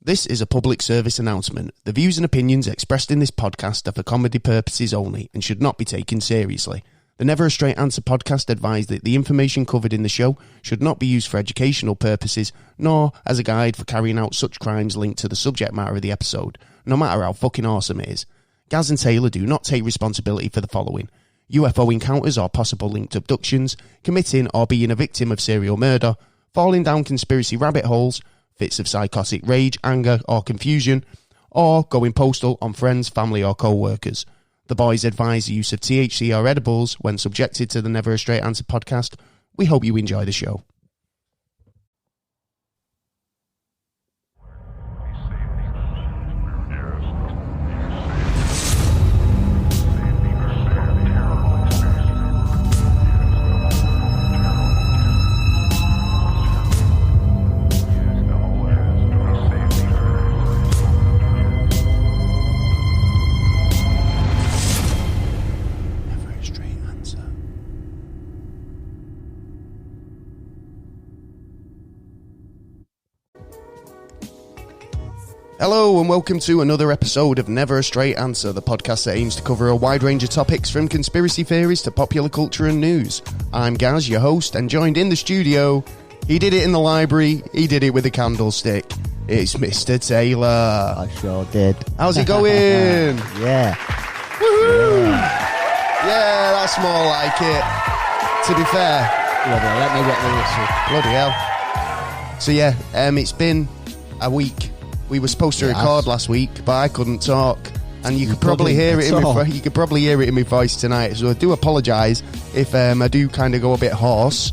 This is a public service announcement. The views and opinions expressed in this podcast are for comedy purposes only and should not be taken seriously. The Never a Straight Answer podcast advised that the information covered in the show should not be used for educational purposes, nor as a guide for carrying out such crimes linked to the subject matter of the episode, no matter how fucking awesome it is. Gaz and Taylor do not take responsibility for the following: UFO encounters or possible linked abductions, committing or being a victim of serial murder, falling down conspiracy rabbit holes, fits of psychotic rage, anger or confusion, or going postal on friends, family or co-workers. The boys advise the use of THC or edibles when subjected to the Never a Straight Answer podcast. We hope you enjoy the show. Hello and welcome to another episode of Never a Straight Answer, the podcast that aims to cover a wide range of topics from conspiracy theories to popular culture and news. I'm Gaz, your host, and joined in the studio, he did it in the library, he did it with a candlestick. It's Mr. Taylor. I sure did. How's it going? Yeah. Woohoo! Yeah, that's more like it. To be fair. Let me get the whistle. Bloody hell. So yeah, it's been a week. We were supposed to record last week, but I couldn't talk, and you could probably hear it in my voice tonight. So I do apologise if I do kind of go a bit hoarse,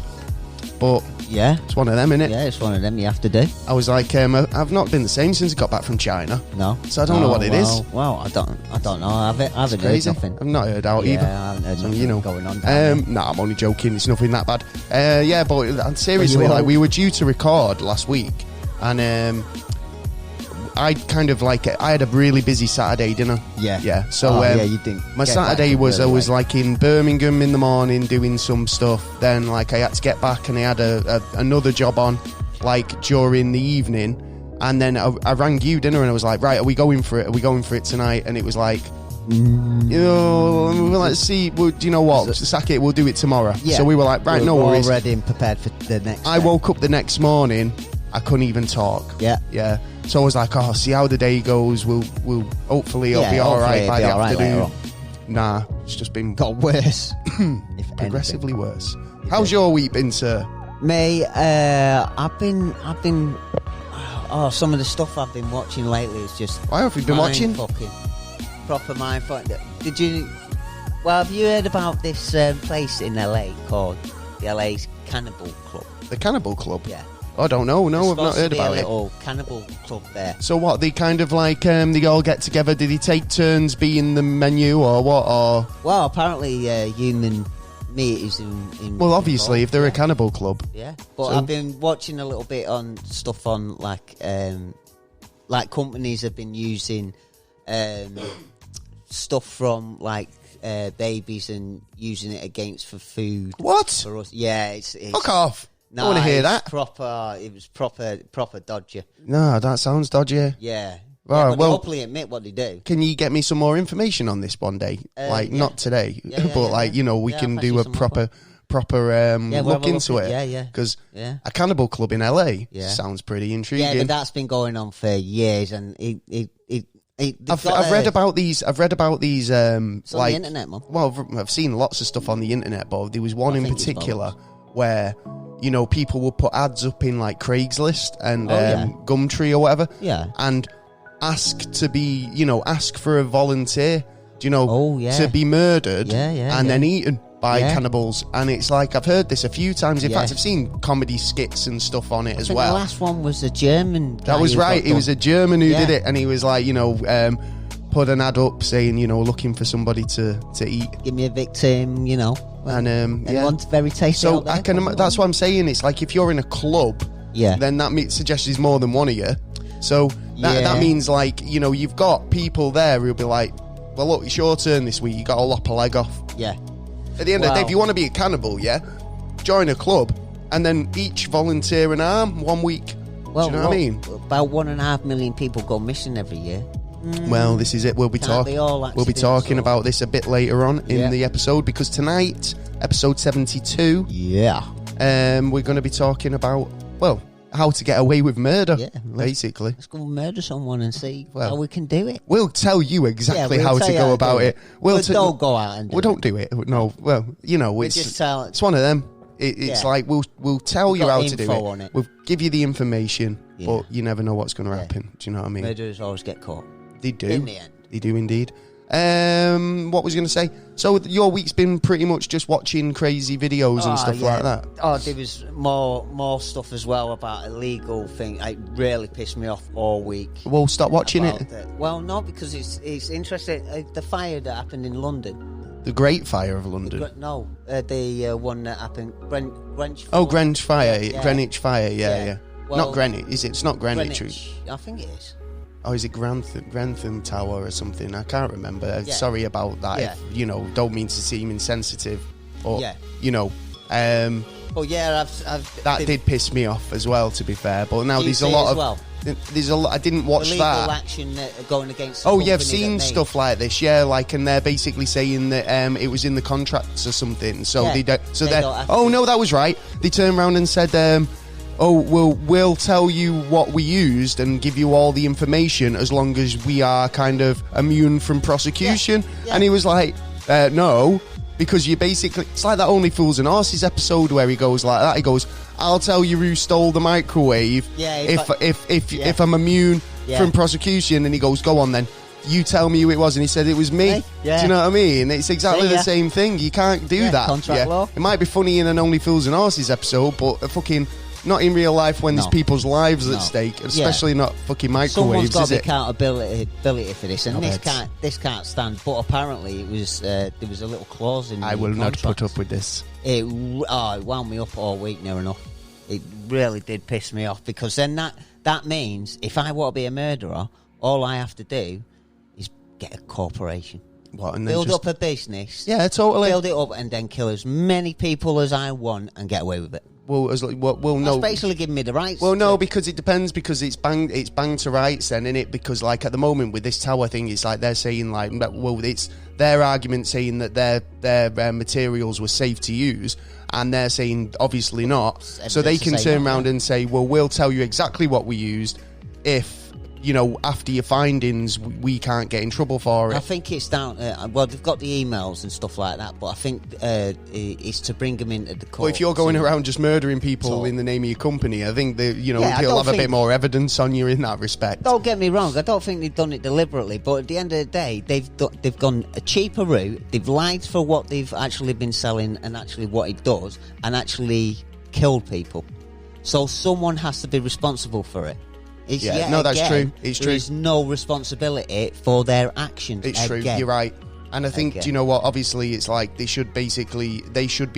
but yeah, it's one of them, innit? Yeah, it's one of them you have to do. I was like, I've not been the same since I got back from China. No, so I don't know what it is. Well, I don't know. I haven't heard nothing. I've not heard out either. I haven't heard nothing going on. Nah, I'm only joking. It's nothing that bad. Yeah, but seriously, like we were due to record last week, and I had a really busy Saturday dinner. Yeah. So you didn't. My Saturday was I was like in Birmingham in the morning doing some stuff. Then like I had to get back and I had another job on like during the evening. And then I rang you dinner and I was like, right, are we going for it? Are we going for it tonight? And it was like, let's see. Well, do you know what? Sack it. We'll do it tomorrow. Yeah. So we were like, right, no worries. All ready and prepared for the next. I woke up the next morning. I couldn't even talk. Yeah. So I was like, see how the day goes. We'll hopefully it'll be all right by the afternoon. Nah, it's just been got worse. Progressively worse. How's your week been, sir? Me, I've been. Some of the stuff I've been watching lately is just. Why have you been watching? Fucking proper mind fucking. Did you? Well, have you heard about this place in LA called the LA's Cannibal Club? The Cannibal Club. Yeah. I don't know. No, I've not heard about it. There's supposed to be a little cannibal club there. So what? They kind of like they all get together. Did they take turns being the menu or what? Or well, apparently human meat is in. Well, obviously, if they're a cannibal club. Yeah, but I've been watching a little bit on stuff on like companies have been using stuff from like babies and using it against for food. What? For us. Yeah, it's fuck off. No, I want to hear that. It was proper dodgy. No, that sounds dodgy. Yeah. Right, but hopefully admit what they do. Can you get me some more information on this one day? Not today, but we can do a proper look into it. Yeah. Because a cannibal club in LA sounds pretty intriguing. Yeah, but that's been going on for years, and I've read about these. It's on the internet, man. Well, I've seen lots of stuff on the internet, but there was one in particular where people will put ads up in like Craigslist and Gumtree or whatever. Yeah. And ask for a volunteer, to be murdered and then eaten by cannibals. And it's like, I've heard this a few times. In fact, I've seen comedy skits and stuff on it as well. The last one was a German guy. That was right. It was a German who did it. And he was like, put an ad up saying, looking for somebody to eat. Give me a victim, And everyone's very tasty. So that's what I'm saying. It's like if you're in a club, then that suggests there's more than one of you. So that means like you've got people there who'll be like, well, look, it's your turn this week. You got to lop a leg off. Yeah. At the end of the day, if you want to be a cannibal, join a club, and then each volunteer an arm 1 week. Well, Do you know what I mean? About 1.5 million people go missing every year. Well, this is it. We'll be talking about this a bit later on in the episode, because tonight, episode 72, we're going to be talking about, well, how to get away with murder, basically. Let's go murder someone and see how we can do it. We'll tell you exactly how to go about it. Don't go out and do it. Don't do it. No, well, you know, it's one of them. It's like we'll tell you how to do it. We'll give you the information, but you never know what's going to happen. Do you know what I mean? Murderers always get caught. They do. In the end. They do indeed. What was I going to say? So your week's been pretty much just watching crazy videos and stuff like that. Oh, there was more stuff as well about illegal thing. It really pissed me off all week. Well, stop watching it. Well, no, because it's interesting. The fire that happened in London. The Great Fire of London. The one that happened Greenwich. Oh, Greenwich Fire. Greenwich Fire. Yeah. Well, not Greenwich. Is it? It's not Greenwich. I think it is. Oh, is it Grantham Tower or something? I can't remember. Sorry about that. Yeah. If, don't mean to seem insensitive. Or, I've that did piss me off as well, to be fair. But now there's a lot of... I didn't watch illegal that. action going against... Oh, yeah, I've seen stuff like this, and they're basically saying that it was in the contracts or something. So no, that was right. They turned around and said... we'll tell you what we used and give you all the information as long as we are kind of immune from prosecution. And he was like, no, because you basically... It's like that Only Fools and Horses episode where he goes like that. He goes, I'll tell you who stole the microwave if I'm immune from prosecution. And he goes, go on then. You tell me who it was. And he said it was me. Do you know what I mean? It's exactly the same thing. You can't do that. Contract law. It might be funny in an Only Fools and Horses episode, but not in real life when there's people's lives at stake, especially not fucking microwaves. Someone's got the accountability for this, and this can't stand. But apparently, it was there was a little clause in. I will not put up with this. It wound me up all week, near enough. It really did piss me off, because then that means if I want to be a murderer, all I have to do is get a corporation. And build up a business. Yeah, totally. Build it up and then kill as many people as I want and get away with it. No. That's basically giving me the rights. Well, no, because it depends, because it's banged to rights then, innit? Because like at the moment with this tower thing, it's like they're saying like, well, it's their argument saying that their materials were safe to use, and they're saying obviously not. So they can turn around and say, well, we'll tell you exactly what we used if, after your findings, we can't get in trouble for it. I think it's down... they've got the emails and stuff like that, but I think it's to bring them into the court. Well, if you're going around just murdering people in the name of your company, I think that, he'll have a bit more evidence on you in that respect. Don't get me wrong, I don't think they've done it deliberately, but at the end of the day, they've gone a cheaper route, they've lied for what they've actually been selling and actually what it does, and actually killed people. So someone has to be responsible for it. That's true. It's true. There's no responsibility for their actions. It's true. You're right. And I think, do you know what? Obviously, it's like they should be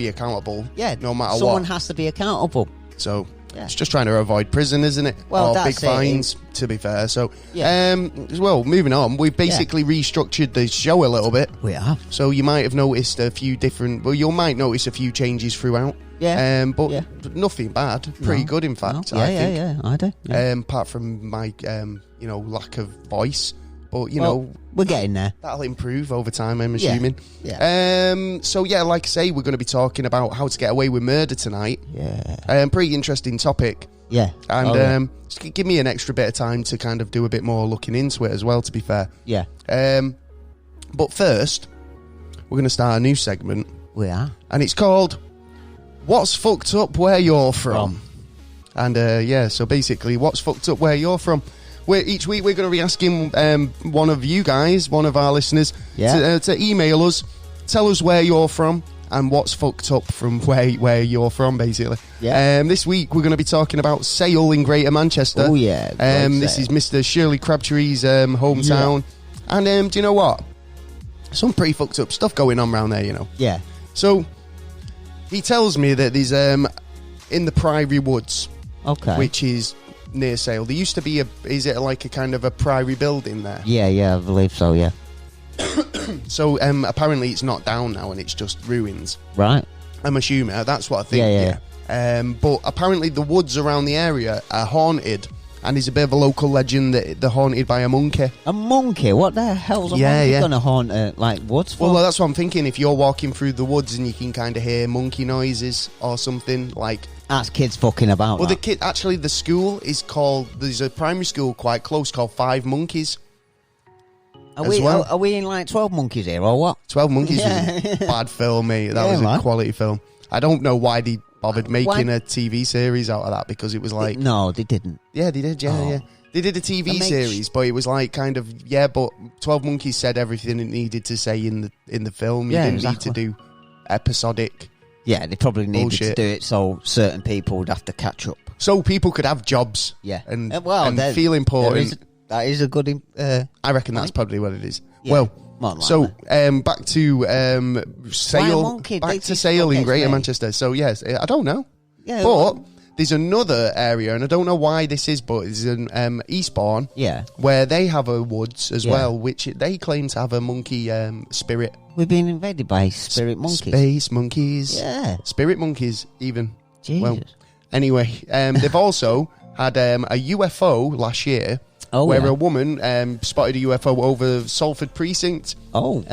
accountable. Yeah. No matter what. Someone has to be accountable. So it's just trying to avoid prison, isn't it? Well, or big fines, to be fair. So, moving on, we've basically restructured the show a little bit. We have. So you might have noticed a few different. Well, you might notice a few changes throughout. Yeah. But nothing bad. Pretty good, in fact. I think. I do. Yeah. Apart from my, lack of voice. But, we're getting there. That'll improve over time, I'm assuming. Yeah. Like I say, we're going to be talking about how to get away with murder tonight. Yeah. Pretty interesting topic. Yeah. And just give me an extra bit of time to kind of do a bit more looking into it as well, to be fair. Yeah. But first, we're going to start a new segment. We are. And it's called What's Fucked Up Where You're From? And so basically, what's fucked up where you're from? Each week we're going to be asking one of you guys, one of our listeners, to email us, tell us where you're from and what's fucked up from where you're from, basically. Yeah. This week we're going to be talking about Sale in Greater Manchester. Oh, yeah. This is Mr. Shirley Crabtree's hometown. Yeah. And do you know what? Some pretty fucked up stuff going on around there, Yeah. So he tells me that there's in the Priory Woods, which is near Sale. There used to be is it like a kind of a priory building there? Yeah, I believe so, yeah. So apparently it's not down now and it's just ruins. Right. I'm assuming. That's what I think. Yeah. But apparently the woods around the area are haunted, and there's a bit of a local legend that they're haunted by a monkey. A monkey? What the hell's a monkey going to haunt like woods for? Well, that's what I'm thinking. If you're walking through the woods and you can kind of hear monkey noises or something like. That's kids fucking about. Well, the school is called. There's a primary school quite close called Five Monkeys. Are we in like 12 Monkeys here or what? 12 Monkeys was a bad film, mate. That was a quality film. I don't know why they bothered making a TV series out of that, because it was like... No, they didn't. Yeah, they did, yeah. They did a TV series, but it was like kind of... Yeah, but 12 Monkeys said everything it needed to say in the film. You didn't need to do episodic... Yeah, they probably needed to do it so certain people would have to catch up. So people could have jobs. Yeah. And feel important. That is a good... I reckon that's probably what it is. Yeah, well, so back to Sale. Back to Sale in Greater Manchester. So, yes, I don't know. Yeah, but there's another area, and I don't know why this is, but it's in Eastbourne. Yeah. Where they have a woods as well, which they claim to have a monkey spirit. We've been invaded by spirit monkeys. Space monkeys. Yeah. Spirit monkeys, even. Jesus. Well, anyway, they've also had a UFO last year. Where a woman spotted a UFO over Salford Precinct. Oh.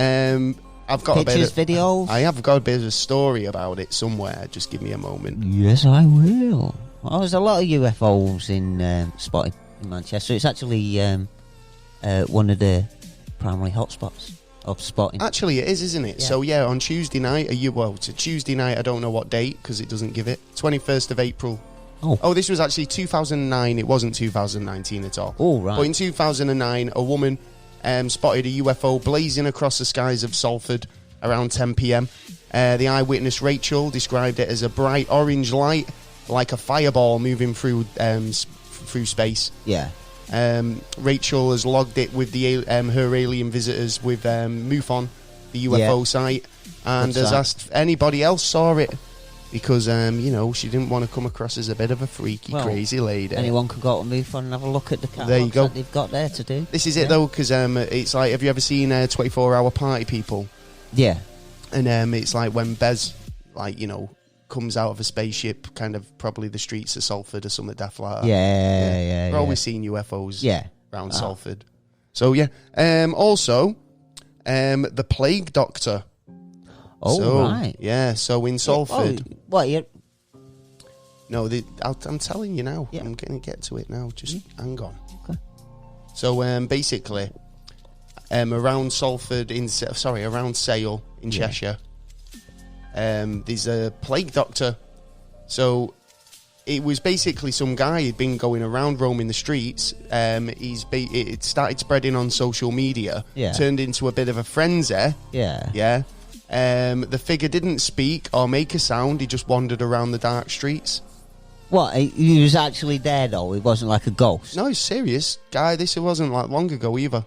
I've got pictures, videos. I have got a bit of a story about it somewhere. Just give me a moment. Yes, I will. Well, there's a lot of UFOs in spotted in Manchester. It's actually one of the primary hotspots of spotting. Actually, it is, isn't it? Yeah. So yeah, on Tuesday night, it's a Tuesday night. I don't know what date because it doesn't give it. 21st of April. Oh, this was actually 2009. It wasn't 2019 at all. Oh, right. But in 2009, a woman spotted a UFO blazing across the skies of Salford around 10 p.m. The eyewitness, Rachel, described it as a bright orange light, like a fireball moving through space. Yeah. Rachel has logged it with her alien visitors with MUFON, the UFO site, and has asked if anybody else saw it. Because, she didn't want to come across as a bit of a freaky, crazy lady. Anyone could go to MUFON and have a look at the catalogs that they've got there to do. This is it, though, because it's like, have you ever seen 24-Hour Party People? Yeah. And it's like when Bez, comes out of a spaceship, kind of probably the streets of Salford or something daft like that. Yeah. We're always seeing UFOs around Salford. So, yeah. Also, the Plague Doctor... Oh, right. Yeah, so in Salford... What, No, I'm telling you now. Yeah. I'm going to get to it now. Just hang on. Okay. So, basically, around Salford... around Sale in Cheshire, there's a plague doctor. So, it was basically some guy who'd been going around roaming the streets. It started spreading on social media. Yeah. Turned into a bit of a frenzy. Yeah. Yeah. The figure didn't speak or make a sound. He just wandered around the dark streets. What? He was actually there, though? He wasn't like a ghost? No, he's serious. Guy, this wasn't like long ago either.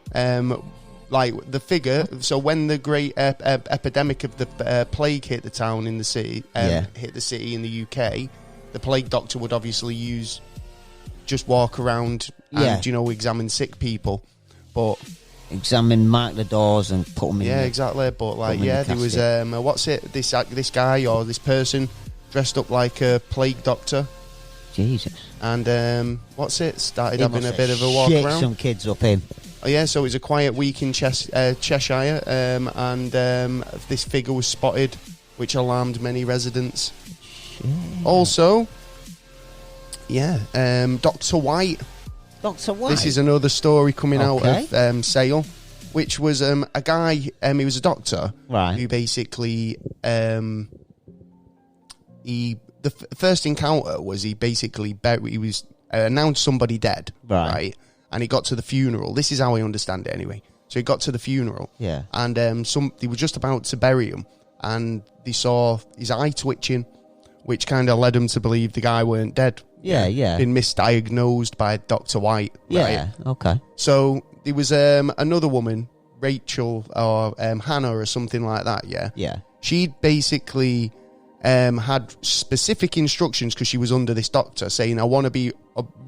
Like the figure... So when the great epidemic of the plague hit the town in the city... hit the city in the UK, the plague doctor would obviously just walk around and, examine sick people. But... mark the doors and put them in. Yeah, exactly. But there was this guy or this person dressed up like a plague doctor. Jesus. And started having a bit of a walk around. Some kids up him. Oh yeah, so it was a quiet week in Cheshire, and this figure was spotted, which alarmed many residents. Shit. Also, Dr. White. Dr. White. This is another story coming out of Sale, which was a guy. He was a doctor, right? Who basically first encounter was he was announced somebody dead, right? And he got to the funeral. This is how I understand it, anyway. So he got to the funeral, and they were just about to bury him, and they saw his eye twitching, which kind of led them to believe the guy weren't dead. Yeah. Been misdiagnosed by Dr. White. Yeah, right? Okay. So there was another woman, Rachel or Hannah or something like that, Yeah. She'd basically had specific instructions because she was under this doctor saying, I want to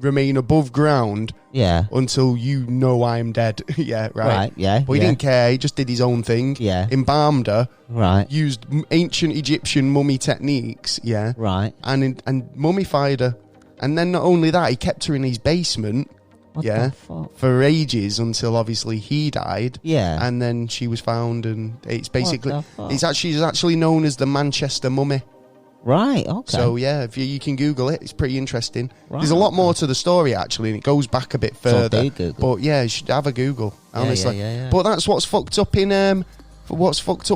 remain above ground until you know I'm dead. Yeah, right. Yeah. But he didn't care. He just did his own thing. Yeah. Embalmed her. Right. Used ancient Egyptian mummy techniques. Yeah. Right. And mummified her. And then not only that, he kept her in his basement. What the fuck? For ages until obviously he died. Yeah. And then she was found, and it's basically What the fuck? she's actually known as the Manchester Mummy. Right, okay. So yeah, if you can Google it, it's pretty interesting. Right, There's a lot more to the story actually, and it goes back a bit further. So do Google. But yeah, you should have a Google, honestly. Yeah. But that's what's fucked up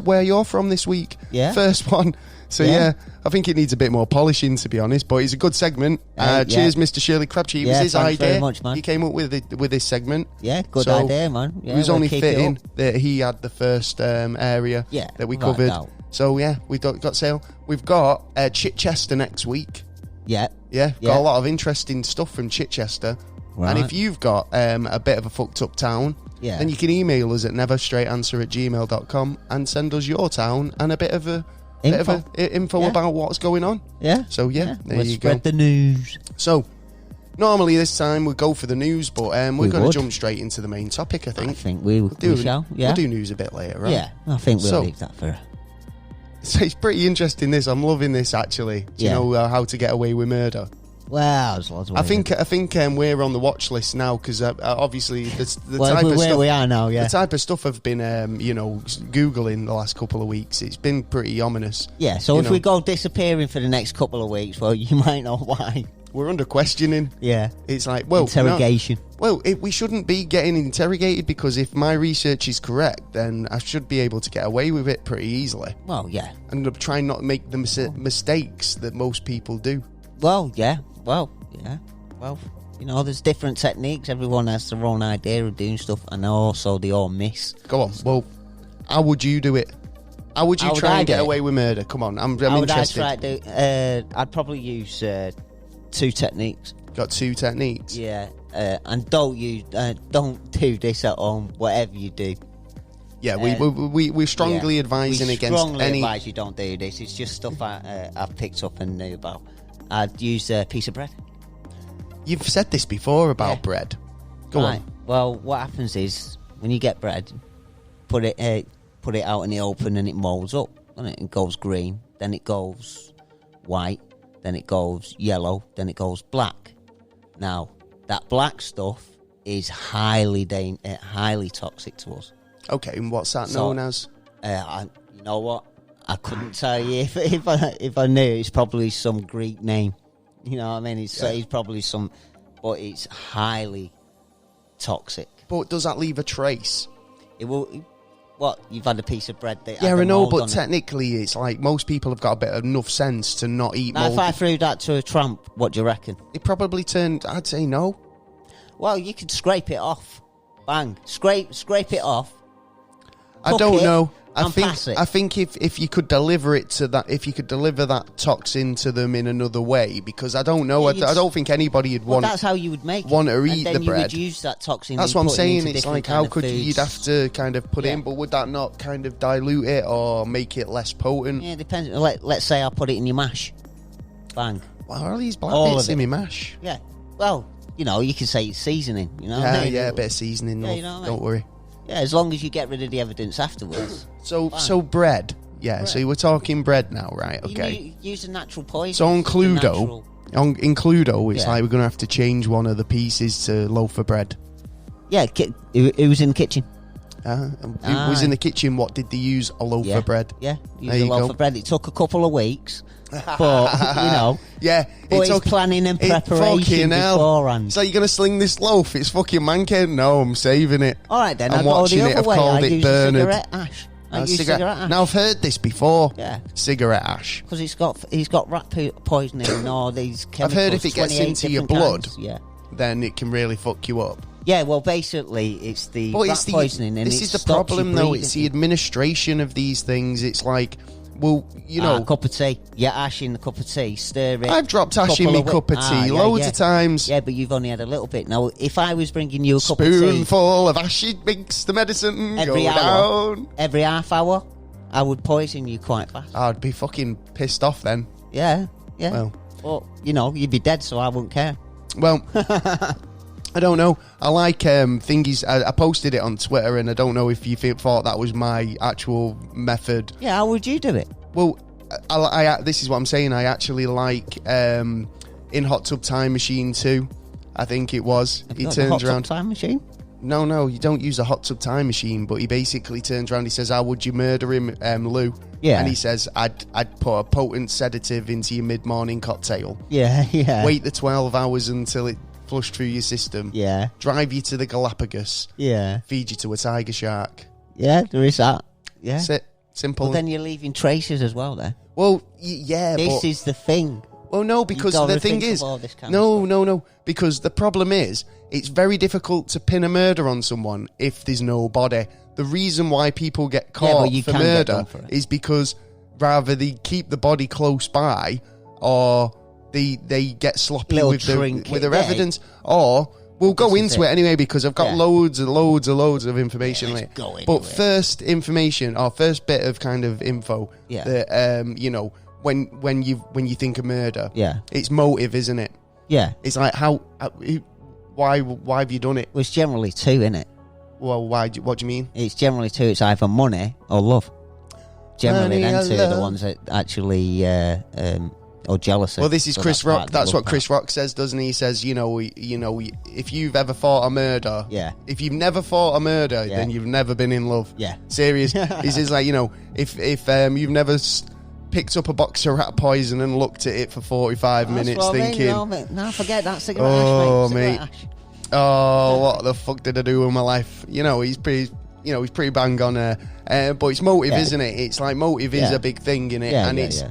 where you're from this week. Yeah. First one. So yeah, I think it needs a bit more polishing, to be honest. But it's a good segment. Cheers, Mr. Shirley Crabtree. It was his idea. Very much, man. He came up with this segment. Yeah, good idea, man. Yeah, it was only fitting that he had the first area that we covered. So yeah, we've got sale. We've got Chichester next week. Yeah. Got a lot of interesting stuff from Chichester. Right. And if you've got a bit of a fucked up town, then you can email us at neverstraightanswer@gmail.com and send us your town and a bit of info about what's going on. Yeah. So there Let's you go. spread the news. So normally this time we go for the news, but we're going to jump straight into the main topic. I think we shall. Yeah. We'll do news a bit later, right? Yeah, I think we'll leave that for. So it's pretty interesting. I'm loving this actually. Do you know how to get away with murder? Well, there's lots of ways. I think we're on the watch list now because obviously the type of where stuff we are now. Yeah, the type of stuff I've been googling the last couple of weeks. It's been pretty ominous. Yeah. So if we go disappearing for the next couple of weeks, well, you might know why. We're under questioning. Yeah. It's like interrogation. We shouldn't be getting interrogated because if my research is correct, then I should be able to get away with it pretty easily. Well, yeah. And I'm trying not to make the mistakes that most people do. Well, yeah. Well, there's different techniques. Everyone has their own idea of doing stuff, and also they all miss. Go on. Well, how would you do it? How would you try and get away with murder? Come on, I'm interested. I'd probably use 2 techniques. Got 2 techniques? Yeah, and don't do this at home, whatever you do. Yeah, we're strongly advising against any... advise you don't do this. It's just stuff I've picked up and knew about. I'd use a piece of bread. You've said this before about bread. Go on. Well, what happens is when you get bread, put it out in the open and it molds up. And it goes green, then it goes white, then it goes yellow, then it goes black. Now that black stuff is highly toxic to us. Okay, and what's that known as? You know what? I couldn't tell you if I knew. It's probably some Greek name. You know what I mean? It's probably some, but it's highly toxic. But does that leave a trace? It will. What? You've had a piece of bread that... Yeah, I know, but technically it's like most people have got a bit of enough sense to not eat mold. Now, if I threw that to a tramp, what do you reckon? It probably turned... I'd say no. Well, you could scrape it off. Bang. Scrape it off. I don't know. I think if you could deliver it to that, if you could deliver that toxin to them in another way, because I don't know, I don't think anybody would want. That's how you would make want to eat the bread. You would use that toxin. That's what I'm saying. It's like how could you'd have to kind of put it in, but would that not kind of dilute it or make it less potent? Yeah, it depends. Let's say I put it in your mash. Bang. What are these black bits in my mash? Yeah. Well, you can say it's seasoning. You know. Yeah, a bit of seasoning. Yeah, don't worry. Yeah, as long as you get rid of the evidence afterwards. So bread. Yeah, bread. So we're talking bread now, right? Okay. You use a natural poison. So on Cluedo, it's like we're going to have to change one of the pieces to loaf of bread. Yeah, it was in the kitchen. It was in the kitchen. What did they use? A loaf of bread. Yeah, use a loaf of bread. It took a couple of weeks. But, yeah, it's planning and preparation beforehand. So you're going to sling this loaf? It's fucking mankin. No, I'm saving it. All right, then. I'm watching it. I've called it Bernard. Cigarette ash. Now, I've heard this before. Yeah. Cigarette ash. Because he's got rat poisoning and all these chemicals. I've heard if it gets into your blood, yeah, then it can really fuck you up. Yeah, well, basically, it's the rat poisoning. This is the problem, though. It's the administration of these things. It's like... Well, a cup of tea. Yeah, ash in the cup of tea. Stir it. I've dropped ash in my cup of tea loads of times. Yeah, but you've only had a little bit. Now, if I was bringing you a cup of tea... Spoonful of ash, it makes the medicine go down. Every half hour, I would poison you quite fast. I'd be fucking pissed off then. Yeah. Well, you'd be dead, so I wouldn't care. Well, I don't know. I like thingies. I posted it on Twitter, and I don't know if you thought that was my actual method. Yeah, how would you do it? Well, I this is what I'm saying. I actually like in Hot Tub Time Machine 2, I think it was. He turns Hot around. Tub Time Machine? No, you don't use a Hot Tub Time Machine, but he basically turns around. He says, "How would you murder him, Lou?" Yeah. And he says, "I'd put a potent sedative into your mid-morning cocktail. Yeah. Wait the 12 hours until it flushed through your system. Yeah. Drive you to the Galapagos. Yeah. Feed you to a tiger shark. Yeah, there is that. Yeah. That's it. Simple. But then you're leaving traces as well there. Well, yeah, This but... is the thing. Well, no, because the thing is... No. Because the problem is, it's very difficult to pin a murder on someone if there's no body. The reason why people get caught for murder is because rather they keep the body close by, or they get sloppy with their evidence, or we'll go into it anyway because I've got loads of information on it. But first information, or first bit of kind of info that when you think of murder, it's motive, isn't it? Yeah, it's like why have you done it? Well, it's generally two, isn't it? Well, why? What do you mean? It's generally two. It's either money or love. Generally, them two are the ones that actually or jealousy. Well, this is Chris Rock. That's what Chris Rock says, doesn't he? He says, if you've ever thought a murder, if you've never thought a murder, then you've never been in love. Yeah, serious. He says, like, if you've never picked up a box of rat poison and looked at it for 45 minutes thinking... No, forget that cigarette ash, mate. Ash. Oh, what the fuck did I do with my life? He's pretty bang on there. But it's motive, isn't it? It's like motive is a big thing in it. And it's...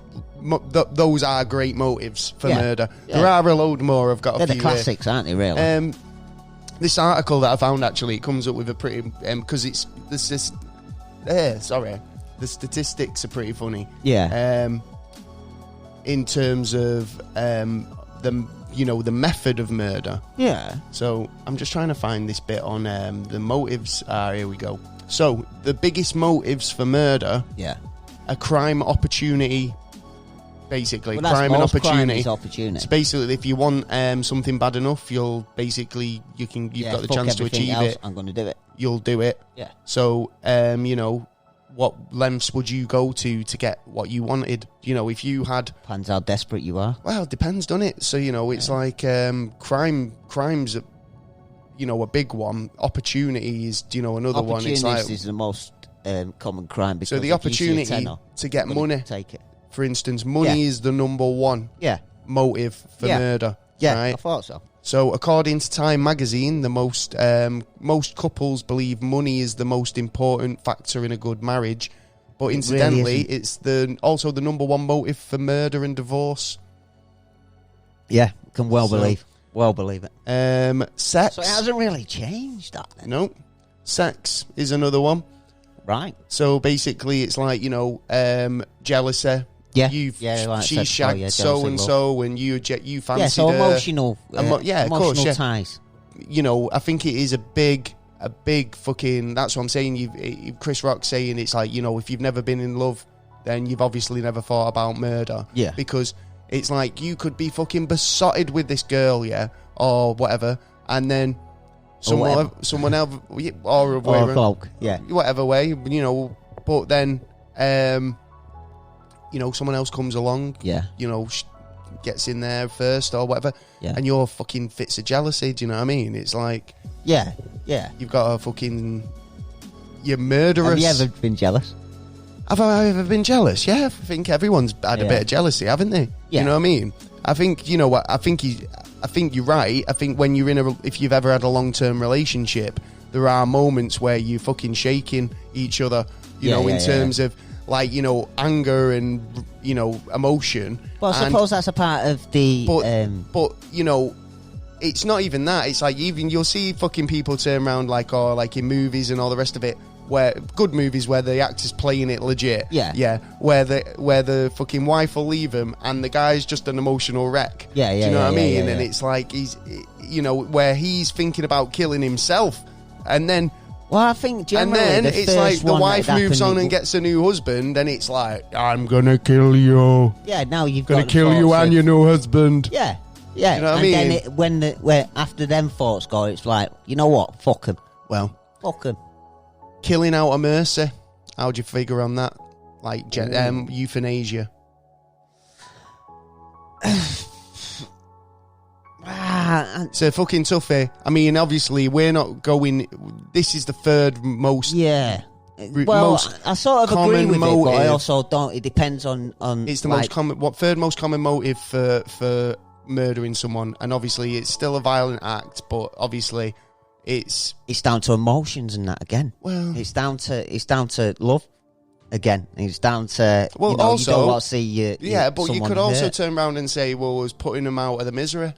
those are great motives for murder. Yeah. There are a load more. I've got They're a few. The classics, aren't they, really? This article that I found, actually, it comes up with a pretty... Because it's... The statistics are pretty funny. Yeah. In terms of the method of murder. Yeah. So I'm just trying to find this bit on the motives. Here we go. So the biggest motives for murder. Yeah. A crime opportunity. Basically, well, crime and opportunity. So basically, if you want something bad enough, you've got the chance to achieve it. I'm going to do it. You'll do it. Yeah. So what lengths would you go to get what you wanted? If you had... Depends how desperate you are. Well, it depends, doesn't it? So, it's like crime's a big one. Opportunity is, another one. It's like... is the most common crime. Because so the opportunity to get money, take it. For instance, money is the number one motive for murder. Yeah, right? I thought so. So, according to Time magazine, the most couples believe money is the most important factor in a good marriage. But incidentally, it's also the number one motive for murder and divorce. Yeah, can believe it. Sex. So it hasn't really changed that then. No. Sex is another one. Right. So basically, it's like jealousy. Yeah, she shagged so and so, and you fancied so her. Emotional ties. I think it is a big fucking. That's what I'm saying. Chris Rock saying it's like if you've never been in love, then you've obviously never thought about murder. Yeah, because it's like you could be fucking besotted with this girl, or whatever, and then someone else, or whatever way, but then someone else comes along, gets in there first or whatever, and you're fucking fits of jealousy, do you know what I mean? It's like... You've got a fucking... You're murderous. Have you ever been jealous? Have I ever been jealous? Yeah, I think everyone's had a bit of jealousy, haven't they? Yeah. You know what I mean? I think, you know what, I think you're right. I think when you're if you've ever had a long-term relationship, there are moments where you're fucking shaking each other, in terms of... like, anger and, emotion. Well, I suppose that's a part of the... But it's not even that. It's like, even you'll see fucking people turn around like in movies and all the rest of it, where good movies where the actor's playing it legit. Yeah. Where the fucking wife will leave him and the guy's just an emotional wreck. Do you know what I mean? Yeah. And it's like, he's, where he's thinking about killing himself. And then... Well, I think generally and then it's like the wife moves on and gets a new husband, and it's like, I'm gonna kill you. Yeah, now you've gonna got kill you and your new husband. Yeah, yeah. You know what and I mean? Then when after them thoughts go, it's like, you know what? Fuck him. Well, fuck him. Killing out of mercy. How'd you figure on that? Like euthanasia. It's a fucking toughie. I mean, obviously, we're not going. This is the third most. Yeah. Well, most I sort of agree with motive. it, but I also don't. It depends on. It's the most common. What third most common motive for murdering someone? And obviously, it's still a violent act, but obviously, it's down to emotions and that again. Well, it's down to love. Again, it's down to also, you don't want to see but you could also turn around and say, well, it was putting them out of the misery.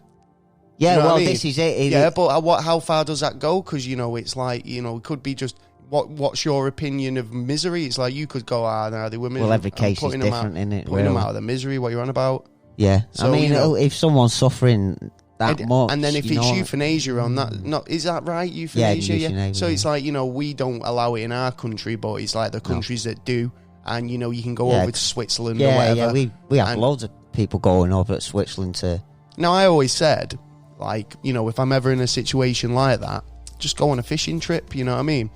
Yeah, you know well, I mean? this is it. But how far does that go? Because it's like it could be just what's your opinion of misery? It's like you could go, no, they were miserable. Well, every case is different, isn't it? Putting them out of the misery. What you're on about? Yeah, so, I mean, if someone's suffering that much, and then if it's euthanasia on that, is that right? Euthanasia, yeah. So it's like we don't allow it in our country, but it's like the countries that do. And you can go over to Switzerland or whatever. Yeah, we have loads of people going over to Switzerland to. Now, I always said, if I'm ever in a situation like that, just go on a fishing trip. You know what I mean?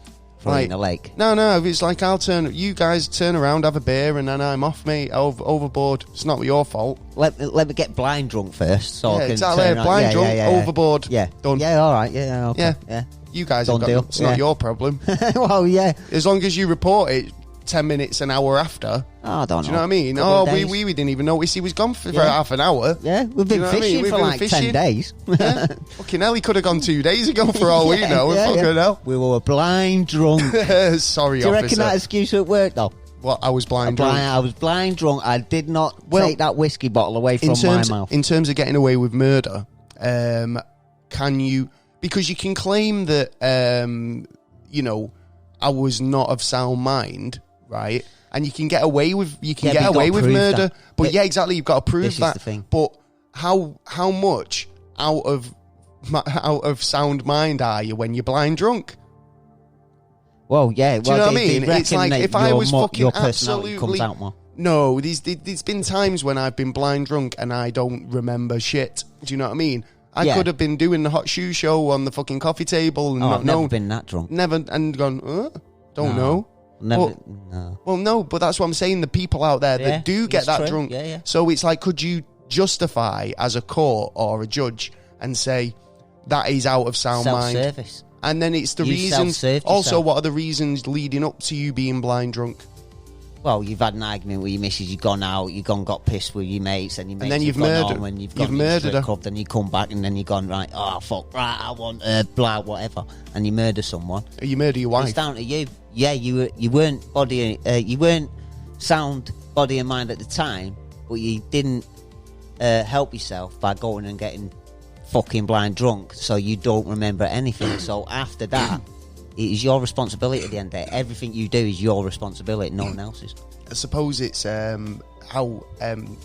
In the lake. No. It's like you guys turn around, have a beer, and then I'm off, mate. Overboard. It's not your fault. Let me get blind drunk first, so I can exactly. Turn Blind drunk, overboard. Yeah, done. Yeah, all right. Yeah, okay. Yeah. You guys have got. It's not your problem. Well, yeah. As long as you report it 10 minutes, an hour after. Oh, I don't know. Do you know what I mean? We didn't even notice he was gone for half an hour. Yeah, we've been fishing for like 10 days. Yeah. Fucking hell, he could have gone 2 days ago for all we know. Fucking hell. We were blind drunk. Sorry, Do you officer. reckon that excuse at work, though? Well, I was blind drunk. I was blind drunk. I did not take that whiskey bottle away from my mouth. In terms of getting away with murder, can you... Because you can claim that, I was not of sound mind, right? And you can get away with murder, that. but exactly, you've got to prove that. Is the thing. But how much out of sound mind are you when you're blind drunk? Well, yeah. Do you know what I mean? It's like if I was fucking your personality comes out more. No, there's been times when I've been blind drunk and I don't remember shit. Do you know what I mean? I could have been doing the hot shoe show on the fucking coffee table and I've never been that drunk. Never, and gone, don't know. Never, no. Well, no, but that's what I'm saying. The people out there that do get that drunk. Yeah. So it's like, could you justify as a court or a judge and say that is out of sound mind? Self-service. And then it's the reasons. Also, what are the reasons leading up to you being blind drunk? Well, you've had an argument with your missus, you've gone out, you've got pissed with your mates, and your mates then you've have gone murdered, home, and you've murdered her. Club, then you come back, and then you've gone, right, oh, fuck, right, I want blah, whatever, and you murder someone. You murder your wife. It's down to you. Yeah, you weren't you weren't sound body and mind at the time, but you didn't help yourself by going and getting fucking blind drunk, so you don't remember anything. So after that, it is your responsibility at the end of the day. Everything you do is your responsibility, no one else's. I suppose it's how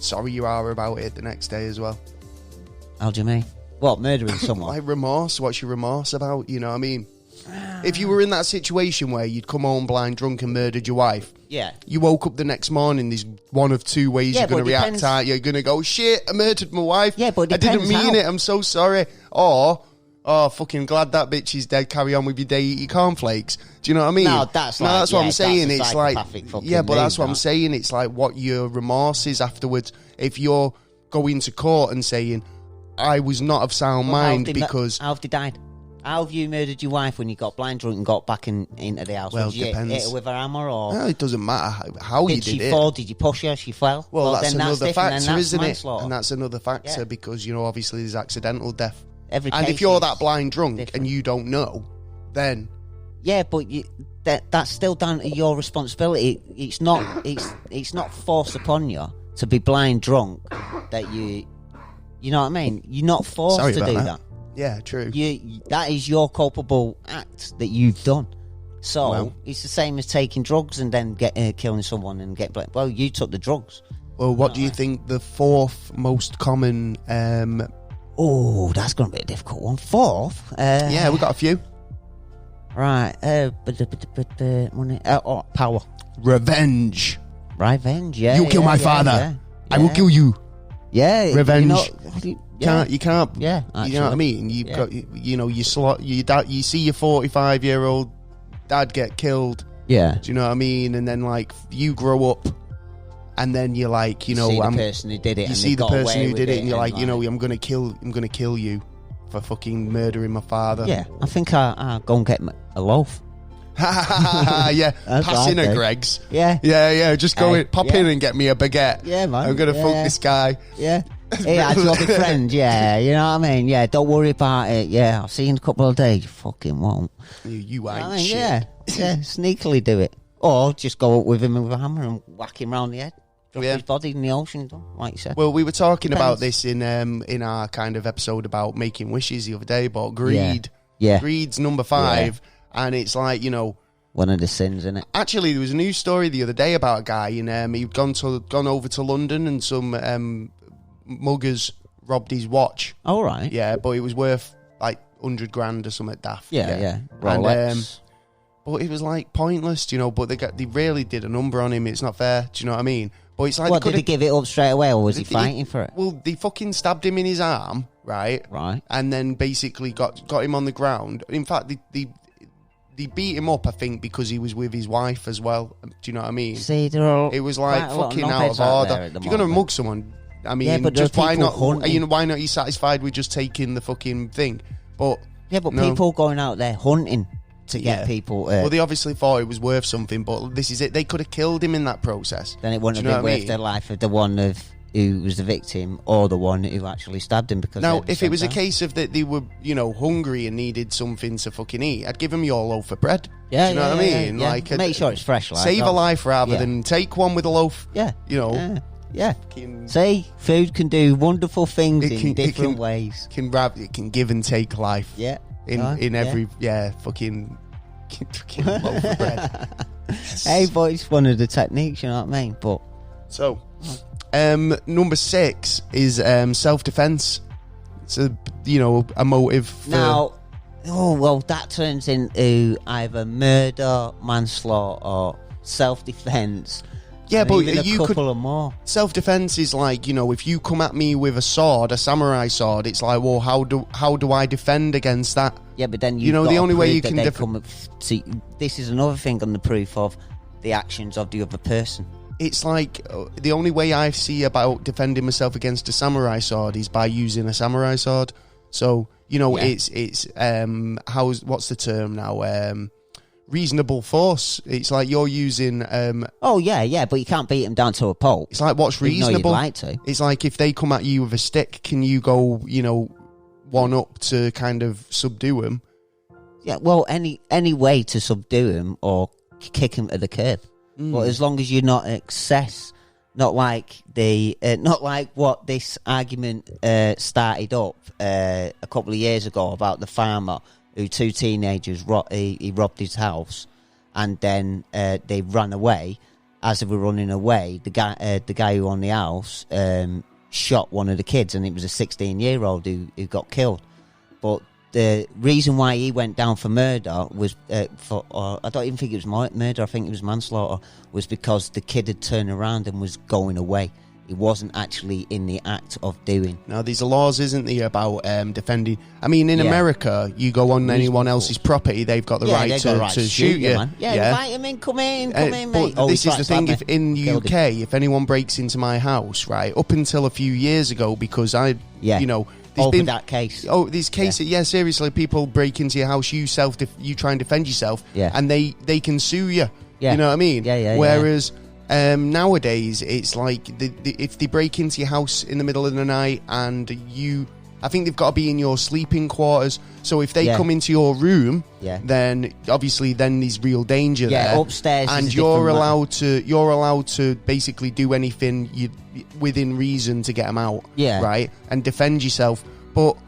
sorry you are about it the next day as well. How do you mean? What, murdering someone? Like remorse. What's your remorse about? You know what I mean? If you were in that situation where you'd come home blind drunk and murdered your wife, you woke up the next morning, there's one of two ways you're going to react, aren't you? You're going to go, shit, I murdered my wife. Yeah, but I didn't mean it, I'm so sorry. Or, oh, fucking glad that bitch is dead, carry on with your day, eat your cornflakes. Do you know what I mean? No, that's what I'm saying. It's like, yeah, but that's what I'm saying. It's like what your remorse is afterwards. If you're going to court and saying, I was not of sound mind because... How have they died? How have you murdered your wife when you got blind drunk and got back into the house? Well, did you depends. hit her with a hammer or... No, it doesn't matter how you did it. Did she fall? Did you push her? She fell? Well, that's another factor, isn't it? Manslaughter. And that's another factor because, obviously there's accidental death. And if you're that blind drunk and you don't know, then... Yeah, but that's still down to your responsibility. It's not forced upon you to be blind drunk that you... You know what I mean? You're not forced to do that. Yeah, true. That is your culpable act that you've done. So it's the same as taking drugs and then killing someone and get blamed. Well, you took the drugs. Well, what do you think the fourth most common... Oh, that's going to be a difficult one. Fourth? Yeah, we got a few. Right. Money. Power. Revenge. Revenge. Yeah. You kill my father. Yeah. I will kill you. Yeah. Revenge. You can't. Yeah. You know what I mean? You've got. You see your 45-year-old dad get killed. Yeah. Do you know what I mean? And then like you grow up, and then you're like, see the person who did it. You see the person who did it, and you're like, I'm gonna kill you for fucking murdering my father. Yeah, I think I'll go and get a loaf. Yeah, pass in a Greg's. Yeah. Just go in, pop in and get me a baguette. Yeah, man. I'm gonna fuck this guy. Yeah. Yeah, I got a friend. Yeah, you know what I mean. Yeah, don't worry about it. Yeah, I'll see you in a couple of days. You fucking won't. You ain't shit. Yeah, sneakily do it, or just go up with him with a hammer and whack him round the head. Drop his body in the ocean, like you said. Well, we were talking about this in our kind of episode about making wishes the other day, but greed. Yeah. Greed's number 5, and it's like, one of the sins, isn't it? Actually, there was a news story the other day about a guy, and he'd gone over to London, and some muggers robbed his watch. All right. Yeah, but it was worth like 100 grand or something daft. Yeah. Rolex. And, but it was like pointless, but they really did a number on him. It's not fair. Do you know what I mean? But it's like, what, did he give it up straight away, or was he fighting for it? Well, they fucking stabbed him in his arm, right? Right. And then basically got him on the ground. In fact, they beat him up, I think, because he was with his wife as well. Do you know what I mean? See, it was like fucking out of order. If you're gonna mug someone, I mean, but just why not? Hunting. Why not? You satisfied with just taking the fucking thing? But people going out there hunting to get people. Well, they obviously thought it was worth something, but this is it. They could have killed him in that process. Then it wouldn't have been worth their life of the one who was the victim or the one who actually stabbed him. Because now, if it was a case of that they were, hungry and needed something to fucking eat, I'd give them your loaf of bread. Yeah, do you know what I mean? Yeah. Like, make sure it's fresh. Save a life rather than take one with a loaf. Yeah, Yeah. See, food can do wonderful things in different ways. It can give and take life. Yeah. In every fucking loaf of bread. Hey, but it's one of the techniques, you know what I mean? But so, number 6 is self-defense. It's a motive for... Now, that turns into either murder, manslaughter, or self-defense. Yeah, but you could or more. Self-defense is like, if you come at me with a sword, a samurai sword, it's like, well, how do I defend against that? Yeah, but then the only way you can see, this is another thing on the proof of the actions of the other person. It's like the only way I see about defending myself against a samurai sword is by using a samurai sword. So it's what's the term now? Reasonable force. It's like you're using. But you can't beat them down to a pole. It's like what's reasonable. You'd like to. It's like if they come at you with a stick, can you go? One up to kind of subdue them. Yeah, well, any way to subdue him or kick him to the curb. But as long as you're not excess, not like what this argument started up a couple of years ago about the farmer who 2 teenagers he robbed his house, and then they ran away. As they were running away, the guy who owned the house shot one of the kids, and it was a 16-year-old who got killed. But the reason why he went down for murder was I don't even think it was murder, I think it was manslaughter, was because the kid had turned around and was going away. He wasn't actually in the act of doing. Now, these are laws, isn't there, about defending... I mean, in America, you go on anyone else's property, they've got the right to shoot you. Man. Yeah, invite him in, come in, mate. But this is the thing, if in the UK, if anyone breaks into my house, right, up until a few years ago, because there's been that case. Oh, these cases, seriously, people break into your house, you try and defend yourself, and they can sue you. Yeah. You know what I mean? Yeah. Whereas... nowadays, it's like if they break into your house in the middle of the night and I think they've got to be in your sleeping quarters. So if they come into your room, then obviously there's real danger there. Upstairs, and you're allowed to basically do anything within reason to get them out, right, and defend yourself. But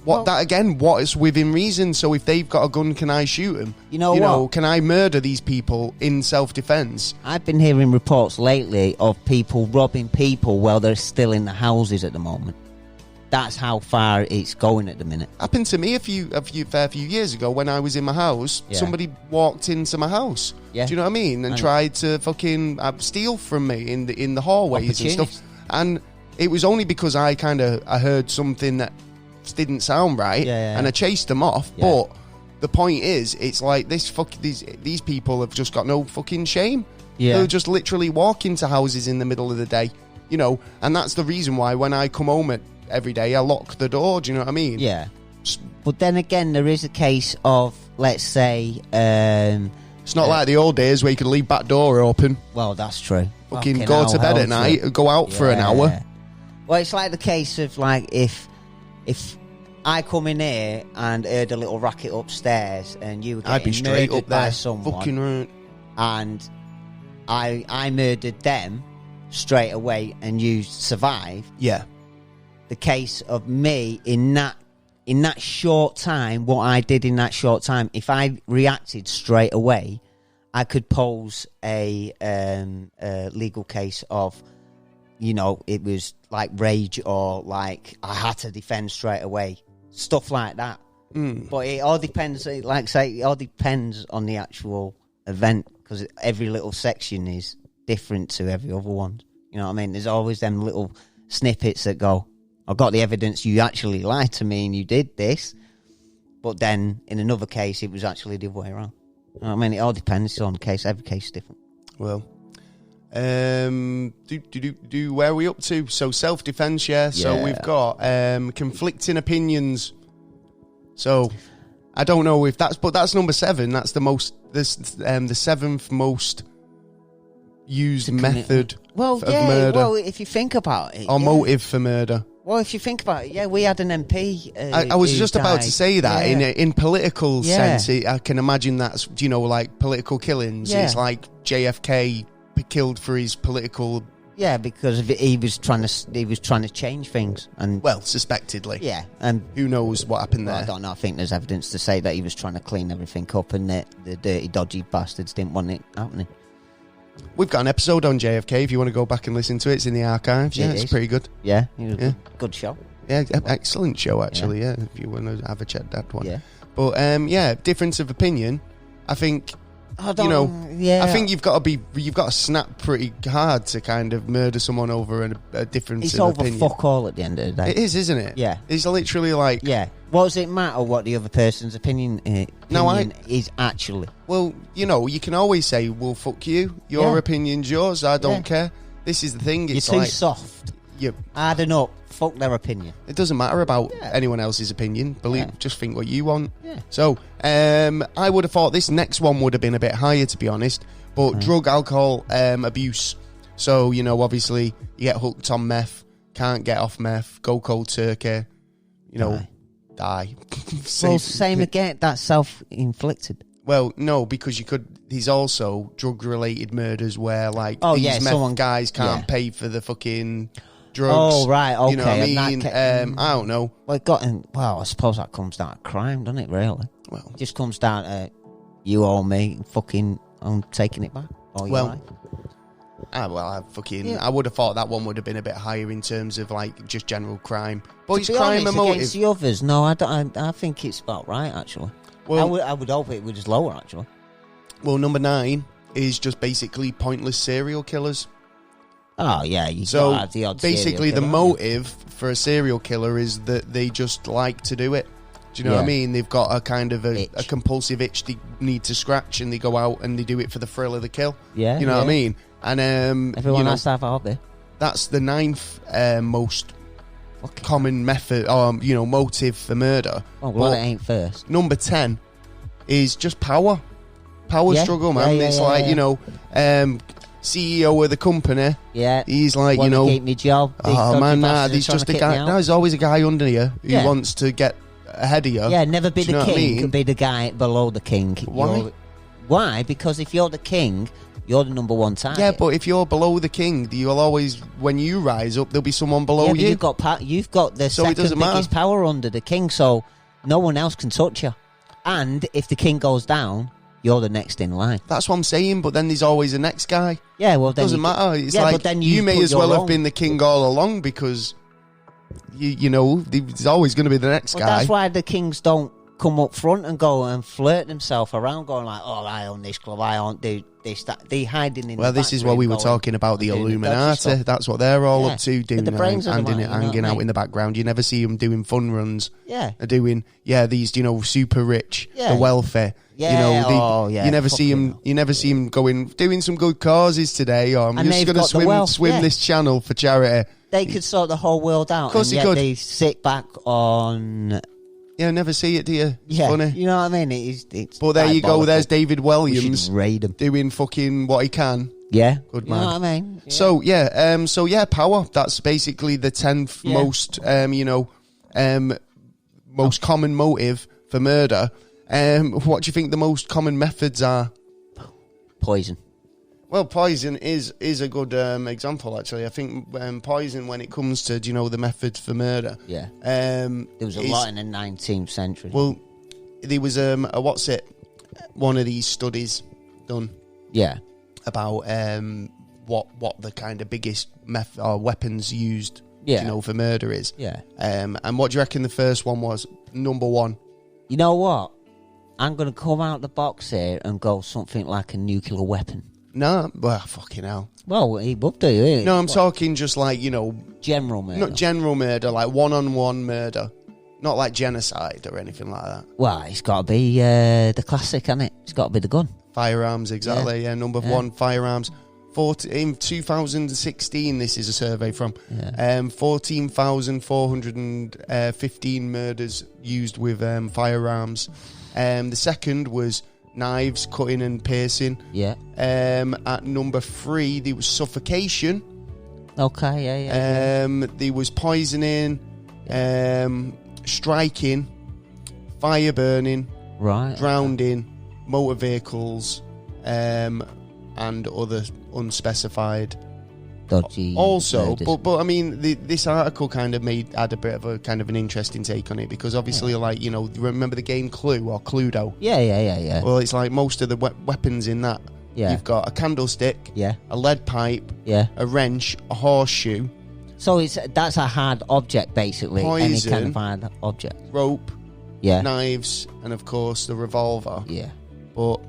what is within reason? So if they've got a gun, can I shoot them? Can I murder these people in self-defense? I've been hearing reports lately of people robbing people while they're still in the houses at the moment. That's how far it's going at the minute. Happened to me a few years ago when I was in my house. Yeah. Somebody walked into my house. Yeah. Do you know what I mean? And tried to fucking steal from me in the hallways and stuff. And it was only because I heard something that didn't sound right, and I chased them off. Yeah. But the point is, it's like these people have just got no fucking shame. Yeah. They'll just literally walk into houses in the middle of the day, you know. And that's the reason why when I come home every day, I lock the door. Do you know what I mean? Yeah. But then again, there is a case of, let's say, it's not like the old days where you could leave back door open. Well, that's true. Fucking go to bed at night, go out for an hour. Well, it's like the case of, like, if I come in here and heard a little racket upstairs and you were getting I'd be straight murdered up there, by someone, fucking right, and I murdered them straight away and you survived. Yeah. The case of me in that short time, what I did in that short time, if I reacted straight away, I could pose a legal case of, you know, it was like rage or like I had to defend straight away, stuff like that. But it all depends, like I say, it all depends on the actual event, because every little section is different to every other one. You know what I mean? There's always them little snippets that go, I've got the evidence you actually lied to me and you did this. But then in another case, it was actually the other way around. You know what I mean? It all depends on the case. Every case is different. Well, where are we up to? So self-defense, yeah. So we've got conflicting opinions. So I don't know if that's number 7. That's the most, the 7th most used method of murder. Well, if you think about it. Or motive for murder. Well, if you think about it, we had an MP. I was just about to say that in political sense, I can imagine that's, you know, like political killings. It's like JFK killed for his political. Yeah, because he was trying to change things, and suspectedly. Yeah, and who knows what happened there? I don't know. I think there's evidence to say that he was trying to clean everything up, and that the dirty, dodgy bastards didn't want it happening. We've got an episode on JFK if you want to go back and listen to it. It's in the archives. Yeah, it's pretty good. Yeah, good show. Yeah, excellent show, actually, yeah, if you want to have a check that one. Yeah. But, difference of opinion, I think, I think you've got to snap pretty hard to kind of murder someone over a difference of opinion. It's over fuck all at the end of the day. It is, isn't it? Yeah. It's literally like... Yeah. What does it matter what the other person's opinion is actually? Well, you know, you can always say, well, fuck you. Your opinion's yours. I don't care. This is the thing. It's You're too soft. Harden up. Fuck their opinion. It doesn't matter about anyone else's opinion. Just think what you want. Yeah. So, I would have thought this next one would have been a bit higher, to be honest. But drug, alcohol, abuse. So, you know, obviously, you get hooked on meth, can't get off meth, go cold turkey, you know, die. Same again, that's self-inflicted. Well, no, because there's also drug-related murders where, like, these meth guys can't pay for the fucking drugs. Oh, right, okay. You know what I mean? I don't know. Well, I suppose that comes down to crime, doesn't it, really? Well, it just comes down to you owe me, fucking, I'm taking it back. I would have thought that one would have been a bit higher in terms of, like, just general crime. But it's crime and motive. Against the others, no, I think it's about right, actually. Well, I would hope it was lower, actually. Well, number 9 is just basically pointless serial killers. Oh, yeah. So, basically, the motive for a serial killer is that they just like to do it. Do you know what I mean? They've got a kind of a compulsive itch they need to scratch, and they go out and they do it for the thrill of the kill. Yeah. You know what I mean? And everyone has to have a hobby. That's the 9th most common method, or motive for murder. Oh, well, it ain't first. Number 10 is just power struggle, man. It's CEO of the company. Yeah, he's like, keep me job. Oh man, he's just a guy. No, there's always a guy under you who wants to get ahead of you. Yeah, never be the king. Be the guy below the king. Why? Why? Because if you're the king, you're the number one target. Yeah, but if you're below the king, you'll always, when you rise up, there'll be someone below you. You've got the second biggest power under the king, so no one else can touch you. And if the king goes down, you're the next in line. That's what I'm saying, but then there's always a next guy. Yeah, well, then doesn't matter. It's like, but then you may as well have been the king all along, because you know, there's always going to be the next guy. That's why the kings don't come up front and go and flirt themselves around, going like, "Oh, I own this club, I own do this, that." They hiding in. Well, the this is what we were talking about, the Illuminati. That's what they're all up to, doing hanging out in the background. You never see them doing fun runs. Yeah, they're doing these super rich, the welfare. Yeah, you never see them. You never see them doing some good causes today. Or I'm just going to swim this channel for charity. They could sort the whole world out. Of course, and yet they sit back on. Yeah, never see it, do you? It's yeah, funny. You know what I mean? It's but there you go. There's David Williams raid him. doing fucking what he can. Yeah, good man. You know what I mean? Yeah. So power. That's basically the 10th most, most common motive for murder. What do you think the most common methods are? Poison. Well, poison is a good example, actually. I think poison, when it comes to, the methods for murder. Yeah. There was a lot in the 19th century. Well, there was one of these studies done. Yeah. About what the kind of biggest weapons used, for murder is. Yeah. And what do you reckon the first one was? Number one. You know what? I'm going to come out the box here and go something like a nuclear weapon. No, well, fucking hell. Well, he would do it. No, I'm talking just like, general murder. Not general murder, like one-on-one murder. Not like genocide or anything like that. Well, it's got to be the classic, hasn't it? It's got to be the gun. Firearms, exactly. Yeah, number one, firearms. In 2016, this is a survey from 14,415 murders used with firearms. The second was knives, cutting and piercing. Yeah. At number 3, there was suffocation. Okay, yeah. There was poisoning, striking, fire burning, right, drowning, motor vehicles, and other unspecified. Dodgy. Also, but I mean, this article kind of had a bit of a kind of an interesting take on it, because obviously, remember the game Clue or Cluedo? Yeah. Well, it's like most of the weapons in that. Yeah. You've got a candlestick, a lead pipe, a wrench, a horseshoe. So that's a hard object, basically. Poison, any kind of hard object. Rope, yeah, knives, and of course the revolver. Yeah. But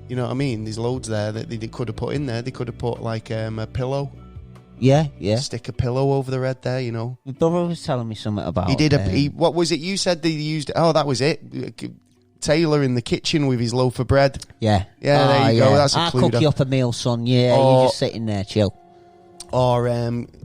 you know what I mean? There's loads there that they could have put in there. They could have put like a pillow. Yeah. Stick a pillow over the head there, My brother was telling me something about. He did what was it? You said they used. Oh, that was it. Taylor in the kitchen with his loaf of bread. Yeah. There you go. That's a I'll clue. cook you up a meal, son. Yeah, you're just sitting there, chill. Or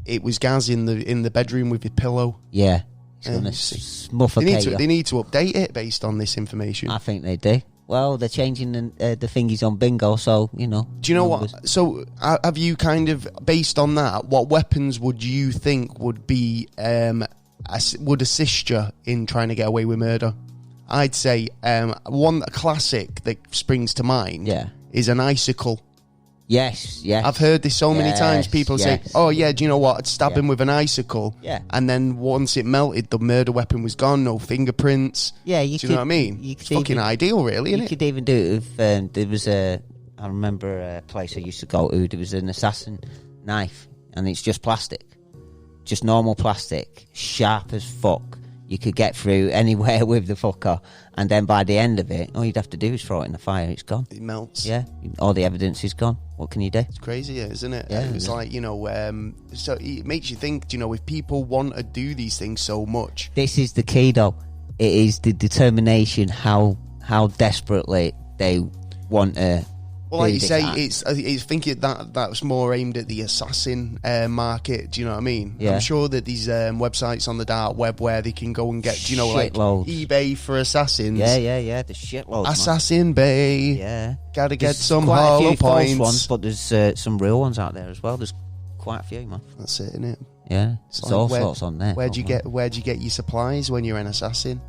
it was Gaz in the bedroom with his pillow. Yeah. He's gonna suffocate you. They need to update it based on this information. I think they do. Well, they're changing the thingies on bingo, so, Do you know what? So, have you kind of, based on that, what weapons would you think would be, would assist you in trying to get away with murder? I'd say one classic that springs to mind is an icicle. Yes. I've heard this so many times. People say, "Oh yeah, do you know what? I'd stab him with an icicle." Yeah. And then once it melted, the murder weapon was gone. No fingerprints. Yeah, do you know what I mean? It's fucking ideal, really, isn't it? You could even do it with. There was I remember a place I used to go to. There was an assassin knife, and it's just plastic, just normal plastic, sharp as fuck. You could get through anywhere with the fucker, and then by the end of it, all you'd have to do is throw it in the fire. It's gone. It melts. Yeah, all the evidence is gone. What can you do? It's crazy, isn't it? Yeah, it's like, so it makes you think, if people want to do these things so much. This is the key, though. It is the determination, how desperately they want to. Well, like you say, I think that's more aimed at the assassin market. Do you know what I mean? Yeah. I'm sure that these websites on the dark web where they can go and get, like eBay for assassins. Yeah, the shitloads. Assassin Bay. Yeah. Gotta get some quite hollow a few points. False ones, but there's some real ones out there as well. There's quite a few, man. That's it, isn't it? Yeah, it's all sorts on there. Where'd you get your supplies when you're an assassin?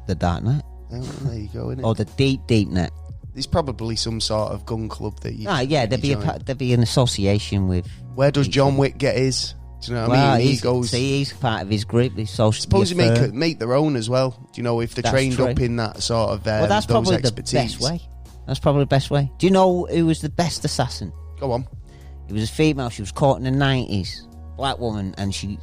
The dark net. Oh, there you go, innit? Or the deep net. There's probably some sort of gun club that you. There'd be an association with. Where does John Wick get his? Do you know what I mean? He's part of his group. He's social. Suppose you make their own as well. Do you know if they're trained up in that sort of that's those probably expertise? The best way. That's probably the best way. Do you know who was the best assassin? Go on. It was a female. She was caught in the 90s. black woman, and she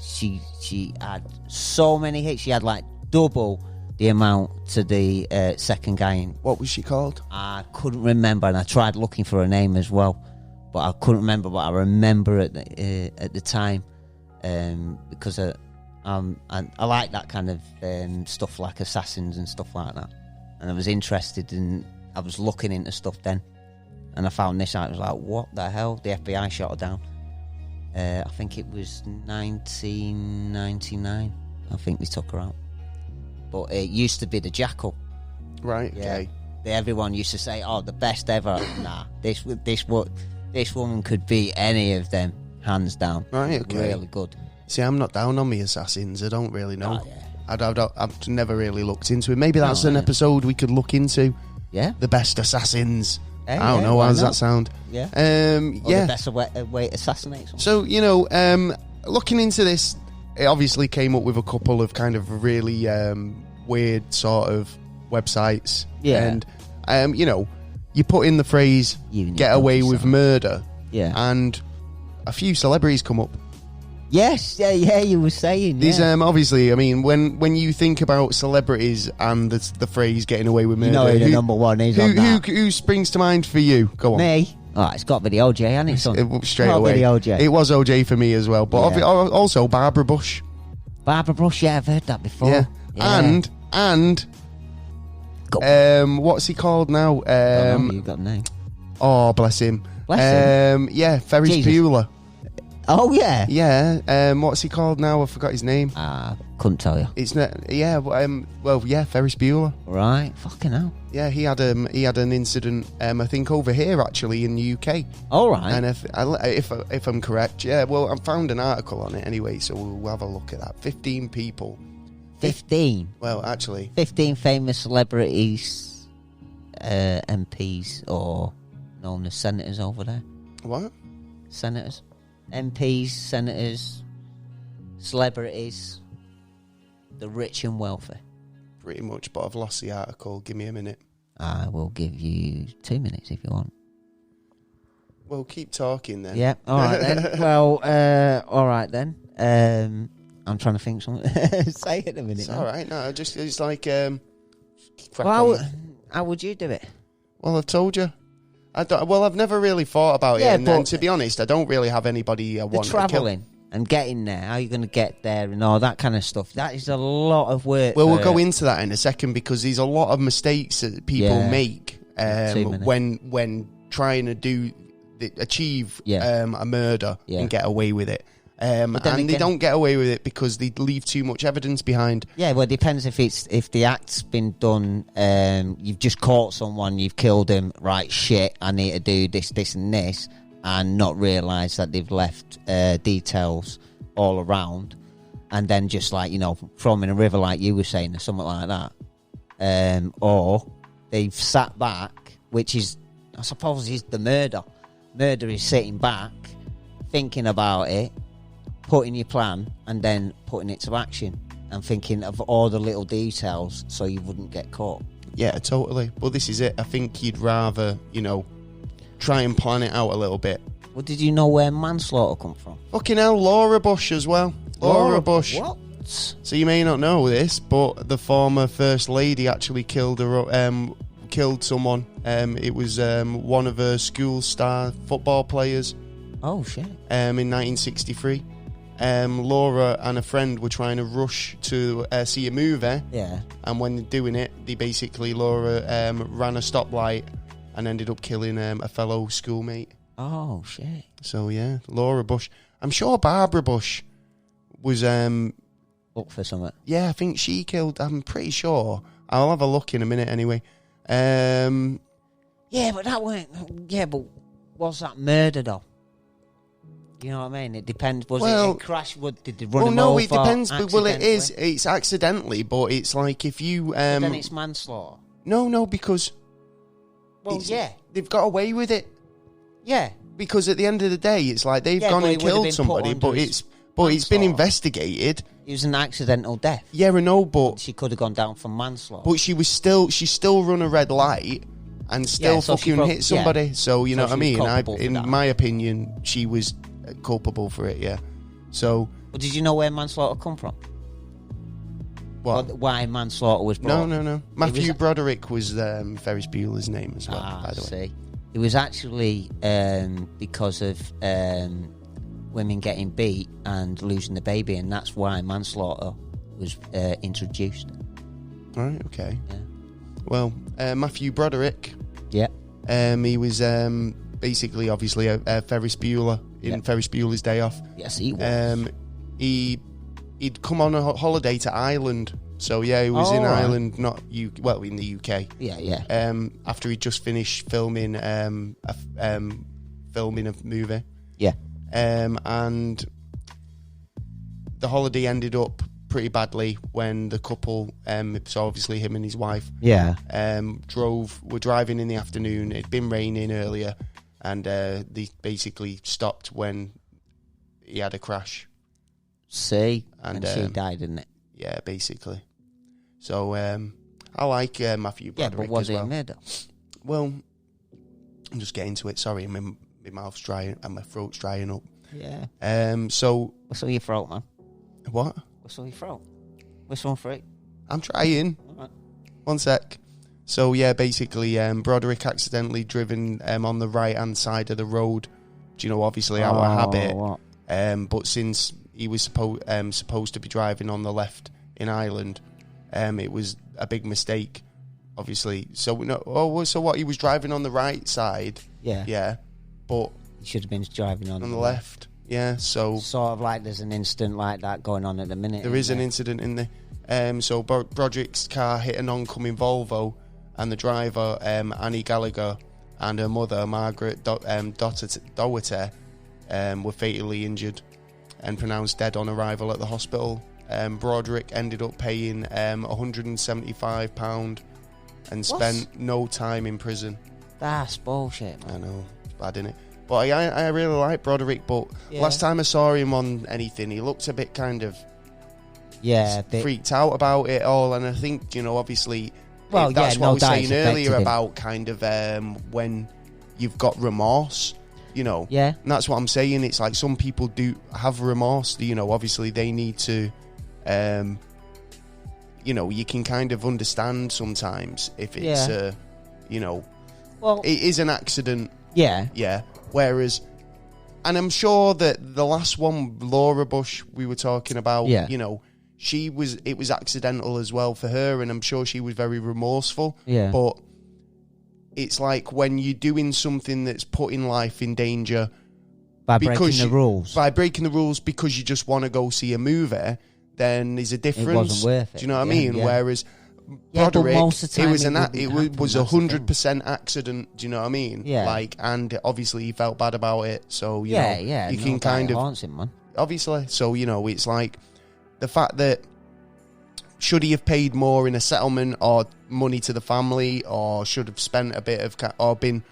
had so many hits. She had like double the amount to the second guy in. What was she called? I couldn't remember, and I tried looking for her name as well, but I couldn't remember. But I remember at the time, because I like that kind of stuff, like Assassins and stuff like that, and I was interested in. I was looking into stuff then, and I found this out. I was like, "What the hell?" The FBI shot her down. I think it was 1999. I think they took her out. But it used to be the Jackal. Right. Yeah. Okay. Everyone used to say, "Oh, the best ever." Nah, this woman could beat any of them, hands down. Right. Okay. Really good. See, I'm not down on me Assassins. I don't really know. Oh, yeah. I've never really looked into it. Maybe that's an episode we could look into. Yeah. The best Assassins. Hey, I don't know. How does that sound? Yeah. Yeah. The best way to assassinate someone. So, looking into this, it obviously came up with a couple of kind of really weird sort of websites. Yeah. And, you put in the phrase, get away with murder. Yeah. And a few celebrities come up. Yes, yeah, you were saying. These, obviously, I mean, when you think about celebrities and the phrase getting away with murder, you know who the number one is on that. Who springs to mind for you? Go on. Me? Oh, it's got to be the OJ, hasn't it, son? Straight away. The OJ. It was OJ for me as well. But also Barbara Bush. Barbara Bush, yeah, I've heard that before. Yeah. And what's he called now? You've got a name. Oh, bless him. Yeah, Ferris Bueller. Oh, yeah. Yeah. What's he called now? I forgot his name. Couldn't tell you. It's not. Yeah. Ferris Bueller. Right. Fucking hell. Yeah, he had an incident. I think over here actually in the UK. All right. And if I'm correct, yeah. Well, I found an article on it anyway, so we'll have a look at that. 15 people. 15. Well, actually, 15 famous celebrities, MPs, or known as senators over there. What? Senators. MPs, senators, celebrities, the rich and wealthy. Pretty much, but I've lost the article. Give me a minute. I will give you 2 minutes if you want. Well, keep talking then. Yeah, all right then. Well, all right then. I'm trying to think something. Say it in a minute. It's all right. No, it's like. Well, how would you do it? Well, I've told you. I've never really thought about it, and to be honest, I don't really have anybody I want to kill. Travelling and getting there, how are you going to get there and all that kind of stuff? That is a lot of work. Well, we'll go into that in a second because there's a lot of mistakes that people make when trying to achieve a murder and get away with it. And they don't get away with it because they leave too much evidence behind. Yeah, well, it depends if the act's been done. You've just caught someone, you've killed him. Right, shit, I need to do this, and this, and not realise that they've left details all around, and then just throw them in a river like you were saying, or something like that. Or they've sat back, which is, I suppose, is the murder. Murder is sitting back, thinking about it, putting your plan and then putting it to action and thinking of all the little details so you wouldn't get caught. Yeah, totally. Well, this is it. I think you'd rather, try and plan it out a little bit. Well, did you know where manslaughter come from? Fucking hell, Laura Bush as well. Laura Bush. What? So you may not know this, but the former First Lady actually killed someone. It was one of her school star football players. Oh, shit. In 1963. Laura and a friend were trying to rush to see a movie. Yeah. And when doing it, Laura ran a stoplight and ended up killing a fellow schoolmate. Oh, shit. So, yeah, Laura Bush. I'm sure Barbara Bush was... up for something. Yeah, I think she killed... I'm pretty sure. I'll have a look in a minute anyway. Yeah, but that weren't... Yeah, but was that murder, though? You know what I mean? It depends. Was it a crash? Did they run him over? Well, no, it depends. Well, it is. It's accidentally, but it's like if you... then it's manslaughter. No, because... Well, yeah. They've got away with it. Yeah. Because at the end of the day, it's like they've gone and killed somebody, but it's been investigated. It was an accidental death. Yeah, I know, but... She could have gone down for manslaughter. But she still run a red light and still fucking hit somebody. Yeah. So, you know what I mean? In my opinion, she was culpable for it, yeah. So, Well, did you know where manslaughter come from? what? Or why manslaughter was brought? No. Matthew Broderick was Ferris Bueller's name as well, by the way. See. It was actually because of women getting beat and losing the baby, and that's why manslaughter was introduced. Right, okay. Yeah. Well, Matthew Broderick, Yeah. he was basically, obviously, a Ferris Bueller in Ferris Bueller's Day Off. Yes, he was. He'd come on a holiday to Ireland. So, yeah, he was in Ireland, in the UK. Yeah. After he'd just finished filming a movie. Yeah. And the holiday ended up pretty badly when the couple, so obviously him and his wife, Yeah. were driving in the afternoon. It'd been raining earlier, and they basically stopped when he had a crash. See? And she died, didn't it? Yeah, basically. So I like Matthew Broderick. Yeah, but was as he well. a murder? Well, I'm just getting to it. Sorry, my mouth's drying and my throat's drying up. Yeah. So Whistle your throat, man. what? Whistle your throat. Whistle for it. I'm trying. All right. One sec. So yeah, basically, Broderick accidentally driven on the right hand side of the road. Do you know, obviously, out of habit. What? But since he was supposed to be driving on the left in Ireland, it was a big mistake, obviously. So so what? He was driving on the right side. Yeah. Yeah, but He should have been driving on the left. Yeah. So sort of like there's an incident like that going on at the minute. there is an incident in the. So Broderick's car hit an oncoming Volvo, and the driver, Annie Gallagher, and her mother, Margaret Doherty, were fatally injured and pronounced dead on arrival at the hospital. Broderick ended up paying £175 and spent no time in prison. That's bullshit, man. I know, it's bad, innit? But I really like Broderick, but last time I saw him on anything, he looked a bit kind of freaked out about it all, and I think, obviously, that's what I was saying earlier about kind of when you've got remorse, Yeah. and that's what I'm saying. It's like some people do have remorse, obviously they need to, you can kind of understand sometimes if it's, well, it is an accident. Yeah. Yeah. Whereas, and I'm sure that the last one, Laura Bush, we were talking about, it was accidental as well for her, and I'm sure she was very remorseful. Yeah. But it's like when you're doing something that's putting life in danger by breaking the rules. By breaking the rules because you just want to go see a movie, then there's a difference. It wasn't worth it. Do you know what I mean? Yeah. Whereas Broderick, it was 100% accident. Do you know what I mean? Yeah. And obviously he felt bad about it. So you can kind of haunts him, man. Obviously, so it's like the fact that should he have paid more in a settlement or money to the family, or should have spent a bit of or been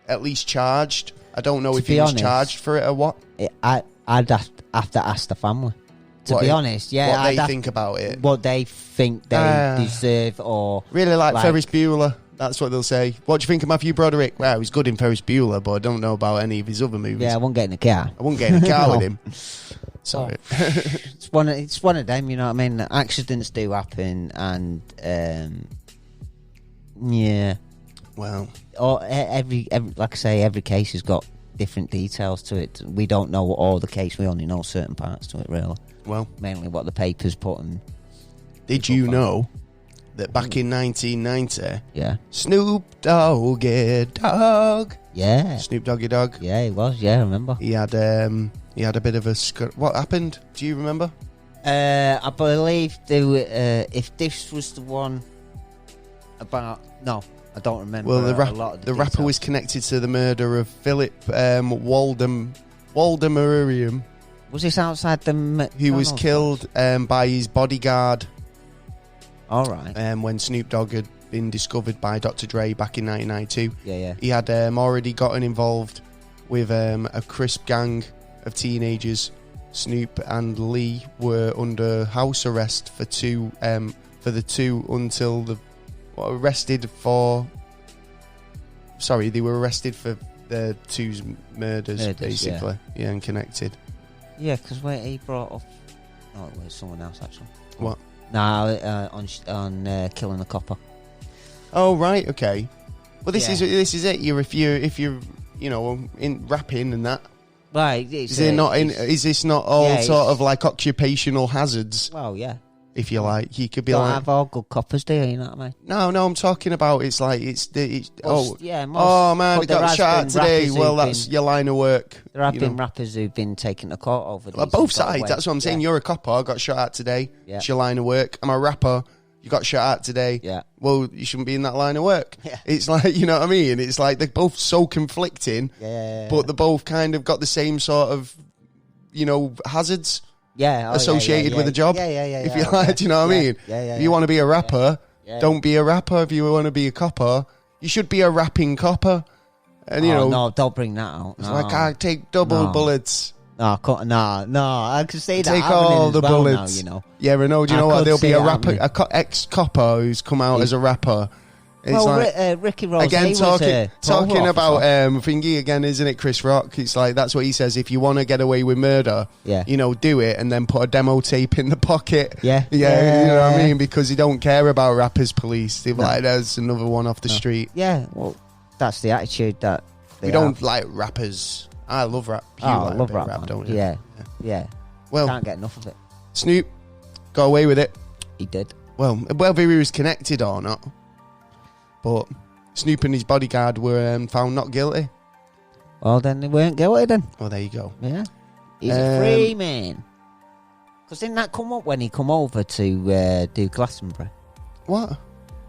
at least charged. I don't know if he was charged for it or what. I'd have to ask the family. To be honest, what they think about it, what they think they deserve, or really like Ferris Bueller. That's what they'll say. What do you think of Matthew Broderick? Well, he's good in Ferris Bueller, but I don't know about any of his other movies. Yeah, I won't get in the car. I won't get in the car with him. Sorry. It's one of them, you know what I mean? Accidents do happen, and yeah. Well, or every like I say, every case has got different details to it. We don't know all the case. We only know certain parts to it, really. Well, mainly what the papers put in. Did you know that back in 1990, Snoop Doggy Dogg, Snoop Doggy Dogg, he was, I remember. He had a bit of a what happened? Do you remember? I believe if this was the one about I don't remember. Well, the rapper was connected to the murder of Philip Waldemariam. Was this outside the who was killed by his bodyguard? All right. When Snoop Dogg had been discovered by Dr. Dre back in 1992. Yeah. He had already gotten involved with a crisp gang of teenagers. Snoop and Lee were under house arrest for the two until they were arrested for the two's murders basically. Yeah, and connected. Yeah, because he brought up... Oh, it was someone else, actually. What? No, on killing a copper. Oh, right, okay. Well, this Yeah. is it. If you're in rapping and that. Right. Is this not all sort of like occupational hazards? Well, yeah. If you like, you could be Don't like, have all good coppers, do you? You know what I mean? no, I'm talking about man, but it got shot at today. Well, that's been, your line of work. There have been rappers who've been taken to court over this. Both sides. That's what I'm saying. You're a copper, got shot at today. Yeah. It's your line of work. I'm a rapper. You got shot at today. Yeah. Well, you shouldn't be in that line of work. Yeah. It's like, you know what I mean? It's like they're both so conflicting, Yeah. but they both kind of got the same sort of, hazards. Associated with a job. Yeah. If you like, do you know what I mean? Yeah. If you want to be a rapper, Yeah. don't be a rapper. If you want to be a copper, you should be a rapping copper. And no, don't bring that out. It's like I take double bullets. No, I can say that. Take all the bullets. Now, Yeah, I know. Do you know what? There'll be a rapper, ex-copper who's come out as a rapper. It's Ricky Rose again talking was about thingy again, isn't it? Chris Rock. It's like that's what he says. If you want to get away with murder, do it, and then put a demo tape in the pocket. Yeah. You know what I mean? Because he don't care about rappers, police. They're like, there's another one off the street. Yeah, well, that's the attitude that we don't like rappers. I love rap. I love rap, don't you? Yeah. Well, can't get enough of it. Snoop got away with it. He did. Well, whether he was connected or not. But Snoop and his bodyguard were found not guilty. Well, then they weren't guilty then. Oh, there you go. Yeah. He's a free man. Because didn't that come up when he come over to do Glastonbury? What?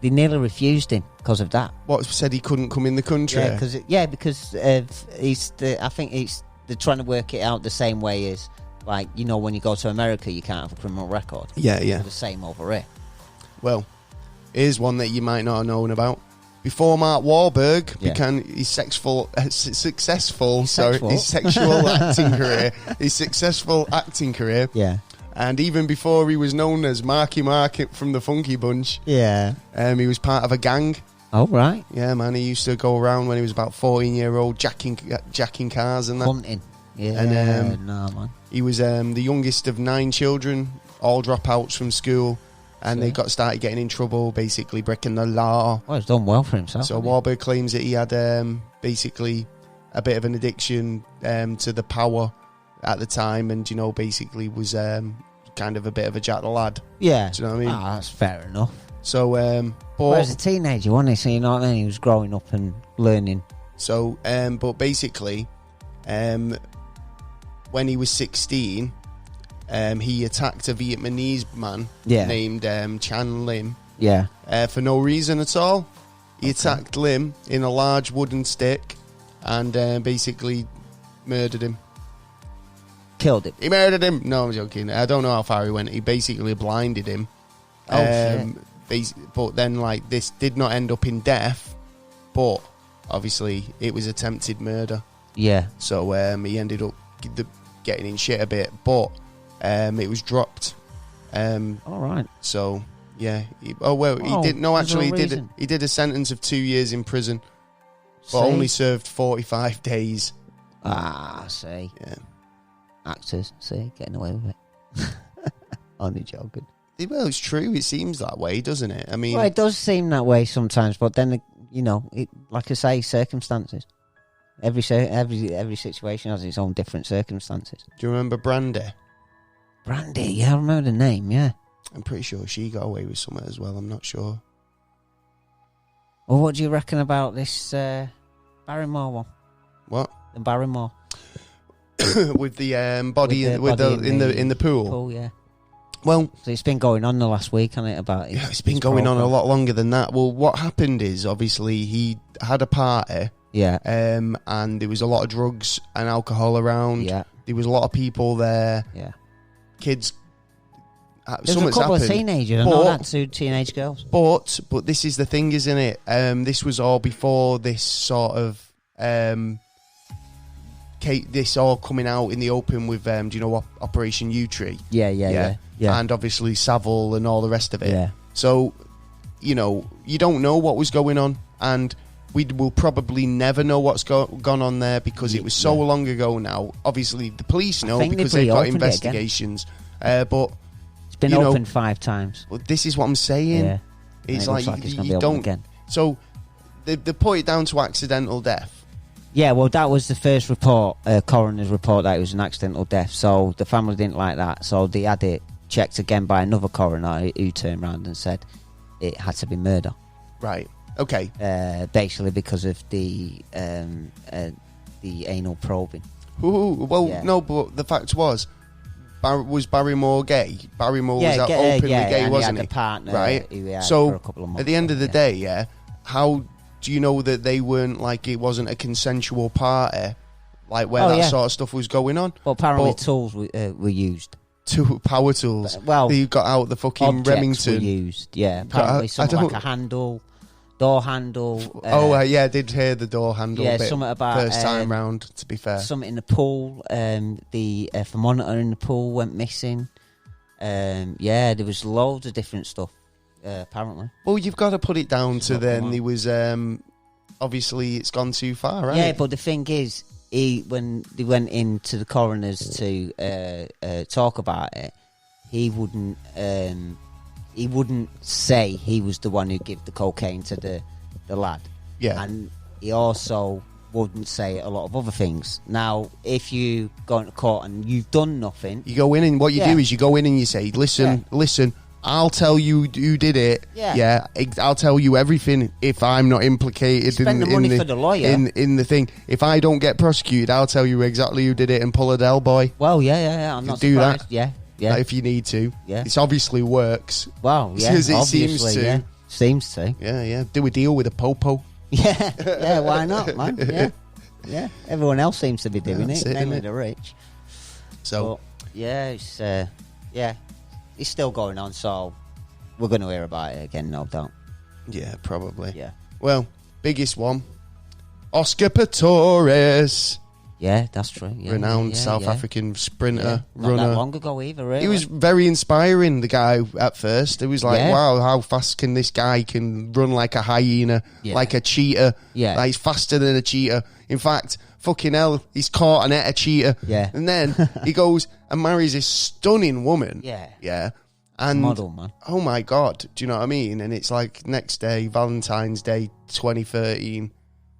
They nearly refused him because of that. What, said he couldn't come in the country? Because I think they're trying to work it out the same way as, like, when you go to America, you can't have a criminal record. Yeah. It's the same over here. Well, here's one that you might not have known about. Before Mark Wahlberg began his successful acting career. Yeah. And even before he was known as Marky Mark from the Funky Bunch. Yeah. He was part of a gang. Oh, right. Yeah, man. He used to go around when he was about 14-year-old jacking cars and that. Hunting. Yeah. And man. he was the youngest of 9 children, all dropouts from school. And they started getting in trouble, basically breaking the law. Well, he's done well for himself. So Wahlberg claims that he had basically a bit of an addiction to the power at the time, and basically was kind of a bit of a jack the lad. Yeah. Do you know what I mean? That's fair enough. So, but as a teenager, wasn't he? So you know what I mean? He was growing up and learning. So, but basically, when he was 16. He attacked a Vietnamese man named Chan Lim for no reason at all. He attacked Lim in a large wooden stick and basically murdered him. Killed him? He murdered him. No, I'm joking. I don't know how far he went. He basically blinded him. Shit. But then, this did not end up in death, but obviously it was attempted murder. Yeah. So he ended up getting in shit a bit, but... it was dropped. All right. So yeah. He didn't. No, actually, he did a sentence of 2 years in prison, but only served 45 days. See. Yeah. Actors, getting away with it. Only joking. Well, it's true. It seems that way, doesn't it? I mean, it does seem that way sometimes, but then like I say, circumstances. Every situation has its own different circumstances. Do you remember Brandy? Brandy, yeah, I remember the name, yeah. I'm pretty sure she got away with something as well. I'm not sure. Well, what do you reckon about this Barrymore one? What? The Barrymore. With the body in the pool. Pool, yeah. Well, so it's been going on the last week, hasn't it? About yeah, it's been going on a lot longer than that. Well, what happened is obviously he had a party. Yeah. And there was a lot of drugs and alcohol around. Yeah. There was a lot of people there. Yeah. Kids. There's a couple of teenagers. I know that, 2 teenage girls. But this is the thing, isn't it? This was all before this sort of this all coming out in the open with do you know what Operation U-Tree? Yeah. And obviously Savile and all the rest of it. Yeah. So, you don't know what was going on, and we will probably never know what's gone on there because it was so long ago now. Obviously, the police know because they've got investigations. But it's been opened 5 times. Well, this is what I'm saying. Yeah. It's like you don't. Again. So they put it down to accidental death. Yeah, well, that was the first report, coroner's report, that it was an accidental death. So the family didn't like that. So they had it checked again by another coroner who turned around and said it had to be murder. Right. Okay. Basically because of the anal probing. No, but the fact was Barrymore gay? Barrymore was openly gay, wasn't he? Had a partner, right. So for a couple of months, at the end of the day, how do you know that they weren't like it wasn't a consensual party, like where that sort of stuff was going on? Well, apparently tools were used. Power tools. Well, you got out the fucking Remington. Were used. Yeah, apparently something like a handle. Door handle. I did hear the door handle. Yeah, bit something about first time round. To be fair, something in the pool. The thermometer in the pool went missing. There was loads of different stuff. Apparently. Well, you've got to put it down to then. There was obviously it's gone too far, right? Yeah, but the thing is, when they went into the coroners to talk about it, he wouldn't say he was the one who gave the cocaine to the lad. Yeah. And he also wouldn't say a lot of other things. Now, if you go into court and you've done nothing... You go in and what you do is you go in and you say, listen, I'll tell you who did it. Yeah. I'll tell you everything if I'm not implicated Spend the money for the lawyer. In the thing. If I don't get prosecuted, I'll tell you exactly who did it and pull a Del Boy. Well, yeah. I'm not do surprised. that. Yeah. If you need to. Yeah. It obviously works. Well, yeah. Because it seems to. Yeah. Seems to. Yeah. Do a deal with a popo. Yeah, why not, man? Yeah. Everyone else seems to be doing it, namely the rich. So. But, it's still going on, so we're going to hear about it again, no doubt. Yeah, probably. Yeah. Well, biggest one. Oscar Pistorius. Yeah, that's true. Yeah, renowned South African sprinter, runner. Not that long ago either, really. He was very inspiring, the guy, at first. It was like, wow, how fast can this guy can run like a hyena, like a cheetah. Yeah. Like, he's faster than a cheetah. In fact, fucking hell, he's caught and ate a cheetah. Yeah. And then he goes and marries this stunning woman. Yeah. Yeah. And model, man. Oh, my God. Do you know what I mean? And it's like next day, Valentine's Day 2013.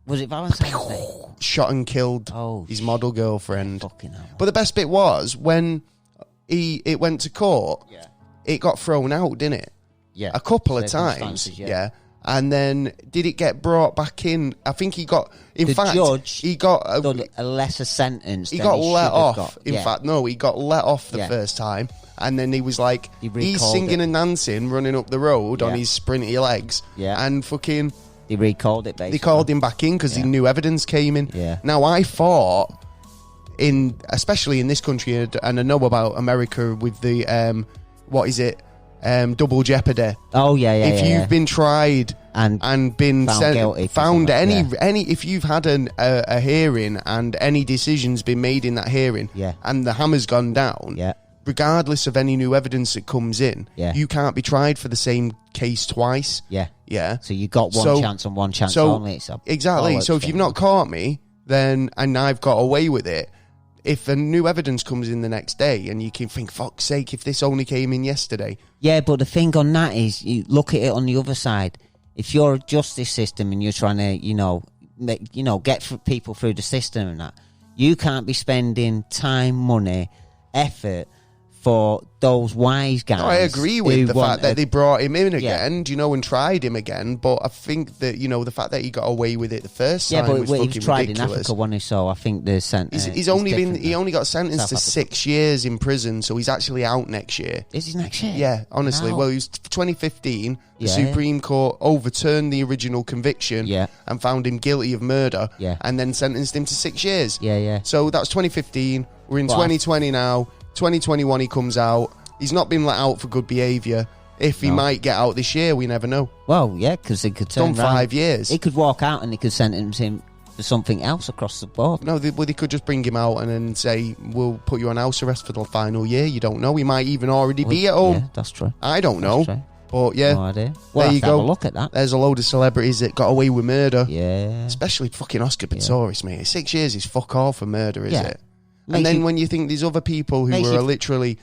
Was it Valentine's Day? Shot and killed his model girlfriend. Fucking hell. But the best bit was when it went to court, it got thrown out, didn't it? Yeah. A couple of times. Yeah. And then did it get brought back in? I think he got... In fact, judge he got a lesser sentence. He got let off. In fact, no, he got let off the first time. And then he was like, he's singing and dancing, running up the road on his sprinty legs. Yeah. And fucking... They recalled it, basically. They called him back in because new evidence came in. Yeah. Now, I thought, especially in this country, and I know about America with the, double jeopardy. Oh, yeah. If you've been tried and been found guilty, if you've had a hearing and any decisions been made in that hearing, and the hammer's gone down, regardless of any new evidence that comes in, you can't be tried for the same case twice. Yeah. So you got one chance and one chance only. Exactly. So if you've not caught me, then and I've got away with it, if a new evidence comes in the next day and you can think, fuck's sake, if this only came in yesterday. Yeah, but the thing on that is, you look at it on the other side. If you're a justice system and you're trying to, get people through the system and that, you can't be spending time, money, effort for those wise guys. No, I agree with the fact that they brought him in again, and tried him again. But I think that, the fact that he got away with it the first time was fucking ridiculous. He was tried in Africa, wasn't he? So I think the sentence. He only got sentenced to 6 years in prison, so he's actually out next year. Is he next year? Yeah, honestly. Wow. Well, he was 2015. The Supreme Court overturned the original conviction and found him guilty of murder and then sentenced him to 6 years. Yeah. So that's 2015. We're in 2020 now. 2021 he comes out. He's not been let out for good behaviour. If he might get out this year, we never know. Well, yeah, because he could turn around. 5 years. He could walk out and he could sentence him for something else across the board. No, they could just bring him out and then say, we'll put you on house arrest for the final year. You don't know. He might even already be at home. Yeah, that's true. I don't know. But But yeah, No idea. Well, there you go. Have a look at that. There's a load of celebrities that got away with murder. Yeah. Especially fucking Oscar Pistorius, mate. 6 years is fuck all for murder, is it? Makes And then you- when you think there's other people who were literally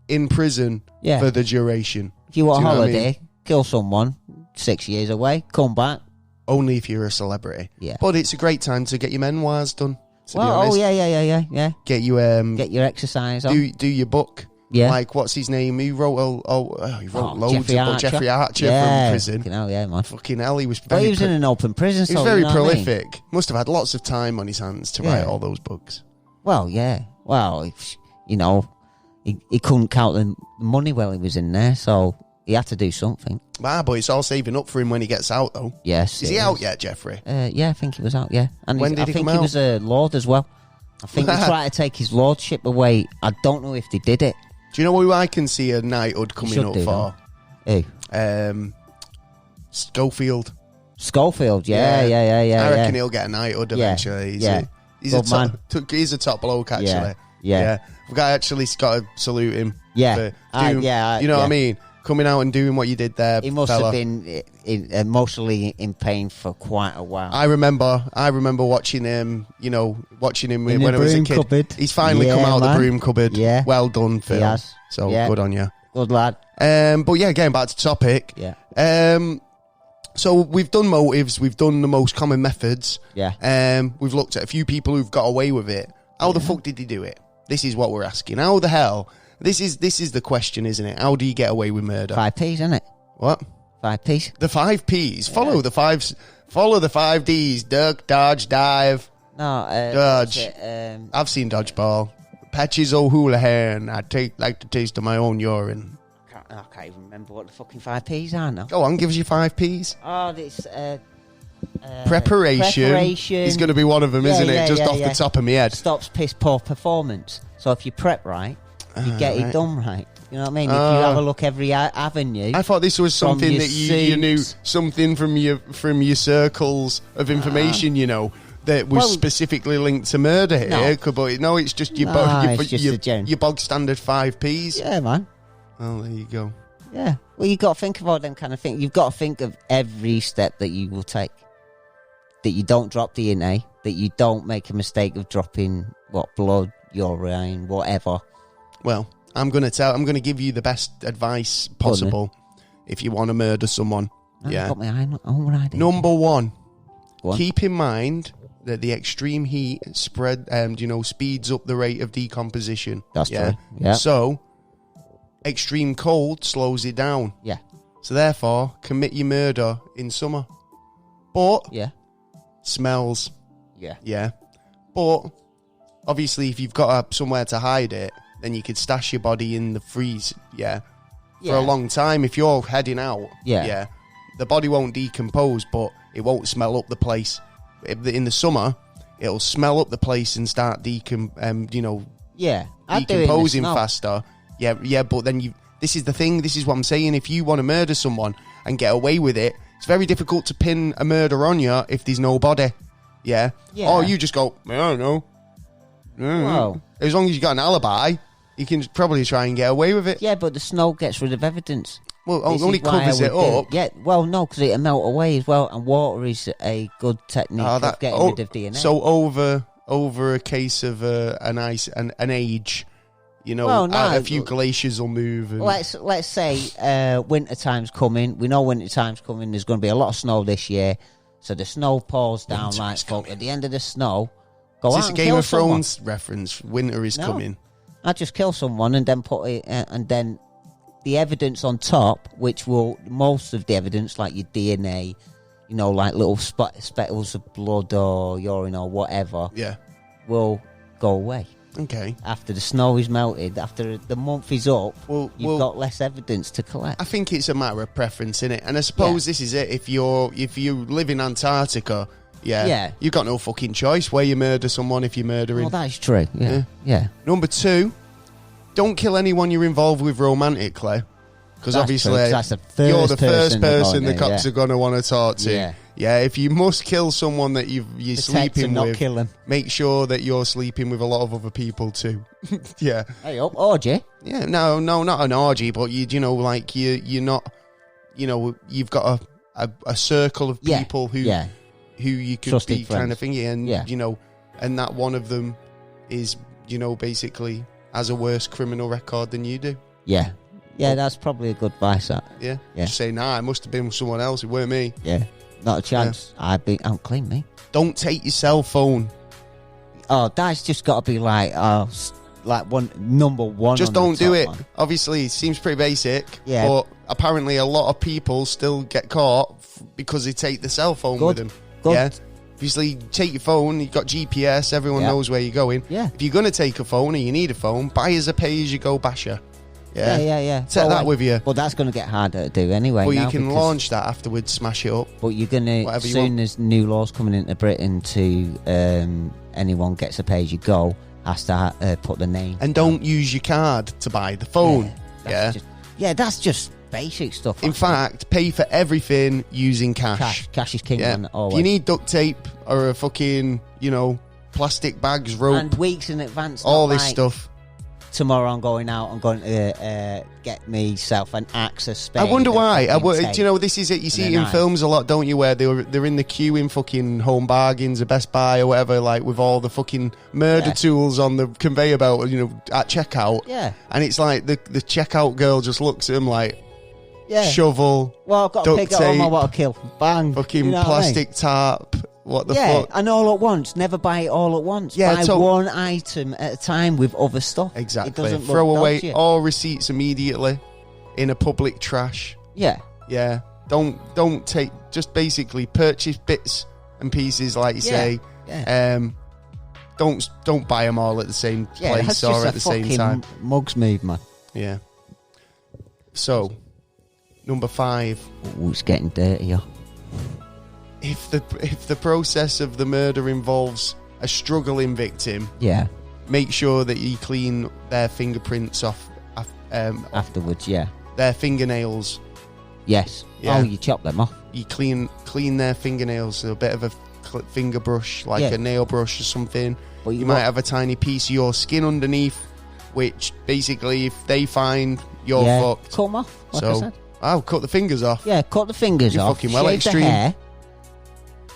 in prison for the duration. If you want Do a you know what I holiday, mean? kill someone, 6 years away, come back. Only if you're a celebrity. Yeah. But it's a great time to get your memoirs done. To be Well, honest. yeah. Get you Get your exercise on. do your book. Yeah. Like, what's his name? He wrote he wrote loads Jeffrey of books. Archer. Jeffrey Archer Yeah. from prison. Fucking hell, yeah, man. Fucking hell, he was Well, very he was in an open prison, he was so very you know what I mean? prolific. Must have had lots of time on his hands to write all those books. Well, yeah. Well, you know, he couldn't count the money while he was in there, so he had to do something. But it's all saving up for him when he gets out, though. Yes. Is he out yet, Jeffrey? Yeah, I think he was out, yeah. And When did I he think come he out? was a lord as well. I think they tried to take his lordship away. I don't know if they did it. Do you know who I can see a knighthood coming up for? Who? Schofield. Schofield, yeah. I reckon he'll get a knighthood eventually. He's Good man. He's a top bloke, actually. Yeah. We've actually got to salute him. Yeah. For doing, you know what I mean? Coming out and doing what you did there, He must fella. have been emotionally in pain for quite a while. I remember watching him, watching him In when the I was a broom kid. cupboard. He's finally Yeah, come out of man. the broom cupboard. Yeah. Well done, Phil. He has. So Yeah. good on you. Good lad. But yeah, getting back to topic. Yeah. So we've done motives, we've done the most common methods. Yeah. We've looked at a few people who've got away with it. How the fuck did he do it? This is what we're asking. How the hell? This is the question, isn't it? How do you get away with murder? 5 P's, isn't it? What? 5 P's. The 5 P's. Follow the 5 D's. Duck, dodge, dive. No, Dodge. I've seen dodgeball. Patches O'Houlihan. Like the taste of my own urine. I can't even remember what the fucking 5 P's are now. Go on, give us your 5 P's. Oh, it's Preparation. Preparation. Is going to be one of them, isn't it? Just off the top of my head. Stops piss poor performance. So if you prep right, you get it done right. You know what I mean? If you have a look every avenue. I thought this was something your that you knew, suits. something from your circles of information, that was specifically linked to murder here. But no, it's just your bog standard 5 P's. Yeah, man. Oh, there you go. Yeah. Well, you've got to think about them kind of things. You've got to think of every step that you will take. That you don't drop DNA. That you don't make a mistake of dropping, blood, urine, whatever. Well, I'm going to give you the best advice possible if you want to murder someone. I've got my own idea. Number one, Go on. keep in mind that the extreme heat speeds up the rate of decomposition. That's true. Yeah. So, extreme cold slows it down. Yeah. So therefore, commit your murder in summer. But Yeah. smells. Yeah. Yeah. But obviously, if you've got somewhere to hide it, then you could stash your body in the freeze. Yeah. For a long time. If you're heading out. Yeah. The body won't decompose, but it won't smell up the place. In the summer, it'll smell up the place and start Yeah. decomposing faster. Yeah, but then this is the thing, this is what I'm saying. If you want to murder someone and get away with it, it's very difficult to pin a murder on you if there's no body. Yeah. Or you just go, I don't know. Wow. As long as you got an alibi, you can probably try and get away with it. Yeah, but the snow gets rid of evidence. Well, This only is why covers I it would do up. Yeah, well, no, because it'll melt away as well, and water is a good technique of getting rid of DNA. So over a case of an age, a few glaciers will move. And let's say winter time's coming. We know winter time's coming. There's going to be a lot of snow this year, so the snow pours down Winter like is fuck. coming. At the end of the snow, go is out this a and Game kill of someone. Thrones reference? Winter is coming. I just kill someone and then put it, and then the evidence on top, which will most of the evidence, like your DNA, like little speckles of blood or urine or whatever, will go away. Okay. After the snow is melted, after the month is up, you've got less evidence to collect. I think it's a matter of preference, innit? And I suppose this is it. If you live in Antarctica, you've got no fucking choice where you murder someone if you're murdering. Well, that is true. Yeah. Number 2, don't kill anyone you're involved with romantically, because obviously you're the first person the cops are going to want to talk to. Yeah, if you must kill someone that you're sleeping with, kill them. Make sure that you're sleeping with a lot of other people too. Yeah. Hey up, orgy. Yeah, no, not an orgy, but you're not you've got a circle of people who you could Trusted be friends. kind of thingy, and and that one of them is basically has a worse criminal record than you do. Yeah, that's probably a good advice. That. Yeah. Just say, it must have been someone else. It weren't me. Yeah, not a chance. I'm clean, me. Don't take your cell phone. Oh, that's just got to be like number one. Just don't do it. Obviously, it seems pretty basic. Yeah. But apparently, a lot of people still get caught because they take the cell phone with them. Good. Yeah. Obviously, take your phone. You've got GPS. Everyone knows where you're going. Yeah. If you're going to take a phone or you need a phone, buy as a pay-as-you-go basher. Yeah. Take that with you. Well, that's going to get harder to do anyway. But you can launch that afterwards, smash it up. But you're going to, soon as new laws coming into Britain to anyone gets a pay-as-you-go, has to put the name. And don't use your card to buy the phone. That's just basic stuff. In fact, pay for everything using cash. Cash is king. Man, always. If you need duct tape or a fucking, plastic bags, rope. And weeks in advance. All this stuff. Tomorrow I'm going out. I'm going to get myself an axe, a spade. I wonder why. This is it. You see it in films a lot, don't you? Where they're in the queue in fucking Home Bargains or Best Buy or whatever, like with all the fucking murder tools on the conveyor belt, at checkout. Yeah. And it's like the checkout girl just looks at him like, shovel. Well, I've got to pick it up. I want to kill. Bang. Fucking plastic tarp. What the fuck? And all at once. Never buy it all at once. Buy one item at a time with other stuff. Exactly. It doesn't throw away dodgy. all receipts immediately in a public trash. Yeah. Yeah. Don't take. Just basically purchase bits and pieces, like you say. Yeah. Don't buy them all at the same place or at the same time. Mugs move, man. Yeah. So, number 5. Ooh, it's getting dirtier. If the process of the murder involves a struggling victim, make sure that you clean their fingerprints off afterwards. Yeah, their fingernails. Yes. Yeah. Oh, you chop them off. You clean their fingernails. So a bit of a finger brush, like a nail brush or something. But you might have a tiny piece of your skin underneath, which basically, if they find, you're fucked. Cut them off. Like I said. I'll cut the fingers off. Yeah, cut the fingers off. Fucking well extreme. The hair.